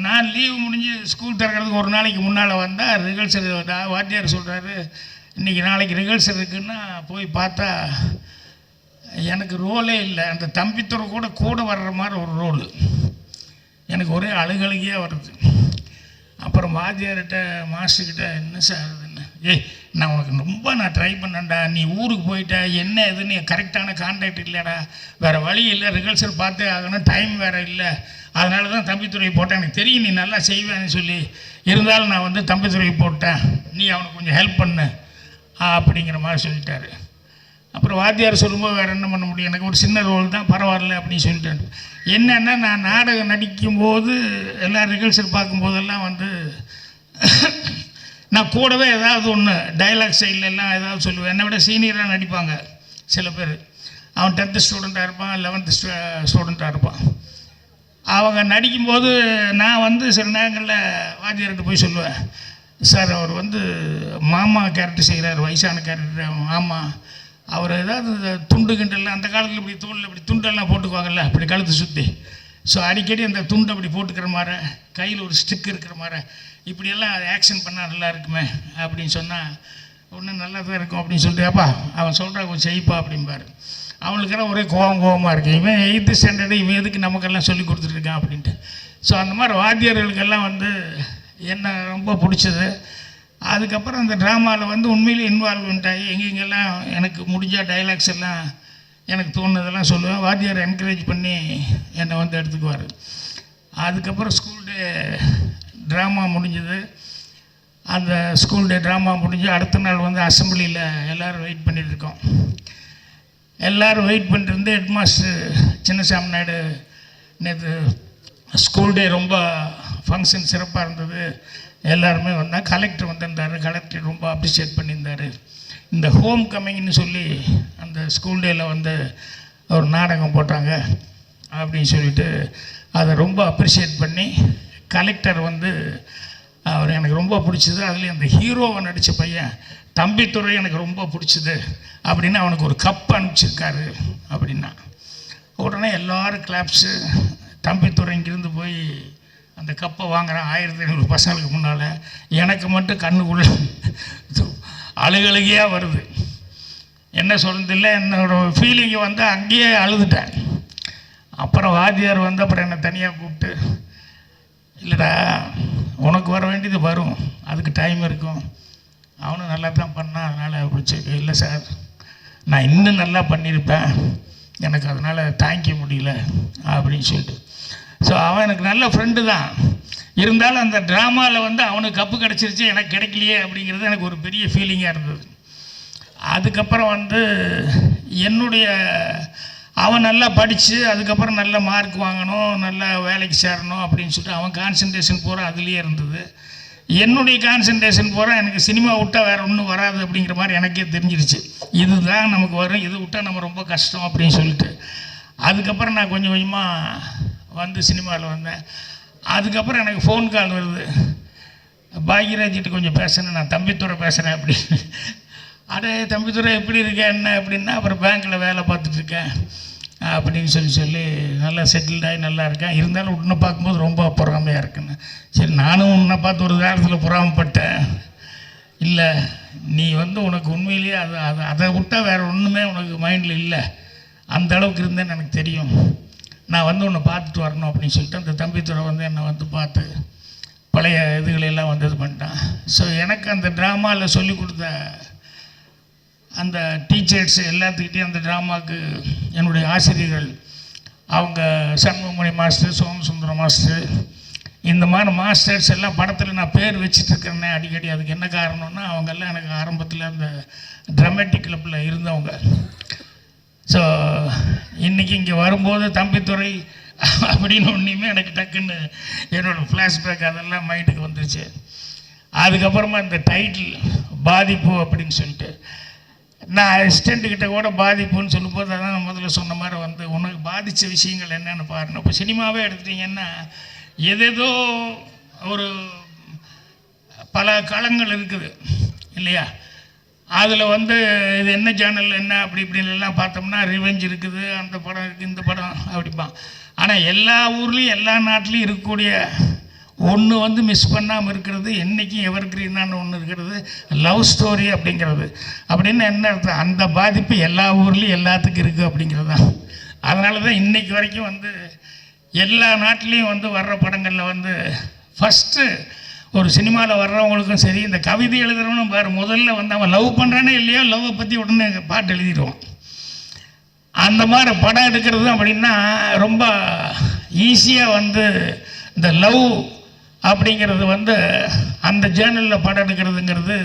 நான் லீவு முடிஞ்சு ஸ்கூல் திறக்கிறதுக்கு ஒரு நாளைக்கு முன்னால் வந்தால் ரிஹர்சல் வாத்தியார் சொல்கிறாரு, இன்றைக்கி நாளைக்கு ரிஹர்சல் இருக்குன்னா போய் பார்த்தா எனக்கு ரோலே இல்லை. அந்த தம்பித்துறை கூட வர்ற மாதிரி ஒரு ரோல். எனக்கு ஒரே அழுகழுகியாக வருது. அப்புறம் வாத்தியார்கிட்ட மாஸ்டர்கிட்ட என்ன சார் இதுன்னு, நான் உனக்கு நான் ட்ரை பண்ணேன்டா, நீ ஊருக்கு போயிட்ட, என்ன எதுன்னு கரெக்டான கான்டாக்ட் இல்லைடா, வேறு வழி இல்லை, ரிஹர்சல் பார்த்தே ஆகணும், டைம் வேறு இல்லை, அதனால தான் தம்பித்துறை போட்டேன், எனக்கு தெரியும் நீ நல்லா செய்வேன்னு சொல்லி, இருந்தாலும் நான் வந்து தம்பித்துறை போட்டேன், நீ அவனுக்கு கொஞ்சம் ஹெல்ப் பண்ணு அப்படிங்கிற மாதிரி சொல்லிட்டாரு. அப்புறம் வாத்தியார் சொல்லும்போது வேறு என்ன பண்ண முடியும், எனக்கு ஒரு சின்ன ரோல் தான், பரவாயில்ல அப்படின்னு சொல்லிட்டேன். என்னென்னா, நான் நாடகம் நடிக்கும்போது எல்லா ரிஹர்சல் பார்க்கும்போதெல்லாம் வந்து நான் கூடவே ஏதாவது ஒன்று டைலாக் சைட்லெல்லாம் ஏதாவது சொல்லுவேன். என்னை விட சீனியராக நடிப்பாங்க சில பேர். அவன் 10th ஸ்டூடெண்ட்டாக இருப்பான், 11th ஸ்டூடெண்ட்டாக இருப்பான். அவங்க நடிக்கும்போது நான் வந்து சில நேரங்களில் வாத்தியார்கிட்ட போய் சொல்லுவேன், சார் அவர் வந்து மாமா கேரக்டர் செய்கிறார், வயசான கேரக்டர் மாமா, அவர் ஏதாவது துண்டு கிண்டெல்லாம் அந்த காலத்தில் இப்படி தோளில் இப்படி துண்டெல்லாம் போட்டுக்குவாங்கல்ல, அப்படி கழுத்து சுற்றி, ஸோ அடிக்கடி அந்த துண்டை அப்படி போட்டுக்கிற மாதிரி, கையில் ஒரு ஸ்டிக் இருக்கிற மாதிரி, இப்படியெல்லாம் ஆக்ஷன் பண்ணால் நல்லா இருக்குமே அப்படின்னு சொன்னால் ஒன்றும் நல்லா தான் இருக்கும் அப்படின்னு சொல்லிட்டு, அப்பா அவன் சொல்கிறா கொஞ்சம் செய்ப்பா அப்படிம்பாரு. அவனுக்கெல்லாம் ஒரே கோபமாக இருக்குது, இவன் 8th ஸ்டாண்டர்டு, இவன் எதுக்கு நமக்கெல்லாம் சொல்லி கொடுத்துட்ருக்கான் அப்படின்ட்டு. ஸோ அந்த மாதிரி வாத்தியார்களுக்கெல்லாம் வந்து என்ன ரொம்ப பிடிச்சது. அதுக்கப்புறம் அந்த ட்ராமாவில் வந்து உண்மையிலே இன்வால்வ்மெண்ட் ஆகி எங்கெங்கெல்லாம் எனக்கு முடிஞ்ச டைலாக்ஸ் எல்லாம் எனக்கு தோணுனதெல்லாம் சொல்லுவேன். வாத்தியார் என்கரேஜ் பண்ணி என்னை வந்து எடுத்துக்குவார். அதுக்கப்புறம் ஸ்கூல் டே ட்ராமா முடிஞ்சது. அந்த ஸ்கூல் டே ட்ராமா முடிஞ்சு அடுத்த நாள் வந்து அசம்பிளியில் எல்லோரும் வெயிட் பண்ணிகிட்ருக்கோம். எல்லோரும் வெயிட் பண்ணிட்டு ஹெட் மாஸ்டர் சின்னசாமி நாயுடு, நேற்று ஸ்கூல் டே ரொம்ப ஃபங்க்ஷன் சிறப்பாக இருந்தது, எல்லாருமே வந்தால் கலெக்டர் வந்திருந்தார், கலெக்டர் ரொம்ப அப்ரிஷியேட் பண்ணியிருந்தார். இந்த ஹோம் கம்மிங்னு சொல்லி அந்த ஸ்கூல் டேயில் வந்து ஒரு நாடகம் போட்டாங்க அப்படின்னு சொல்லிட்டு அதை ரொம்ப அப்ரிஷியேட் பண்ணி கலெக்டர் வந்து அவர் எனக்கு ரொம்ப பிடிச்சது, அதுலேயும் அந்த ஹீரோவை நடித்த பையன் தம்பித்துறை எனக்கு ரொம்ப பிடிச்சது அப்படின்னு அவனுக்கு ஒரு கப் அனுப்பிச்சிருக்காரு அப்படின்னா உடனே எல்லோரும் கிளாப்ஸு. தம்பித்துறை இங்கிருந்து போய் அந்த கப்பை வாங்குறான் 1500 பசங்களுக்கு முன்னால். எனக்கு மட்டும் கண்ணுக்குள்ளே அழுகழுகையாக வருது. என்ன சொல்கிறதில்லை, என்னோடய ஃபீலிங்கை வந்து அங்கேயே அழுதுட்டேன். அப்புறம் வாத்தியார் வந்து அப்புறம் என்னை தனியாக கூப்பிட்டு, இல்லைடா உனக்கு வர வேண்டியது வரும், அதுக்கு டைம் இருக்கும், அவனும் நல்லா தான் பண்ணான், அதனால் பிடிச்சிருக்கு. இல்லை சார் நான் இன்னும் நல்லா பண்ணியிருப்பேன், எனக்கு அதனால் தாங்கிக்க முடியல அப்படின்னு சொல்லிட்டு. ஸோ அவன் எனக்கு நல்ல ஃப்ரெண்டு தான், இருந்தாலும் அந்த ட்ராமாவில் வந்து அவனுக்கு கப்பு கிடச்சிருச்சு, எனக்கு கிடைக்கலையே அப்படிங்கிறது எனக்கு ஒரு பெரிய ஃபீலிங்காக இருந்தது. அதுக்கப்புறம் வந்து என்னுடைய அவன் நல்லா படித்து அதுக்கப்புறம் நல்ல மார்க் வாங்கணும், நல்லா வேலைக்கு சேரணும் அப்படின்னு சொல்லிட்டு அவன் கான்சன்ட்ரேஷன் பூரா அதுலேயே இருந்தது. என்னுடைய கான்சன்ட்ரேஷன் பூரா எனக்கு சினிமா விட்டால் வேறு ஒன்றும் வராது அப்படிங்கிற மாதிரி எனக்கே தெரிஞ்சிருச்சு. இதுதான் நமக்கு வரும், இது விட்டால் நம்ம ரொம்ப கஷ்டம் அப்படின்னு சொல்லிட்டு அதுக்கப்புறம் நான் கொஞ்சம் கொஞ்சமாக வந்து சினிமாவில் வந்தேன். அதுக்கப்புறம் எனக்கு ஃபோன் கால் வருது, பாக்யராஜ்கிட்ட கொஞ்சம் பேசுகிறேன், நான் தம்பித்துறை பேசுகிறேன் அப்படின்னு. அடே தம்பித்துறை எப்படி இருக்கேன் என்ன அப்படின்னா, அப்புறம் பேங்க்கில் வேலை பார்த்துட்ருக்கேன் அப்படின்னு சொல்லி நல்லா செட்டில்டாகி நல்லா இருக்கேன். இருந்தாலும் உன்னை பார்க்கும்போது ரொம்ப பொறாமையாக இருக்குன்னு. சரி, நானும் உன்னை பார்த்து ஒரு காலத்தில் பொறாமப்பட்டேன். இல்லை, நீ வந்து உனக்கு உண்மையிலேயே அதை விட்டால் வேறு ஒன்றுமே உனக்கு மைண்டில் இல்லை, அந்த அளவுக்கு இருந்தேன்னு எனக்கு தெரியும். நான் வந்து உன்னை பார்த்துட்டு வரணும் அப்படின்னு சொல்லிட்டு அந்த தம்பித்துறை வந்து என்னை வந்து பார்த்து பழைய இதுகளெல்லாம் வந்து இது பண்ணிட்டான். ஸோ எனக்கு அந்த ட்ராமாவில் சொல்லி கொடுத்த அந்த டீச்சர்ஸ் எல்லாத்துக்கிட்டையும் அந்த ட்ராமாவுக்கு என்னுடைய ஆசிரியர்கள், அவங்க சண்முகமணி மாஸ்டர், சோமசுந்தரம் மாஸ்டர், இந்த மாதிரி மாஸ்டர்ஸ் எல்லாம் படத்தில் நான் பேர் வச்சுட்ருக்கிறேன்னே அடிக்கடி. அதுக்கு என்ன காரணம்னா, அவங்கெல்லாம் எனக்கு ஆரம்பத்தில் அந்த ட்ராமேட்டிக் கிளப்பில் இருந்தவங்க. ஸோ இன்றைக்கி இங்கே வரும்போது தம்பித்துறை அப்படின்னு ஒன்றையுமே எனக்கு டக்குன்னு என்னோடய ஃப்ளாஷ்பேக் அதெல்லாம் மைண்டுக்கு வந்துருச்சு. அதுக்கப்புறமா இந்த டைட்டில் பாதிப்பு அப்படின்னு சொல்லிட்டு நான் அசிஸ்டண்ட்டுக்கிட்ட கூட பாதிப்புன்னு சொல்லும்போது அதான் முதல்ல சொன்ன மாதிரி வந்து உனக்கு பாதித்த விஷயங்கள் என்னென்னு பாருங்கள். இப்போ சினிமாவே எடுத்துட்டிங்கன்னா எதேதோ ஒரு பல களங்கள் இருக்குது இல்லையா? அதில் வந்து இது என்ன சேனல் என்ன அப்படி இப்படின்லாம் பார்த்தோம்னா ரிவெஞ்ச் இருக்குது, அந்த படம் இருக்குது, இந்த படம் அப்படிப்பான். ஆனால் எல்லா ஊர்லேயும் எல்லா நாட்டிலையும் இருக்கக்கூடிய ஒன்று வந்து மிஸ் பண்ணாமல் இருக்கிறது, என்றைக்கும் எவர் கிரீனான ஒன்று இருக்கிறது, லவ் ஸ்டோரி அப்படிங்கிறது. அப்படின்னு என்ன அர்த்தம்? அந்த பாதிப்பு எல்லா ஊர்லேயும் எல்லாத்துக்கும் இருக்குது அப்படிங்கிறது தான். அதனால தான் இன்றைக்கி வரைக்கும் வந்து எல்லா நாட்டிலையும் வந்து வர்ற படங்களில் வந்து ஃபஸ்ட்டு ஒரு சினிமாவில் வர்றவங்களுக்கும் சரி, இந்த கவிதை எழுதுகிறவனும் வேறு முதல்ல வந்து அவன் லவ் பண்ணுறானே இல்லையோ லவ்வை பற்றி உடனே பாட்டு எழுதிடுவான். அந்த மாதிரி படம் எடுக்கிறது அப்படின்னா ரொம்ப ஈஸியாக வந்து இந்த லவ் அப்படிங்கிறது வந்து அந்த ஜேர்னலில் படம் எடுக்கிறதுங்கிறது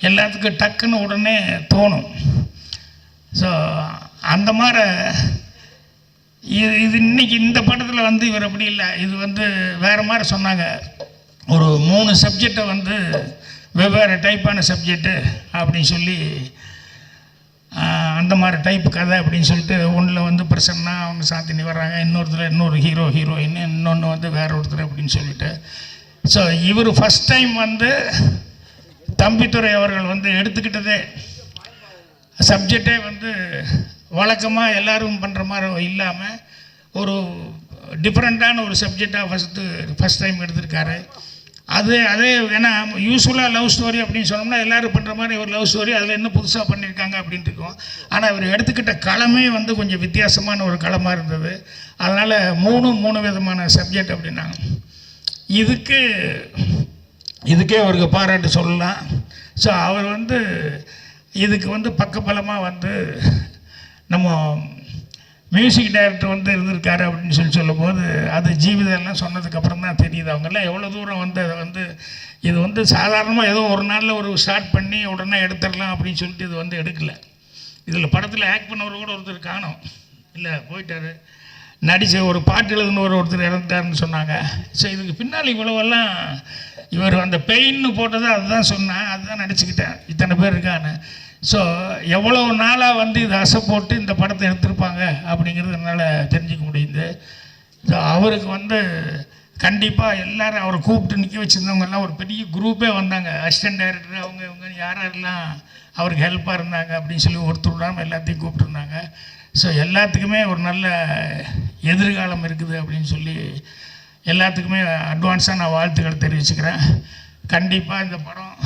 எல்லாத்துக்கும் டக்குன்னு உடனே தோணும். ஸோ அந்த மாதிரி இது இன்றைக்கி இந்த படத்தில் வந்து இவர் அப்படி இல்லை, இது வந்து வேறு மாதிரி சொன்னாங்க. ஒரு 3 சப்ஜெக்டை வந்து வெவ்வேறு டைப்பான சப்ஜெக்டு அப்படின்னு சொல்லி அந்த மாதிரி டைப் கதை அப்படின்னு சொல்லிட்டு ஒன்றில் வந்து பிரசன்னா அவங்க சாந்தினி வர்றாங்க, இன்னொரு ஹீரோ ஹீரோயின், இன்னொன்று வந்து வேற ஒருத்தர் அப்படின்னு சொல்லிட்டு. ஸோ இவர் ஃபஸ்ட் டைம் வந்து தம்பித்துறை அவர்கள் வந்து எடுத்துக்கிட்டதே சப்ஜெக்டே வந்து வழக்கமாக எல்லோரும் பண்ணுற மாதிரி இல்லாமல் ஒரு டிஃப்ரெண்ட்டான ஒரு சப்ஜெக்டாக ஃபஸ்ட் டைம் எடுத்திருக்காரு. அதே ஏன்னா யூஸ்வலாக லவ் ஸ்டோரி அப்படின்னு சொன்னோம்னா எல்லோரும் பண்ணுற மாதிரி ஒரு லவ் ஸ்டோரி, அதில் என்ன புதுசாக பண்ணியிருக்காங்க அப்படின்ட்டு இருக்கும். ஆனால் இவர் எடுத்துக்கிட்ட களமே வந்து கொஞ்சம் வித்தியாசமான ஒரு களமாக இருந்தது. அதனால் 3 விதமான சப்ஜெக்ட் அப்படின்னாங்க. இதுக்கே அவருக்கு பாராட்டு சொல்லலாம். ஸோ அவர் வந்து இதுக்கு வந்து பக்கபலமாக வந்து நம்ம மியூசிக் டைரக்டர் வந்து இருந்திருக்காரு அப்படின்னு சொல்லும்போது அது ஜீவிதெல்லாம் சொன்னதுக்கப்புறம் தான் தெரியுது அவங்கெல்லாம் எவ்வளோ தூரம் வந்து அதை வந்து இது வந்து சாதாரணமாக ஏதோ ஒரு நாளில் ஒரு ஸ்டார்ட் பண்ணி உடனே எடுத்துடலாம் அப்படின்னு சொல்லிட்டு இது வந்து எடுக்கலை. இதில் படத்தில் ஆக்ட் பண்ணவர் கூட ஒருத்தர் காணோம், இல்லை போயிட்டார். நடித்த ஒரு பாட்டு எழுதுனவர் ஒருத்தர் இறந்துட்டாருன்னு சொன்னாங்க. ஸோ இதுக்கு பின்னால் இவ்வளவெல்லாம் இவர் அந்த பெயின்னு போட்டது அதுதான் சொன்னேன், அதுதான் நடிச்சுக்கிட்டேன், இத்தனை பேர் இருக்கான்னு. ஸோ எவ்வளோ நாளாக வந்து இதை அசை போட்டு இந்த படத்தை எடுத்திருப்பாங்க அப்படிங்கிறது என்னால் தெரிஞ்சுக்க முடியுது. ஸோ அவருக்கு வந்து கண்டிப்பாக எல்லோரும் அவரை கூப்பிட்டு நிற்க வச்சுருந்தவங்கெல்லாம் ஒரு பெரிய குரூப்பே வந்தாங்க. அசிஸ்டன்ட் டைரக்டர் அவங்க யாரெல்லாம் அவருக்கு ஹெல்ப்பாக இருந்தாங்க அப்படின்னு சொல்லி ஒருத்தர் விடாமல் எல்லாத்தையும் கூப்பிட்டுருந்தாங்க. ஸோ எல்லாத்துக்குமே ஒரு நல்ல எதிர்காலம் இருக்குது அப்படின்னு சொல்லி எல்லாத்துக்குமே அட்வான்ஸாக நான் வாழ்த்துக்கள் தெரிவிச்சுக்கிறேன். கண்டிப்பாக இந்த படம்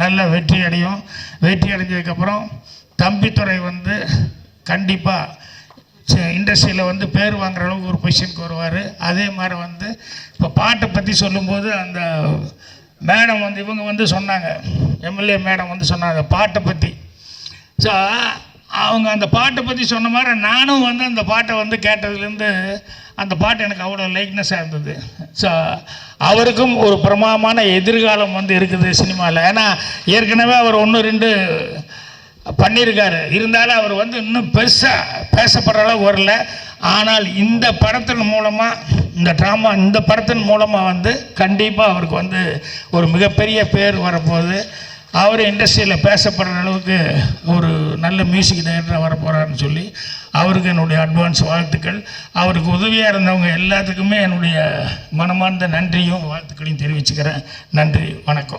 நல்ல வெற்றி அடையும். வெற்றி அடைஞ்சதுக்கப்புறம் தம்பித்துறை வந்து கண்டிப்பாக இண்டஸ்ட்ரியில் வந்து பேர் வாங்குற அளவுக்கு ஒரு பொசிஷனுக்கு வருவார். அதே மாதிரி வந்து இப்போ பாட்டை பற்றி சொல்லும்போது அந்த மேடம் வந்து இவங்க வந்து சொன்னாங்க, எம்எல்ஏ மேடம் வந்து சொன்னாங்க பாட்டை பற்றி. ஸோ அவங்க அந்த பாட்டை பற்றி சொன்ன மாதிரி நானும் வந்து அந்த பாட்டை வந்து கேட்டதுலேருந்து அந்த பாட்டு எனக்கு அவ்வளோ லைக்னஸாக இருந்தது. ஸோ அவருக்கும் ஒரு பிரமாதமான எதிர்காலம் வந்து இருக்குது சினிமாவில். ஏன்னா ஏற்கனவே அவர் 1-2 பண்ணியிருக்காரு. இருந்தாலும் அவர் வந்து இன்னும் பெருசாக பேசப்படுற அளவுக்கு வரல. ஆனால் இந்த படத்தின் மூலமாக இந்த படத்தின் மூலமாக வந்து கண்டிப்பாக அவருக்கு வந்து ஒரு மிகப்பெரிய பேர் வரப்போகுது. அவர் இண்டஸ்ட்ரியில் பேசப்படுற அளவுக்கு ஒரு நல்ல மியூசிக் டைரக்டராக வரப்போகிறாருன்னு சொல்லி அவருக்கு என்னுடைய அட்வான்ஸ் வாழ்த்துக்கள். அவருக்கு உதவியாக இருந்தவங்க எல்லாத்துக்குமே என்னுடைய மனமார்ந்த நன்றியும் வாழ்த்துக்களையும் தெரிவிச்சுக்கிறேன். நன்றி, வணக்கம்.